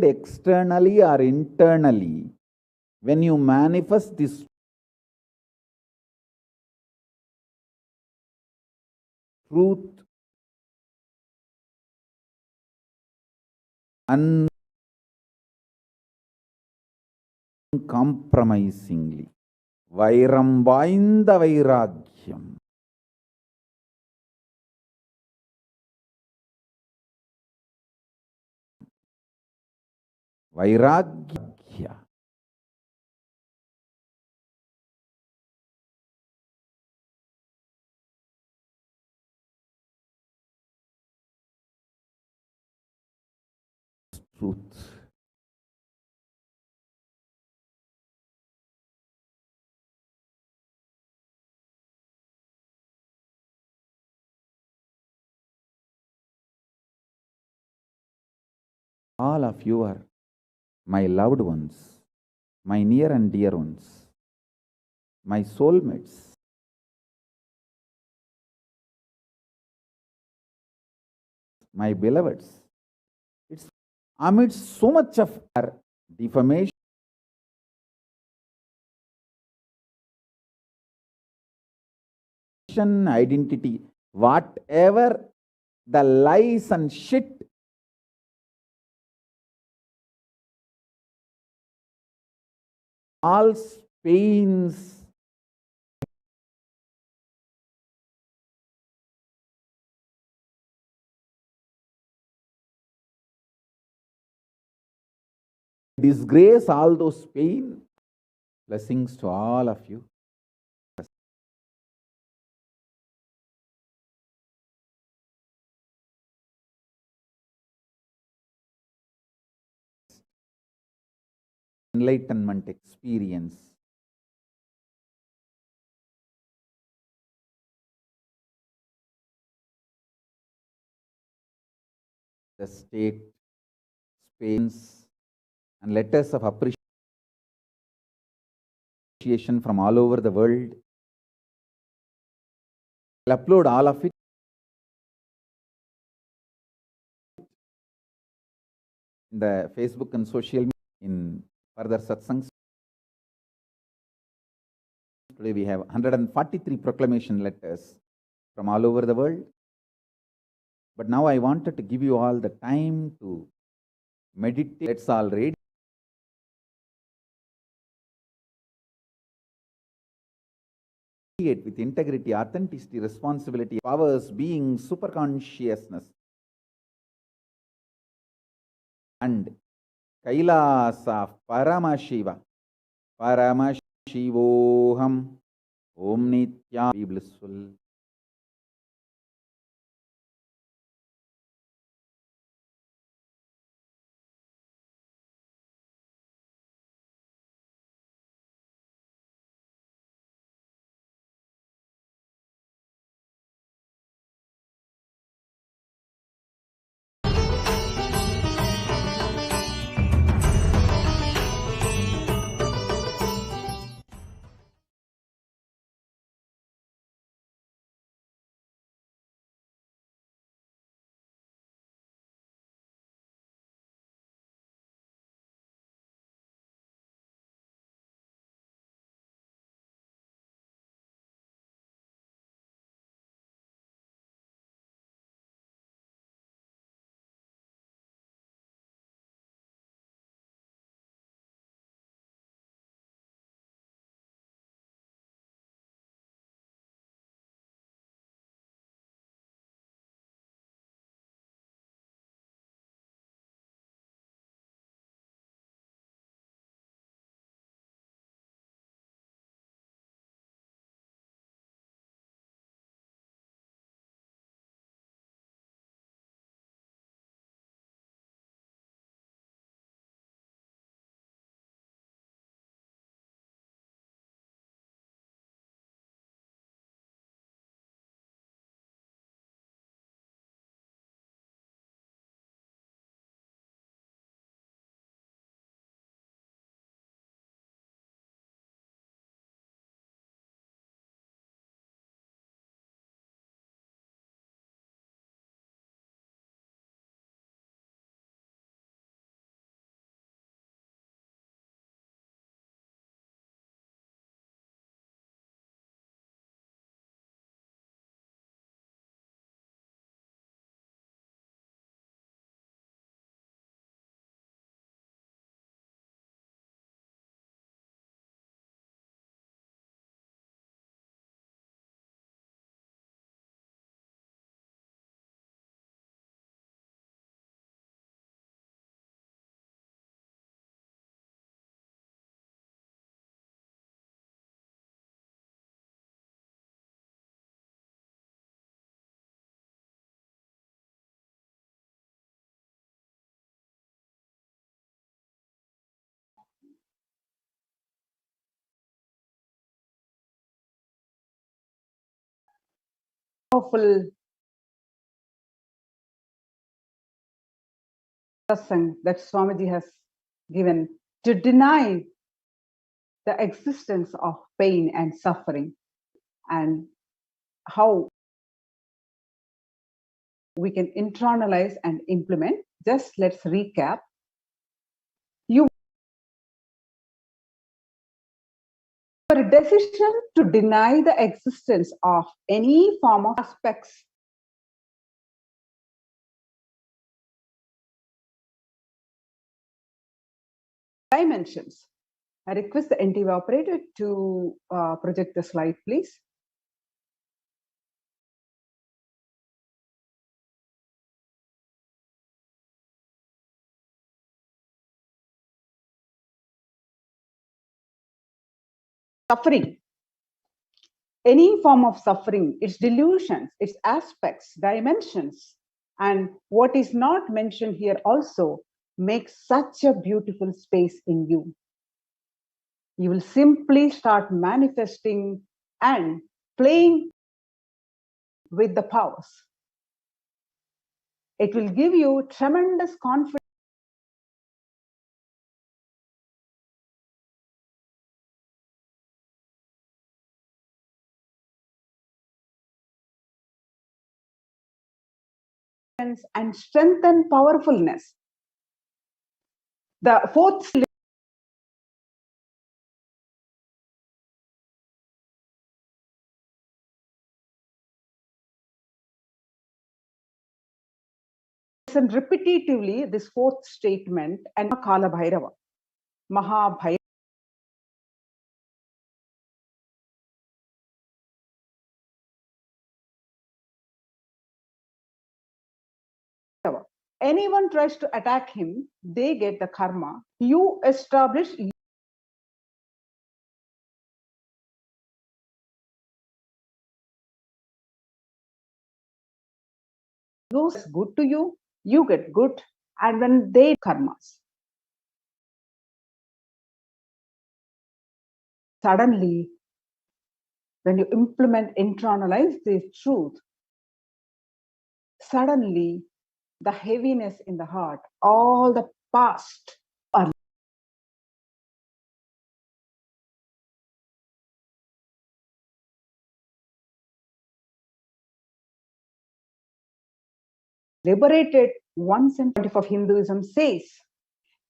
externally or internally. When you manifest this truth uncompromisingly, வைரம் வாய்ந்த வைராக்கியம், வைராக்கிய, truth. All of you are my loved ones, my near and dear ones, my soulmates. My beloveds. It's amidst so much of our defamation, identity, whatever the lies and shit all pains, disgrace, all those pain. Blessings to all of you. Enlightenment experience. The state, space, and letters of appreciation from all over the world. I'll upload all of it in the Facebook and social media in further satsangs. Today we have 143 proclamation letters from all over the world. But now I wanted to give you all the time to meditate. Let's all read. With integrity, authenticity, responsibility, powers, being, superconsciousness, and Kailasa Paramashiva. Paramashivoham. Om Nitya. Be blissful. powerful satsang that Swamiji has given to deny the existence of pain and suffering, and how we can internalize and implement. Just let's recap. Your decision to deny the existence of any form of aspects dimensions. I request the NTV operator to project the slide, please. Suffering, any form of suffering, its delusions, its aspects, dimensions, and what is not mentioned here also makes such a beautiful space in you. You will simply start manifesting and playing with the powers. It will give you tremendous confidence and strengthen powerfulness. The fourth listen repetitively this fourth statement and Mahakalabhairava. Mahabhairava. Anyone tries to attack him, they get the karma. You establish goes good to you, you get good, and when they karmas. Suddenly, when you implement, internalize this truth, suddenly the heaviness in the heart, all the past are liberated. Once and of Hinduism says,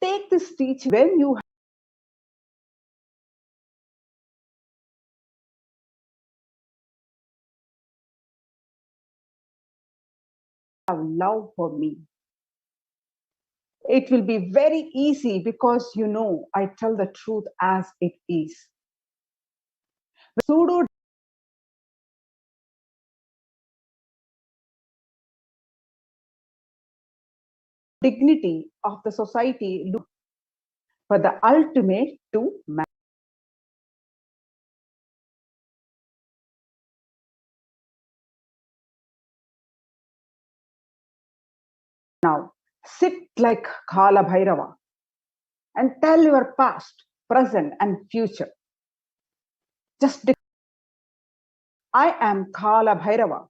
take this teaching when you have love for me. It will be very easy because you know I tell the truth as it is. Pseudo dignity of the society look for the ultimate to man. Now, sit like Kalabhairava and tell your past, present, and future. Just I am Kalabhairava.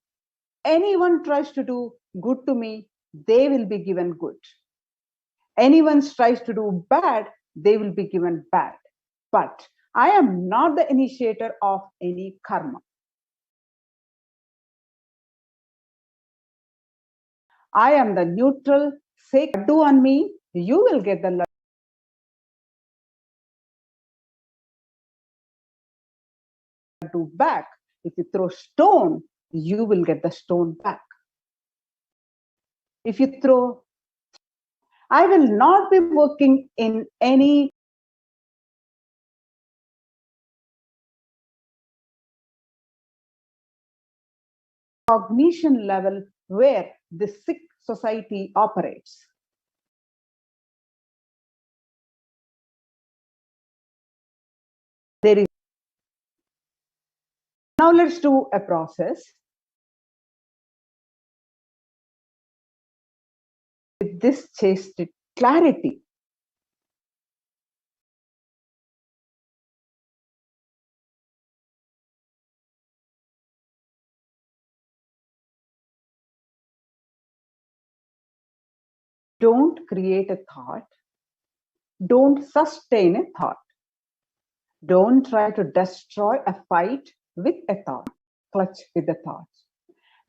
Anyone tries to do good to me, they will be given good. Anyone tries to do bad, they will be given bad. But I am not the initiator of any karma. I am the neutral. Say do on me, you will get the laddu back. If you throw stone, you will get the stone back. If you throw, I will not be working in any cognition level where the sick society operates. There is now let's do a process with this chaste clarity. Don't create a thought. Don't sustain a thought. Don't try to destroy a fight with a thought. Clutch with a thought.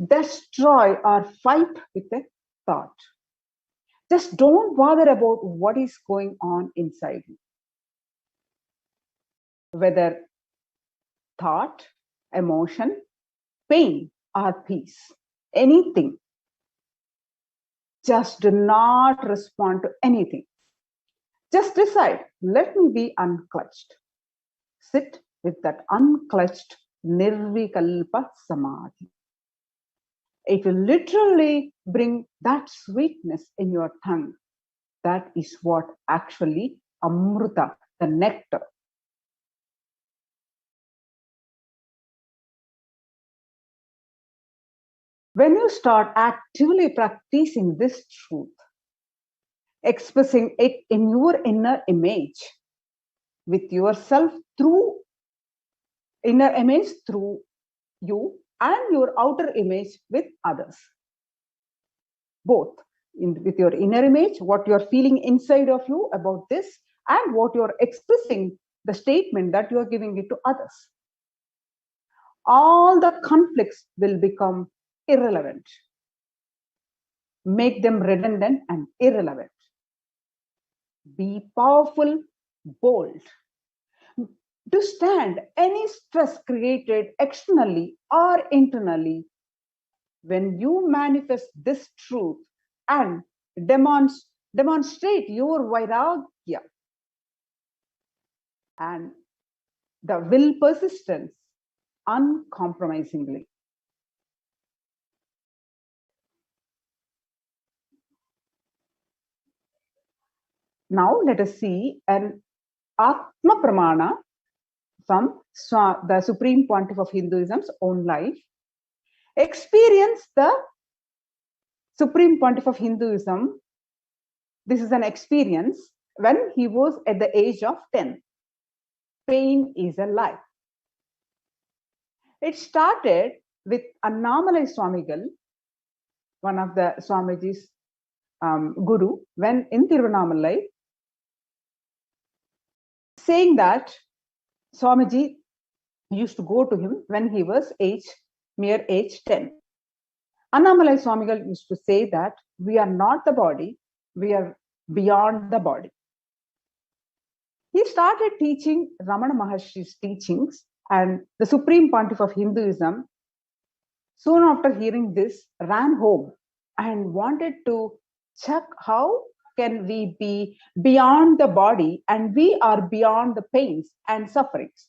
Destroy or fight with a thought. Just don't bother about what is going on inside you. Whether thought, emotion, pain, or peace, anything. Just do not respond to anything. Just decide, let me be unclutched. Sit with that unclutched Nirvikalpa Samadhi. It will literally bring that sweetness in your tongue. That is what actually Amrita, the nectar. When you start actively practicing this truth, expressing it in your inner image, with yourself through inner image through you and your outer image with others. Both with your inner image, what you're feeling inside of you about this, and what you're expressing, the statement that you're giving it to others. All the conflicts will become irrelevant. Make them redundant and irrelevant. Be powerful, bold. To stand any stress created externally or internally, when you manifest this truth and demonstrate your vairagya and the will persistence uncompromisingly. Now let us see an Atma Pramana from the Supreme Pontiff of Hinduism's own life. Experience the Supreme Pontiff of Hinduism. This is an experience when he was at the age of 10. Pain is a lie. It started with Annamalai Swamigal, one of the Swamiji's guru, when in Tiruvannamalai, saying that Swamiji used to go to him when he was mere age 10. Annamalai Swamigal used to say that we are not the body, we are beyond the body. He started teaching Ramana Maharshi's teachings, and the Supreme Pontiff of Hinduism, soon after hearing this, ran home and wanted to check how can we be beyond the body and we are beyond the pains and sufferings.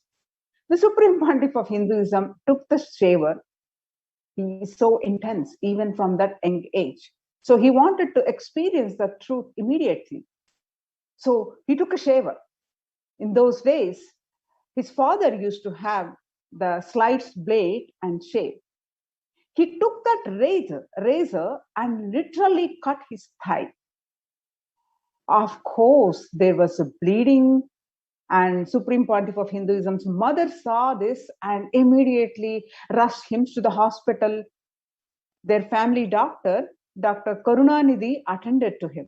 The Supreme Pontiff of Hinduism took the shaver. He is so intense, even from that young age. So he wanted to experience the truth immediately. So he took a shaver. In those days, his father used to have the sliced blade and shave. He took that razor and literally cut his thigh. Of course, there was a bleeding, and Supreme Pontiff of Hinduism's mother saw this and immediately rushed him to the hospital. Their family doctor, Dr. Karunanidhi, attended to him.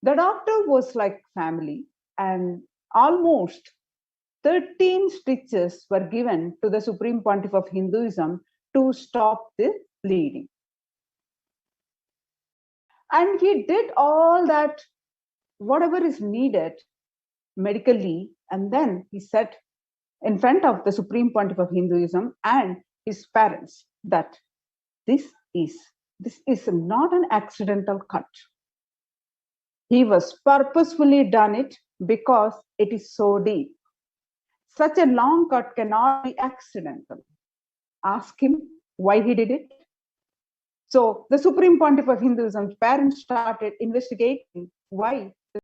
The doctor was like family, and almost 13 stitches were given to the Supreme Pontiff of Hinduism to stop the bleeding. And he did all that, whatever is needed medically, and then he said in front of the Supreme Pontiff of Hinduism and his parents that this is not an accidental cut. He was purposefully done it because it is so deep. Such a long cut cannot be accidental. Ask him why he did it. So the Supreme Pontiff of Hinduism's parents started investigating why the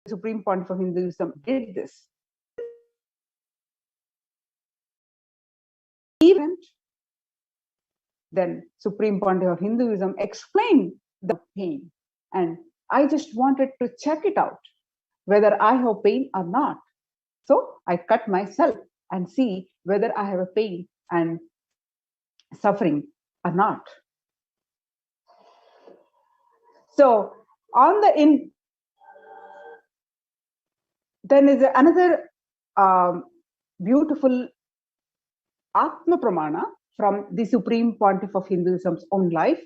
Supreme Pontiff of Hinduism did this. Even then, Supreme Pontiff of Hinduism explained the pain, and I just wanted to check it out, whether I have pain or not. So I cut myself and see whether I have a pain and suffering or not. So on the then is another beautiful Atma Pramana from the Supreme Pontiff of Hinduism's own life.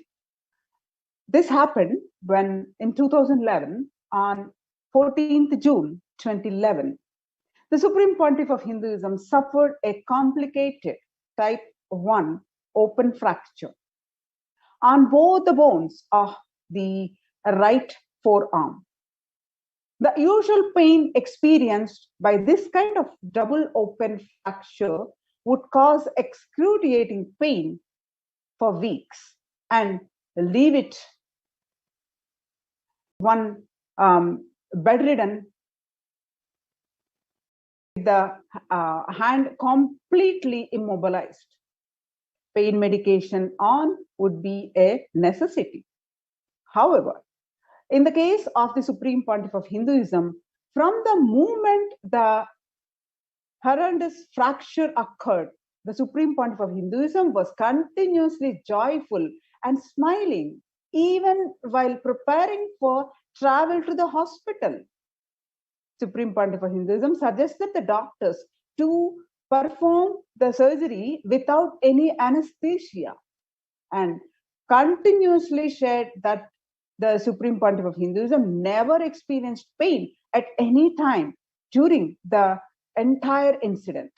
This happened when in 2011, on 14th June 2011, the Supreme Pontiff of Hinduism suffered a complicated type 1 open fracture on both the bones of the right forearm. The usual pain experienced by this kind of double open fracture would cause excruciating pain for weeks and leave it one bedridden, the hand completely immobilized. Pain medication on would be a necessity. However, in the case of the Supreme Pontiff of Hinduism, from the moment the horrendous fracture occurred, the Supreme Pontiff of Hinduism was continuously joyful and smiling, even while preparing for travel to the hospital. Supreme Pontiff of Hinduism suggested the doctors to perform the surgery without any anesthesia, and continuously shared that the Supreme Pontiff of Hinduism never experienced pain at any time during the entire incident.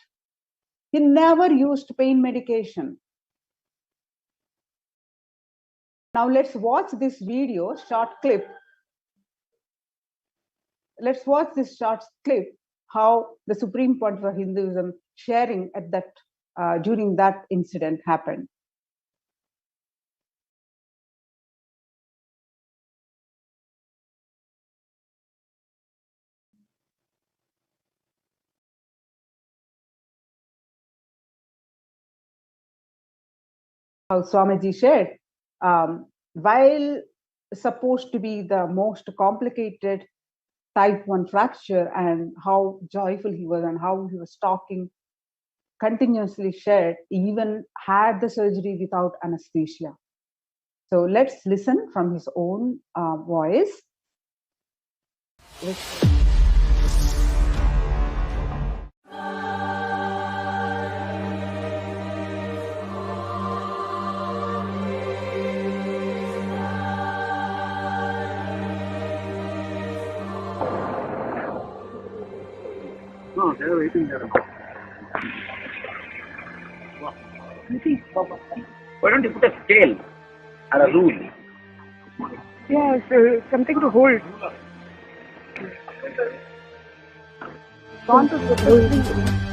He never used pain medication. Now let's watch this video, short clip. Let's watch this short clip, how the Supreme Pontiff of Hinduism sharing at that during that incident happened. How Swamiji shared, while supposed to be the most complicated type 1 fracture, and how joyful he was and how he was talking, continuously shared, even had the surgery without anesthesia. So let's listen from his own voice. No, they're waiting there. Why don't you put a scale or a rule? Yeah, something to hold. Want to hold.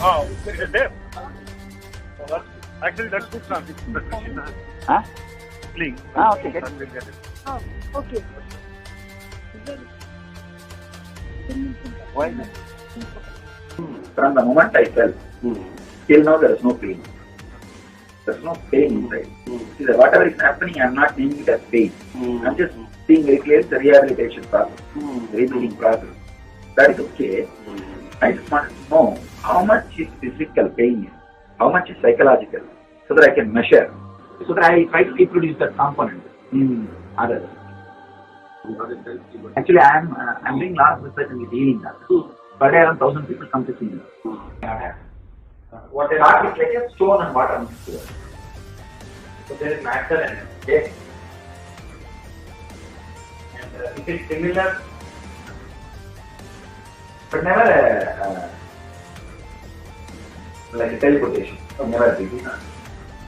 Oh, it is there. Oh, actually, that's good transition. Huh? Link. Okay, get And we'll get it. Oh, okay. Why not? From the moment I felt, till now there is no pain. There is no pain inside. See, whatever is happening, I am not seeing it as pain. I am just seeing very clearly the rehabilitation process, rebuilding process. That is okay. I just want to know how much is physical pain is, how much is psychological, so that I can measure, so that I try to reproduce that component in others. Actually, I'm doing a lot of research in healing that. Per day, around 1,000 people come to see me. What they are is like a stone and water mixed together. So there is matter and yes. And it is similar but never like a teleportation. Never did it.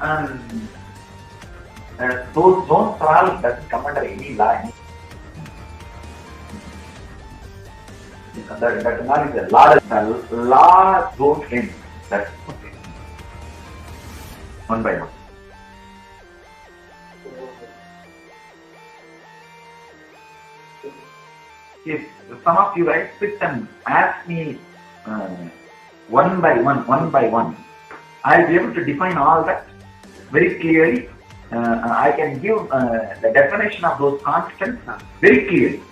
And those zones all doesn't come under any law. That knowledge is the law zone ends. That's okay. One by one. If some of you guys sit and ask me one by one, I'll be able to define all that very clearly. I can give the definition of those constants very clearly.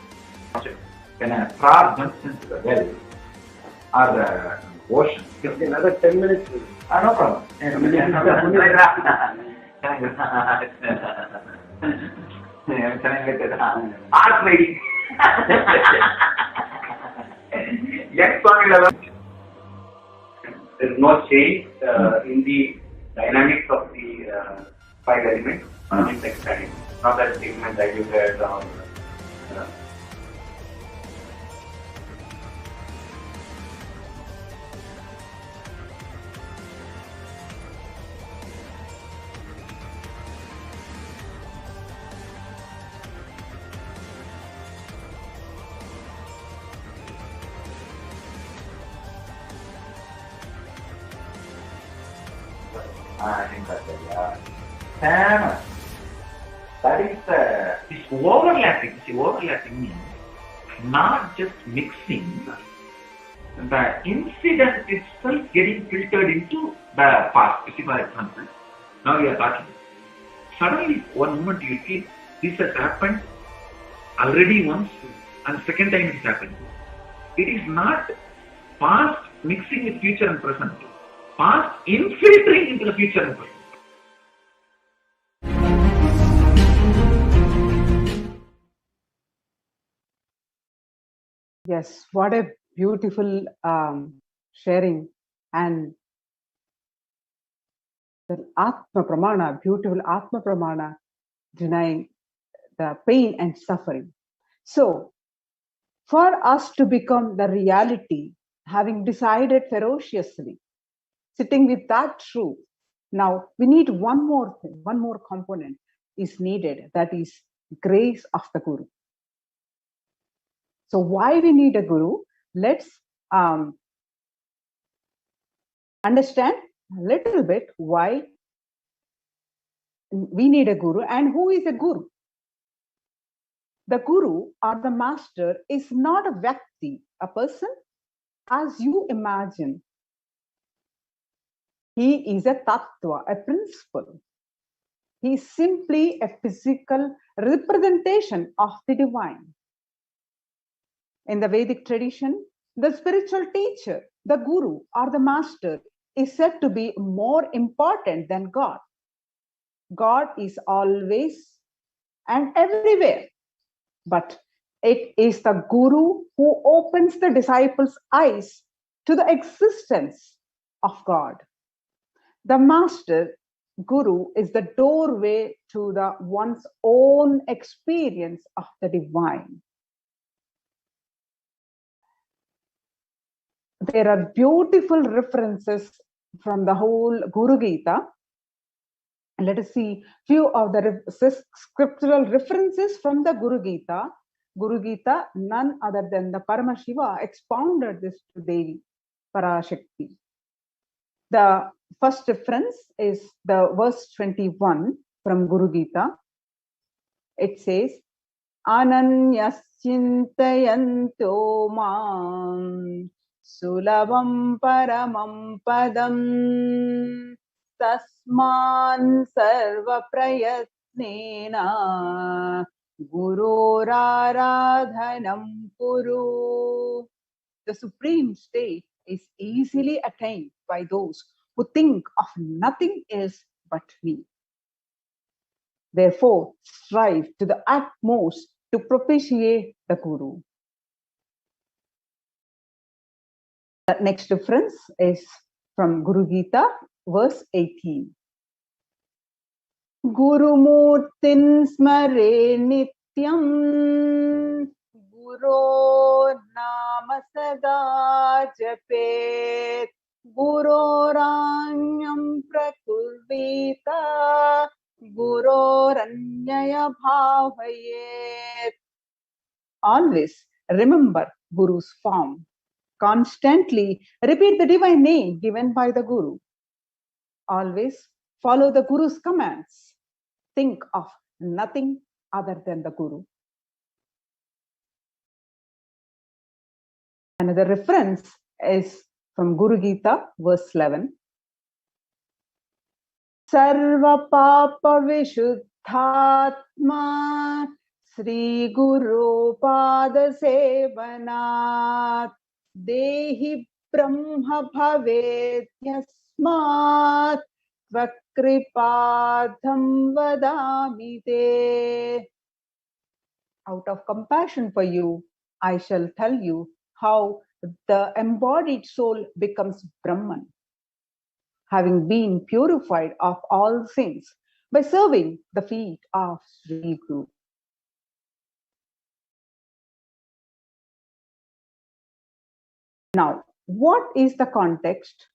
When a frog jumps into the well or the ocean, give another 10 minutes. No problem. Art lady. Yes, there is no change in the dynamics of the five elements. It's exciting. Not that statement that you heard on. I think that's that is this overlapping. See, overlapping means not just mixing, the incident itself getting filtered into the past. You see, for example, now we are talking. Suddenly, one moment you feel this has happened already once, and second time it is happening. It is not past mixing with future and present. Past infiltrating into the future and present. Yes, what a beautiful sharing, and the Atma Pramana, beautiful Atma Pramana, denying the pain and suffering. So, for us to become the reality, having decided ferociously, sitting with that truth, now we need one more thing, one more component is needed, that is grace of the Guru. So why we need a Guru? Let's understand a little bit why we need a Guru and who is a Guru. The Guru or the Master is not a Vyakti, a person as you imagine. He is a Tattva, a principle. He is simply a physical representation of the divine. In the Vedic tradition, the spiritual teacher, the Guru or the Master, is said to be more important than God. God is always and everywhere. But it is the Guru who opens the disciples' eyes to the existence of God. The Master, Guru, is the doorway to the one's own experience of the divine. There are beautiful references from the whole Guru Gita. And let us see few of the scriptural references from the Guru Gita. Guru Gita, none other than the Paramashiva, expounded this to Devi Parashakti. The first reference is the verse 21 from Guru Gita. It says, Ananyaschintayanto mam Sulabam paramam padam tasman sarva prayatnena guroraradhanam kuru. The supreme state is easily attained by those who think of nothing else but me. Therefore, strive to the utmost to propitiate the Guru. The next reference is from Guru Gita, verse 18. Guru Murtin smare nityam Guru nama sada japet guroranyam prakurvita guroranyaya bhavayet. Always remember Guru's form. Constantly repeat the divine name given by the Guru. Always follow the Guru's commands. Think of nothing other than the Guru. Another reference is from Guru Gita, verse 11. Sarva Papa Vishuddhatma Sri Guru Pada Sevanat Dehi Brahma Bhavet Yasmat Vakripadham Vadami Te. Out of compassion for you, I shall tell you how the embodied soul becomes Brahman, having been purified of all sins by serving the feet of Sri Guru. Now, what is the context